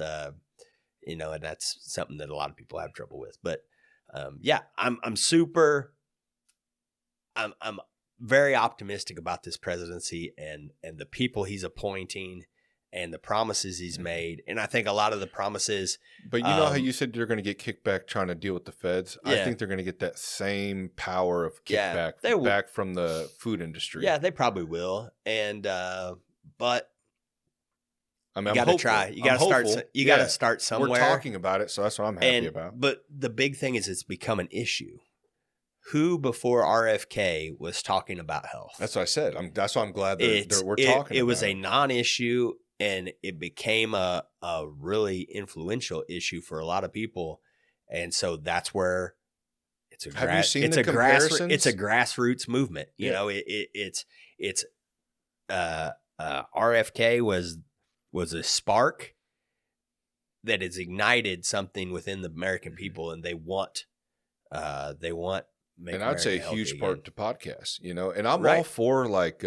and that's something that a lot of people have trouble with. But I'm very optimistic about this presidency and the people he's appointing and the promises he's made. And I think a lot of the promises. But you know how you said they're going to get kickback trying to deal with the feds? I think they're going to get that same power of kickback back from the food industry. Yeah, they probably will. And but I mean, you got to try. You got to start. You got to start somewhere. We're talking about it, so that's what I'm happy about. But the big thing is, it's become an issue. Who before RFK was talking about health? That's what I said. That's why I'm glad that we're talking. It was a non-issue, and it became a really influential issue for a lot of people, and so that's where it's a grassroots movement. You know, it's RFK was a spark that has ignited something within the American people, and they want and I'd say a huge part to podcasts, and I'm all for like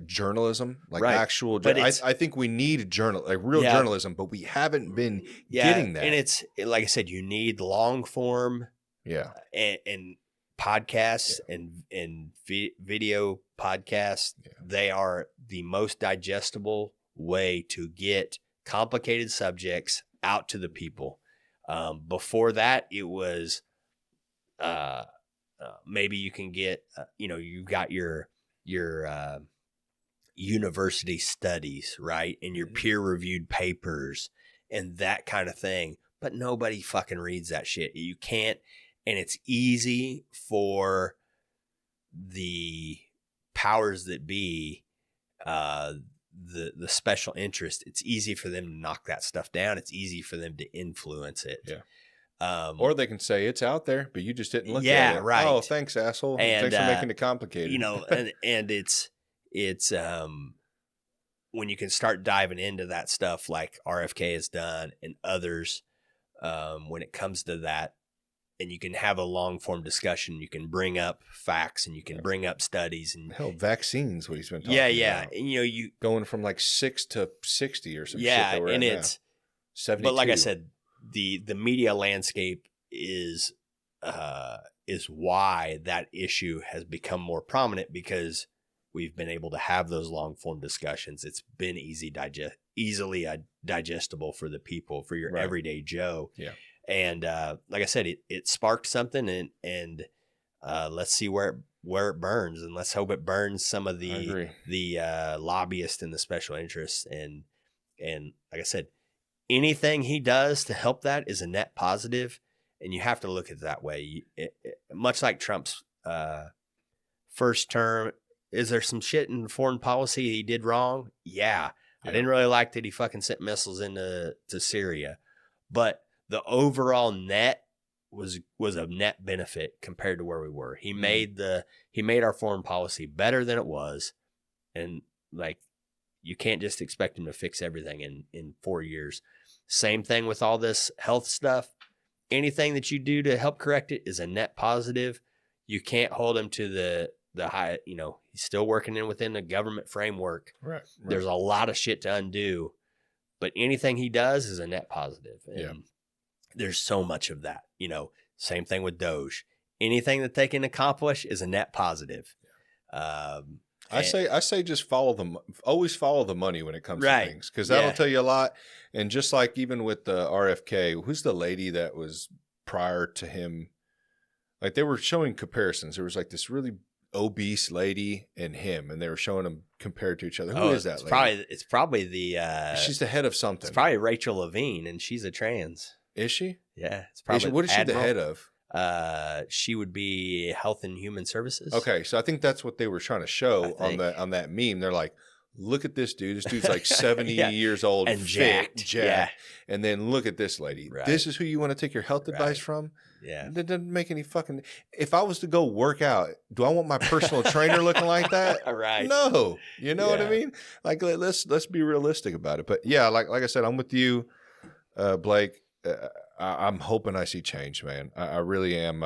journalism, like actual. I think we need real journalism, but we haven't been getting that. And it's like I said, you need long form, and podcasts and video podcasts. Yeah. They are the most digestible way to get complicated subjects out to the people. Before that, it was. Maybe you can get, you got your university studies, right? And your peer reviewed papers and that kind of thing. But nobody fucking reads that shit. You can't. And it's easy for the powers that be, the special interest. It's easy for them to knock that stuff down. It's easy for them to influence it. Yeah. Or they can say it's out there, but you just didn't look at it. Yeah, right. Oh, thanks, asshole. And, thanks for making it complicated. And it's when you can start diving into that stuff like RFK has done and others, when it comes to that, and you can have a long form discussion, you can bring up facts and you can bring up studies and vaccines, what he's been talking about. And you going from like 6 to 60 or some shit. Yeah, and it's 72. But like I said, the media landscape is why that issue has become more prominent, because we've been able to have those long form discussions. It's been easily digestible for the people, for your everyday Joe. Yeah. And like I said, it sparked something, and let's see where it burns, and let's hope it burns some of the lobbyists and the special interests. And like I said, anything he does to help that is a net positive, and you have to look at it that way. Much like Trump's first term, is there some shit in foreign policy he did wrong? Yeah. I didn't really like that he fucking sent missiles into Syria, but the overall net was a net benefit compared to where we were. He made our foreign policy better than it was, and like, you can't just expect him to fix everything in 4 years. Same thing with all this health stuff. Anything that you do to help correct it is a net positive. You can't hold him to the high, he's still working within the government framework. Right. There's a lot of shit to undo, but anything he does is a net positive. And there's so much of that, same thing with Doge. Anything that they can accomplish is a net positive. I say just always follow the money when it comes to things, because that'll tell you a lot. And just like even with the RFK, who's the lady that was prior to him? Like, they were showing comparisons. There was like this really obese lady and him, and they were showing them compared to each other. Who is that lady? It's probably the She's the head of something. It's probably Rachel Levine, and she's a trans. Is she? Yeah, it's probably. What is she the head of? She would be Health and Human Services. Okay, so I think that's what they were trying to show on that meme. They're like, look at this dude. This dude's like 70 years old and jacked. Yeah. And then look at this lady. Right. This is who you want to take your health advice from? Yeah. That doesn't make any fucking. If I was to go work out, do I want my personal trainer looking like that? Right. No. You know what I mean? Like, let's be realistic about it. But yeah, like I said, I'm with you, Blake. I'm hoping I see change, man. I really am.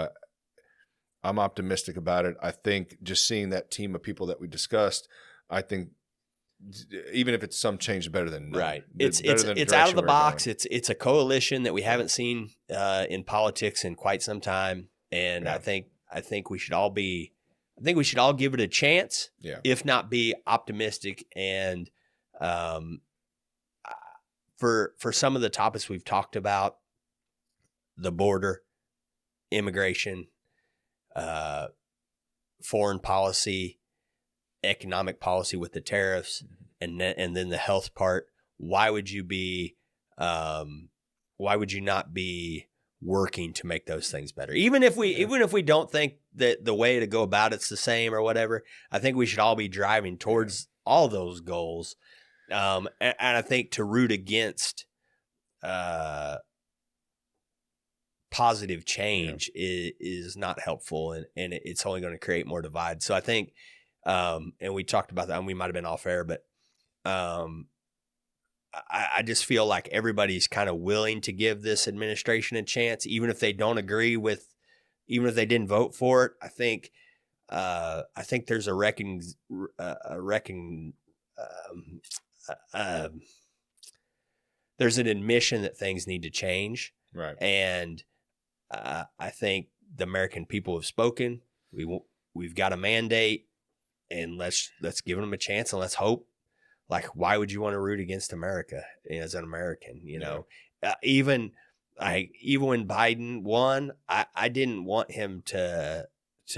I'm optimistic about it. I think just seeing that team of people that we discussed, I think even if it's some change, better than none. Right. It's out of the box. It's a coalition that we haven't seen in politics in quite some time, and I think we should all give it a chance. Yeah. If not be optimistic, and for some of the topics we've talked about, the border, immigration, foreign policy, economic policy with the tariffs, and then the health part. Why would you not be working to make those things better? Even if we don't think that the way to go about it's the same or whatever, I think we should all be driving towards all those goals. And I think to root against positive change is not helpful, and it's only going to create more divide. So I think, and we talked about that, and we might have been off air, but I just feel like everybody's kind of willing to give this administration a chance, even if they don't agree with, even if they didn't vote for it. I think there's there's an admission that things need to change. Right. And I think the American people have spoken. We've got a mandate, and let's give them a chance, and let's hope. Like, why would you want to root against America as an American? You know, even when Biden won, I didn't want him to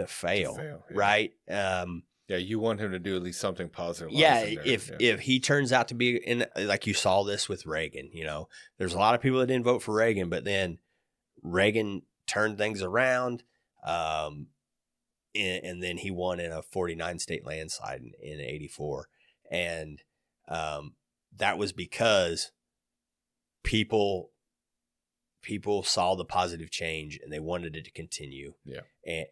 fail. Right. Yeah, you want him to do at least something positive. If he turns out to be like you saw this with Reagan, you know, there's a lot of people that didn't vote for Reagan, but then Reagan turned things around, and then he won in a 49 state landslide in 84, and that was because people saw the positive change and they wanted it to continue. Yeah,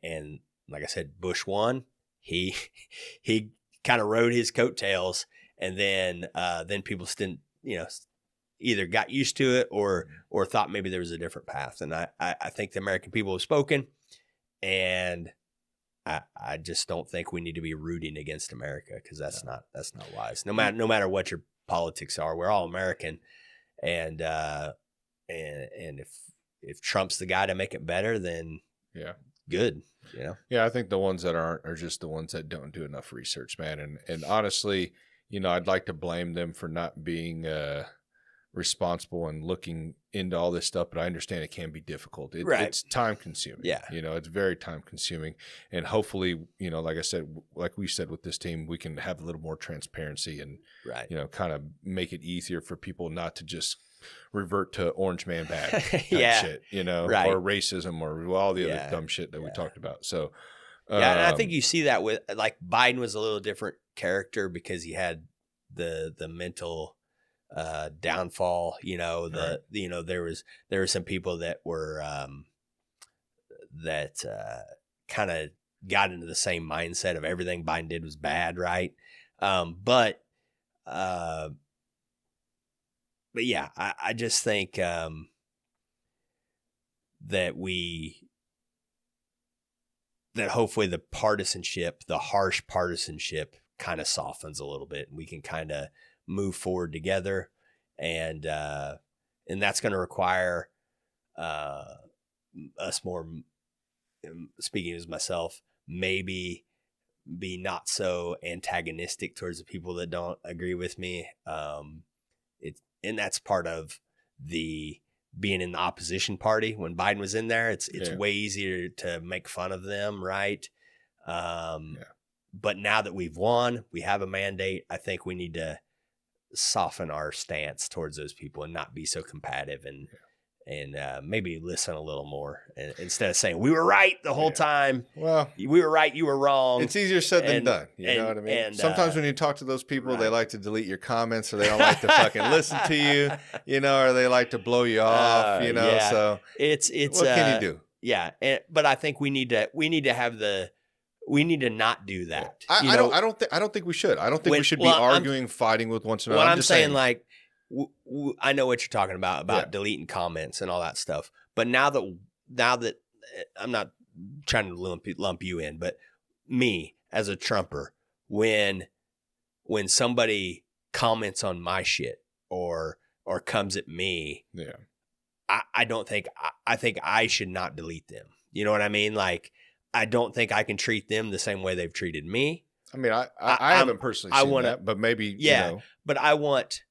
and like I said, Bush won. He kind of rode his coattails, and then people still, either got used to it or thought maybe there was a different path. And I think the American people have spoken, and I just don't think we need to be rooting against America, because that's not wise. No matter what your politics are, we're all American, and if Trump's the guy to make it better, then good. Yeah, I think the ones that aren't are just the ones that don't do enough research, man. And honestly, I'd like to blame them for not being responsible and looking into all this stuff, but I understand it can be difficult. It's time consuming. Yeah. It's very time consuming. And hopefully, like I said, like we said with this team, we can have a little more transparency and, kind of make it easier for people not to just revert to orange man bad shit, or racism or all the other dumb shit that we talked about. So, and I think you see that with, like, Biden was a little different character because he had the mental downfall. There were some people that were kind of got into the same mindset of everything Biden did was bad, right? But yeah, I just think that hopefully the harsh partisanship kind of softens a little bit, and we can kind of move forward together. And that's going to require us more, speaking as myself, maybe be not so antagonistic towards the people that don't agree with me. And that's part of the being in the opposition party. When Biden was in there, it's way easier to make fun of them, right? But now that we've won, we have a mandate. I think we need to soften our stance towards those people and not be so combative and maybe listen a little more instead of saying we were right the whole time. Well, we were right, you were wrong. It's easier said than done. You know what I mean? And sometimes when you talk to those people, they like to delete your comments, or they don't like to fucking listen to you, or they like to blow you off, So it's what can you do? Yeah, but I think we need to not do that. I don't think we should. I don't think we should be arguing, fighting with one another. Well, I'm just saying like. I know what you're talking about deleting comments and all that stuff. But now that I'm not trying to lump you in, but me as a Trumper, when somebody comments on my shit or comes at me, I think I should not delete them. You know what I mean? Like, I don't think I can treat them the same way they've treated me. I mean, I haven't personally seen that, but maybe, but I want.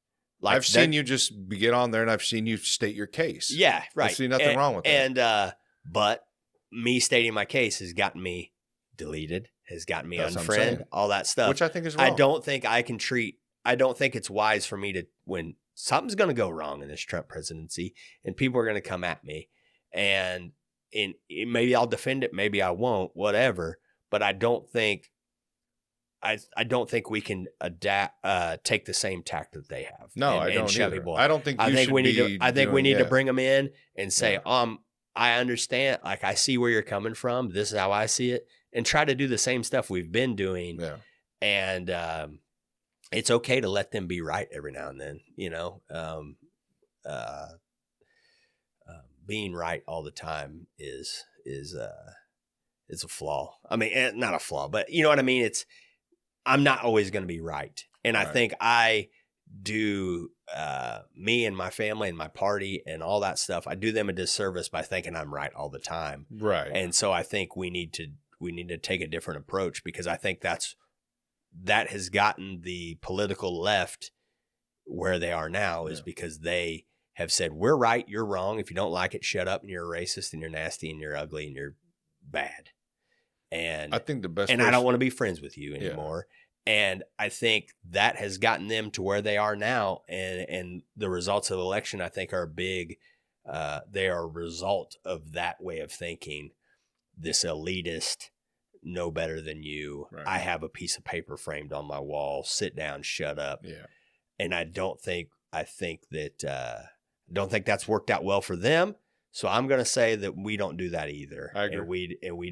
Like I've seen you just get on there, and I've seen you state your case. Yeah, right. I see nothing wrong with that. And but me stating my case has gotten me deleted, has gotten me unfriended, all that stuff. Which I think is wrong. I don't think it's wise for me to, when something's going to go wrong in this Trump presidency, and people are going to come at me, and maybe I'll defend it, maybe I won't, whatever. But I don't think we can take the same tact that they have. No, I don't either. I don't think we need to bring them in and say, I understand. Like, I see where you're coming from. This is how I see it, and try to do the same stuff we've been doing. Yeah. And it's okay to let them be right every now and then. Being right all the time is a flaw. I mean, not a flaw, but you know what I mean. I'm not always going to be right. And I think I do, me and my family and my party and all that stuff, I do them a disservice by thinking I'm right all the time. Right. And so I think we need to take a different approach, because I think that has gotten the political left where they are now, is because they have said, we're right, you're wrong. If you don't like it, shut up, and you're a racist, and you're nasty, and you're ugly, and you're bad. And I think the best, and I don't want to be friends with you anymore. And I think that has gotten them to where they are now. And the results of the election, I think, are big. They are a result of that way of thinking. This elitist, know better than you. Right. I have a piece of paper framed on my wall. Sit down, shut up. Yeah. And I think that's worked out well for them. So I'm going to say that we don't do that either. I agree. And we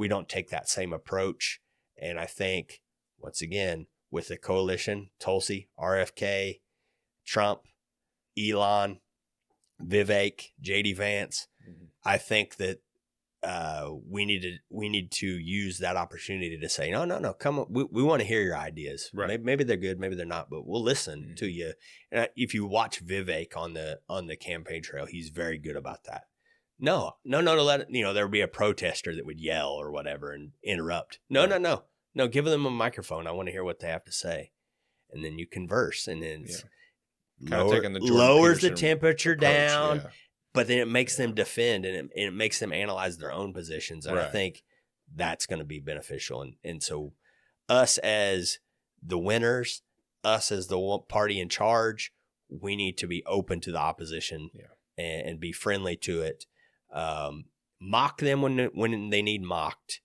don't take that same approach. And I think, once again, with the coalition, Tulsi, RFK, Trump, Elon, Vivek, JD Vance, I think that we need to use that opportunity to say, no, come on. We want to hear your ideas. Right. Maybe they're good, maybe they're not, but we'll listen to you. And if you watch Vivek on the campaign trail, he's very good about that. No, to let it, there would be a protester that would yell or whatever and interrupt. No, give them a microphone. I want to hear what they have to say. And then you converse, and then lowers the temperature down, but then it makes them defend, and it makes them analyze their own positions. And I think that's going to be beneficial. And so us as the winners, us as the party in charge, we need to be open to the opposition and be friendly to it. Mock them when they need mocked.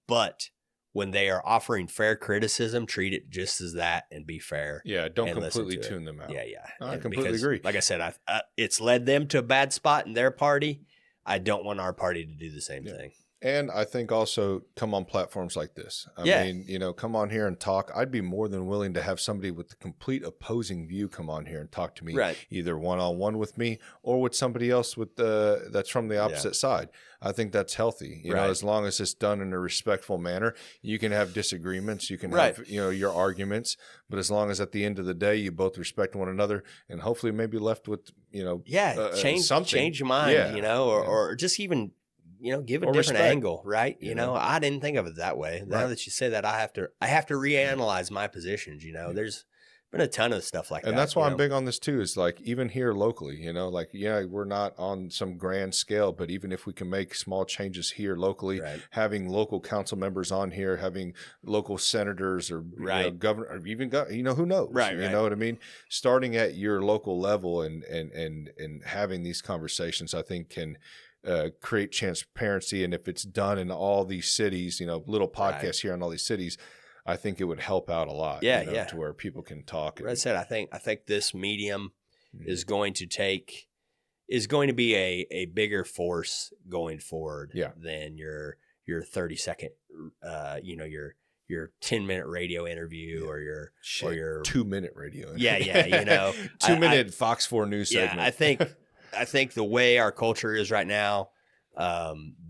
But when they are offering fair criticism, treat it just as that and be fair. Yeah, don't completely tune them out. Yeah. I completely agree. Like I said, it's led them to a bad spot in their party. I don't want our party to do the same thing. And I think also come on platforms like this. I mean, come on here and talk. I'd be more than willing to have somebody with the complete opposing view come on here and talk to me, either one-on-one with me or with somebody else that's from the opposite side. I think that's healthy, as long as it's done in a respectful manner. You can have disagreements, you can have, your arguments, but as long as at the end of the day, you both respect one another and hopefully maybe left with, change your mind, or just even, give a different angle, right? I didn't think of it that way. Now that you say that, I have to reanalyze my positions. There's been a ton of stuff like that. And that's why I'm big on this too, is like even here locally, like, yeah, we're not on some grand scale, but even if we can make small changes here locally, Right. having local council members on here, having local senators or governor, or even, who knows, Right, you know what I mean? Starting at your local level and having these conversations, I think can create transparency. And if it's done in all these cities, little podcasts here in all these cities, I think it would help out a lot. Yeah, to where people can talk. I said, I think this medium is going to be a bigger force going forward than your 30-second, your 10-minute radio interview or your 2-minute radio. Yeah. 2-minute Fox 4 News segment. I think the way our culture is right now,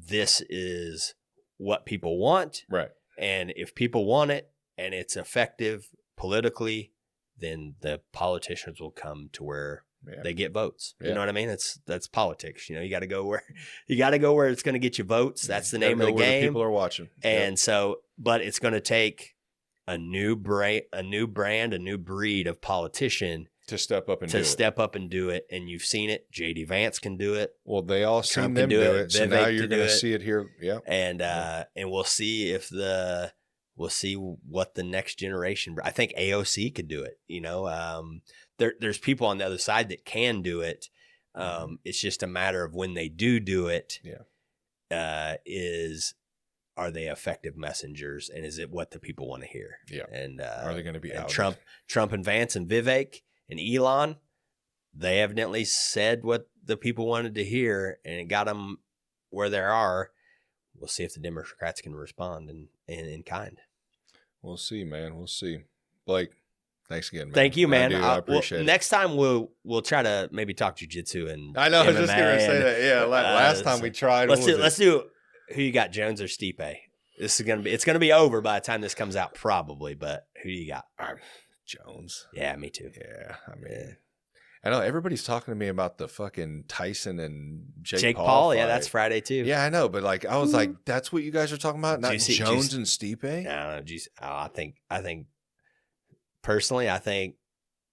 this is what people want. Right. And if people want it and it's effective politically, then the politicians will come to where they get votes. You know what I mean? That's politics. You got to go where it's going to get you votes. That's the name of the game. People are watching. And so, but it's going to take a new brand, a new breed of politician to step up and do it. And you've seen it. JD Vance can do it. Well, they all seen them do it. So now you're going to see it here. Yeah. And we'll see we'll see what the next generation. I think AOC could do it. There's people on the other side that can do it. It's just a matter of when they do it. Yeah. Are they effective messengers, and is it what the people want to hear? Yeah. And are they going to be out? Trump and Vance and Vivek and Elon, they evidently said what the people wanted to hear, and it got them where they are. We'll see if the Democrats can respond in kind. We'll see, man. We'll see. Blake, thanks again, man. Thank you, man. I appreciate it. Next time we'll try to maybe talk jiu-jitsu and I know. MMA. I was just going to say that. Yeah, last time we tried. Let's do. Who you got, Jones or Stipe? It's gonna be over by the time this comes out, probably. But who do you got? Jones. Yeah, me too. Yeah, I mean, I know everybody's talking to me about the fucking Tyson and Jake Paul. fight. Yeah, that's Friday too. Yeah, I know, but like I was like, that's what you guys are talking about, not Jones and Stipe. No, I think personally, I think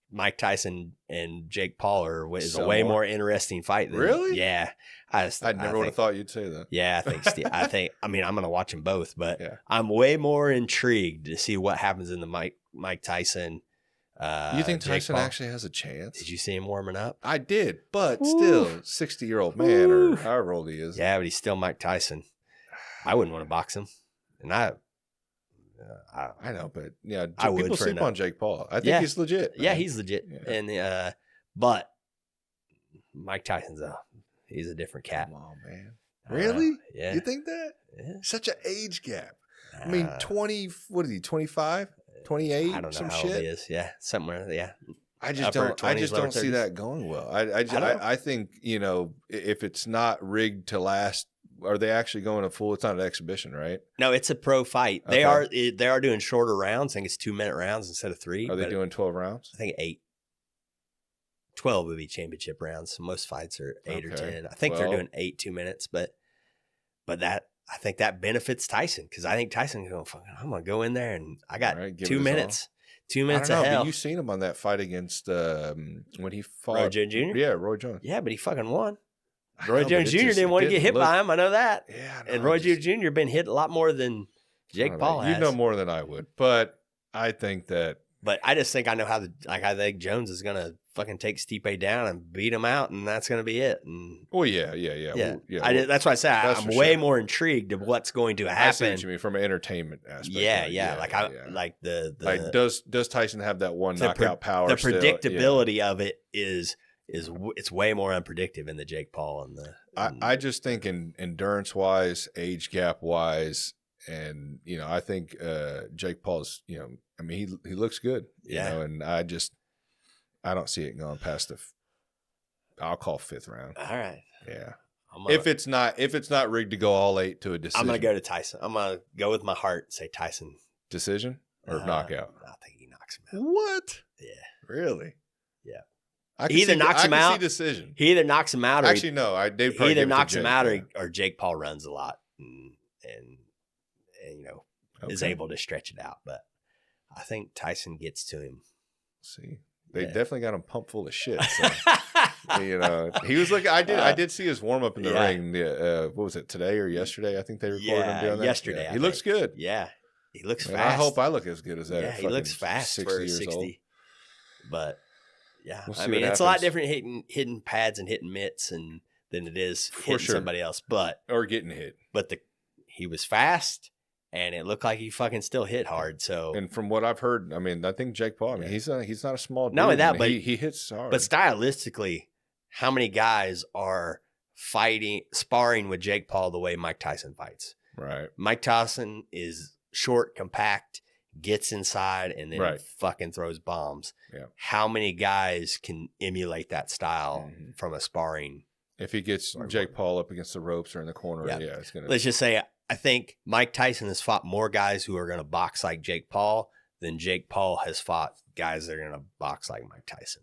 Mike Tyson and Jake Paul is a way more interesting fight. Really? Yeah. I never would have thought you'd say that. Yeah, I mean, I'm going to watch them both, but I'm way more intrigued to see what happens in the Mike Tyson. You think Tyson actually has a chance? Did you see him warming up? I did, but still, 60-year-old man or however old he is. Yeah, but he's still Mike Tyson. I wouldn't want to box him, and I know, but yeah, people sleep on Jake Paul. I think he's legit. Man. Yeah, he's legit, and but Mike Tyson's he's a different cat. Come on, man. Really? Yeah. You think that? Yeah. Such an age gap. I mean, 20. What is he? 25? 28? I don't know some how shit? old he is. Yeah, somewhere. Yeah. I just don't see that going well. I think if it's not rigged to last. Are they actually going to full? It's not an exhibition, right? No, it's a pro fight. Okay. They are doing shorter rounds. I think it's 2-minute rounds instead of 3. Are they doing 12 rounds? I think 8. 12 would be championship rounds. Most fights are 8 or 10. I think they're doing 8 2 minutes, but that I think that benefits Tyson because I think Tyson's going, I'm going to go in there and I got 2 minutes. 2 minutes of hell. But you seen him on that fight against when he fought Roy Jones Jr.? Yeah, Roy Jones. Yeah, but he fucking won. Roy Jones Jr. didn't want to get hit by him. I know that. Yeah, and Roy Jones Jr. been hit a lot more than Jake Paul has. You know more than I would, but I think that. But I just think I know how I think Jones is gonna fucking take Stipe down and beat him out, and that's gonna be it. And that's why I say I'm way more intrigued of what's going to happen. I see what you mean from an entertainment aspect. Does Tyson have that one knockout power? The predictability of it is it's way more unpredictable in the Jake Paul and the. I just think in endurance wise, age gap wise, and I think Jake Paul's I mean he looks good, and I don't see it going past I'll call 5th round. All right. Yeah. If it's not rigged to go all 8 to a decision, I'm gonna go to Tyson. I'm gonna go with my heart and say Tyson. Decision or knockout? I think he knocks him out. What? Yeah. Really? Yeah. He either knocks him out. Decision. He either knocks him out, or actually no. He either knocks him out, or Jake Paul runs a lot and is able to stretch it out. But I think Tyson gets to him See, they definitely got him pumped full of shit. So. He was like, I did see his warm up in the ring. What was it, today or yesterday? I think they recorded him doing that. Yesterday. He looks good. Yeah, he looks fast. I hope I look as good as that. Yeah, he looks fast 60 for years 60. old. But yeah, We'll I see mean, what it's a lot happens. different hitting pads and hitting mitts than it is hitting somebody else. But or getting hit. But he was fast. And it looked like he fucking still hit hard. So, and from what I've heard, I mean, I think Jake Paul. I mean, he's not a small dude. Not only that, but he hits hard. But stylistically, how many guys are sparring with Jake Paul the way Mike Tyson fights? Right. Mike Tyson is short, compact, gets inside, and then fucking throws bombs. Yeah. How many guys can emulate that style from a sparring? If he gets Jake Paul up against the ropes or in the corner, it's gonna. Let's just say, I think Mike Tyson has fought more guys who are going to box like Jake Paul than Jake Paul has fought guys that are going to box like Mike Tyson.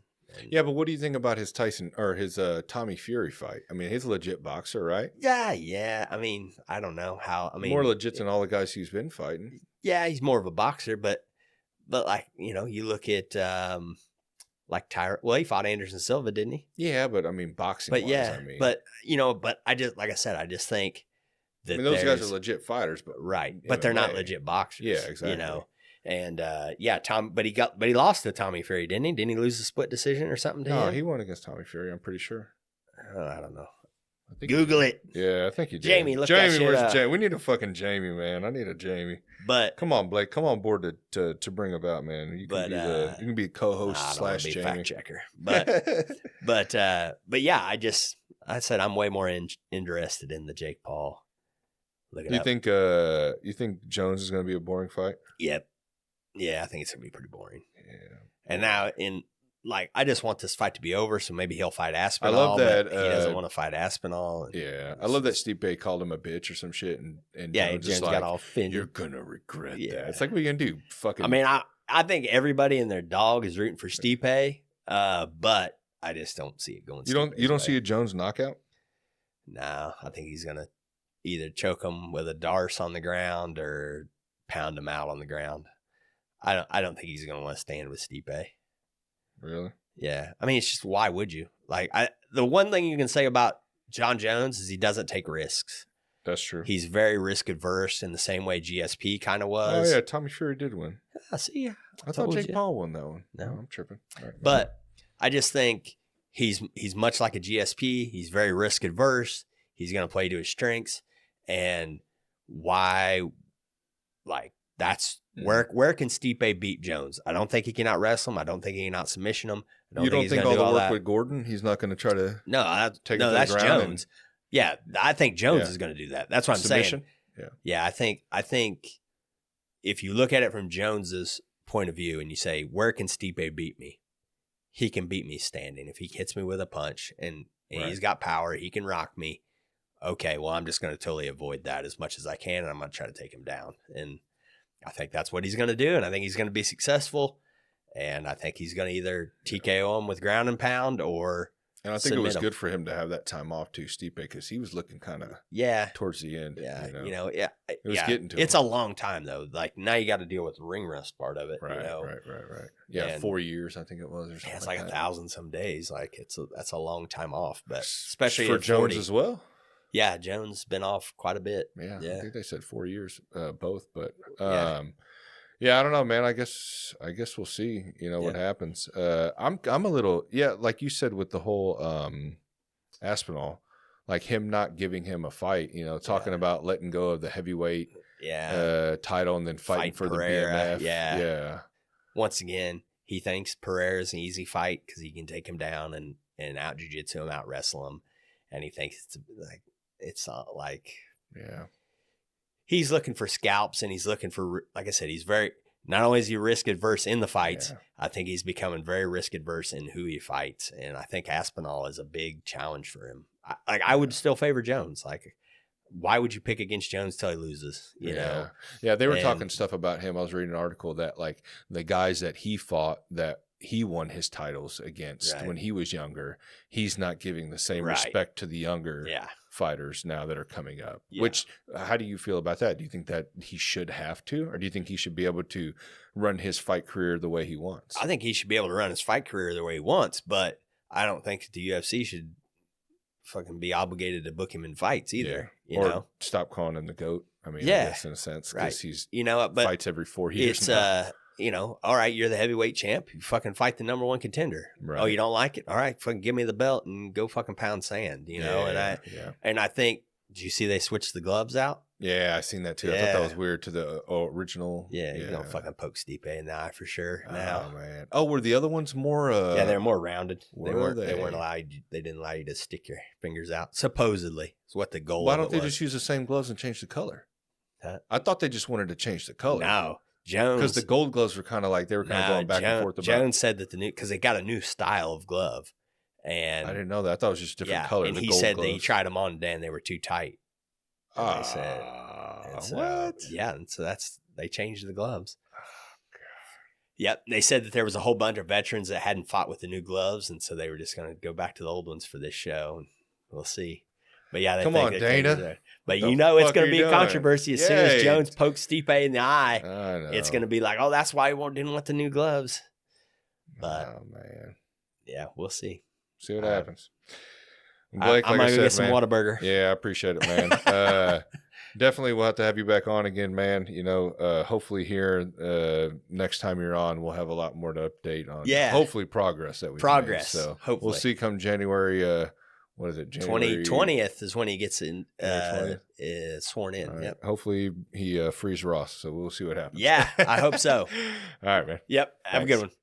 Yeah, but what do you think about his Tyson or his Tommy Fury fight? I mean, he's a legit boxer, right? Yeah. I mean, I don't know how. I mean, more legit than all the guys he's been fighting. Yeah, he's more of a boxer, but like, you look at like Tyra. Well, he fought Anderson Silva, didn't he? Yeah, but I mean, boxing. But I mean. but I just, like I said, I just think. I mean, those guys are legit fighters, but but they're not legit boxers. Yeah, exactly. And but he lost to Tommy Fury, didn't he? Didn't he lose a split decision or something? No, he won against Tommy Fury. I'm pretty sure. I don't know. Google it. Yeah, I think you did. Jamie, look that shit where's up. Jamie? We need a fucking Jamie, man. I need a Jamie. But come on, Blake. Come on board to bring about, man. You can be co-host / Jamie fact checker. But yeah, I said I'm way more interested in the Jake Paul. You think Jones is going to be a boring fight? Yep. Yeah, I think it's going to be pretty boring. Yeah. And now I just want this fight to be over, so maybe he'll fight Aspinall. I love that he doesn't want to fight Aspinall. I love that Stipe called him a bitch or some shit, and Jones just got all offended. You're gonna regret that. It's like, what are you gonna do? Fucking. I mean, I think everybody and their dog is rooting for Stipe, but I just don't see it going. You don't see a Jones knockout? No, I think he's gonna either choke him with a darce on the ground or pound him out on the ground. I don't think he's gonna want to stand with Stipe. Really? Yeah. I mean, it's just, why would you? Like, the one thing you can say about John Jones is he doesn't take risks. That's true. He's very risk adverse in the same way GSP kind of was. Oh yeah, Tommy Fury did win. I see. I thought Jake Paul won that one. No, I'm tripping. Right, but I just think he's much like a GSP. He's very risk adverse. He's going to play to his strengths. And why, like, that's where can Stipe beat Jones? I don't think he can out wrestle him. I don't think he can out submission him. You don't think all the work with Gordon, he's not going to try to take it to that's the ground? Jones. Yeah, I think Jones is going to do that. That's what I'm submission? saying. Yeah, I think if you look at it from Jones's point of view and you say, where can Stipe beat me? He can beat me standing. If he hits me with a punch and he's got power, he can rock me. Okay, well, I'm just going to totally avoid that as much as I can, and I'm going to try to take him down. And I think that's what he's going to do, and I think he's going to be successful. And I think he's going to either TKO him with ground and pound or And I think it was good for him to have that time off too, Stipe, because he was looking kind of towards the end. It was getting to him. It's a long time though. Like now you got to deal with the ring rust part of it. Right. Yeah, and 4 years I think it was. Or something it's like 1,000 some days. Like that's a long time off, but especially for Jones as well. Yeah, Jones been off quite a bit. Yeah. I think they said 4 years, both. But yeah, I don't know, man. I guess we'll see. What happens. I'm a little like you said with the whole Aspinall, like him not giving him a fight. Talking about letting go of the heavyweight title and then fighting for Pereira, the BMF. Yeah. Once again, he thinks Pereira's an easy fight because he can take him down and out jiu-jitsu him, out wrestle him, and he thinks it's like he's looking for scalps and he's looking for, like I said, he's very, not only is he risk adverse in the fights, I think he's becoming very risk adverse in who he fights. And I think Aspinall is a big challenge for him. I would still favor Jones. Like, why would you pick against Jones till he loses? You know? Yeah. They were talking stuff about him. I was reading an article that like the guys that he fought that he won his titles against Right. when he was younger. He's not giving the same Right. respect to the younger Yeah. fighters now that are coming up. Yeah. Which, how do you feel about that? Do you think that he should have to, or do you think he should be able to run his fight career the way he wants? I think he should be able to run his fight career the way he wants, but I don't think the UFC should fucking be obligated to book him in fights either. You or know, stop calling him the GOAT. I mean, Yeah. I guess in a sense, because Right. he's you know, but fights every 4 years. it's now. you know, all right, you're the heavyweight champ. You fucking fight the number one contender. Right. Oh, you don't like it? All right, fucking give me the belt and go fucking pound sand. You know, and I think, did you see they switched the gloves out? Yeah, I seen that too. I thought that was weird to the original. Yeah, you're gonna fucking poke Stipe in the eye for sure. Now, Oh man. Oh, were the other ones more? yeah, they're more rounded. They were weren't. They they? weren't allowed. They didn't allow you to stick your fingers out. Supposedly, is what the goal. Why of don't it they was. just use the same gloves and change the color? Huh? I thought they just wanted to change the color. No, Jones. because the gold gloves were kind of like they were kind of going back and forth. About Jones said that because they got a new style of glove, and I didn't know that. I thought it was just different color. And the he gold said that he gloves. tried them on today and they were too tight. And they said, and so- what? Yeah, and so they changed the gloves. Yep, they said that there was a whole bunch of veterans that hadn't fought with the new gloves, and so they were just going to go back to the old ones for this show, and we'll see. But yeah, Come on, Dana. But What you the know it's fuck going are to you be a doing? controversy as soon as Yay. Jones pokes Stipe in the eye. I know. It's going to be like, oh, that's why he didn't want the new gloves. But oh man, yeah, we'll see. see what Uh, happens. Blake, I'm like going I to said, go get some man, Whataburger. Yeah, I appreciate it, man. Definitely, we'll have to have you back on again, man. You know, hopefully here next time you're on, we'll have a lot more to update on. Yeah. hopefully progress that we Progress, made. So hopefully. we'll see come January. What is it? January 20th is when he gets in, January sworn in. All right. Yep. Hopefully he frees Ross. So we'll see what happens. Yeah, I hope so. All right, man. Yep. Have a good Thanks. one.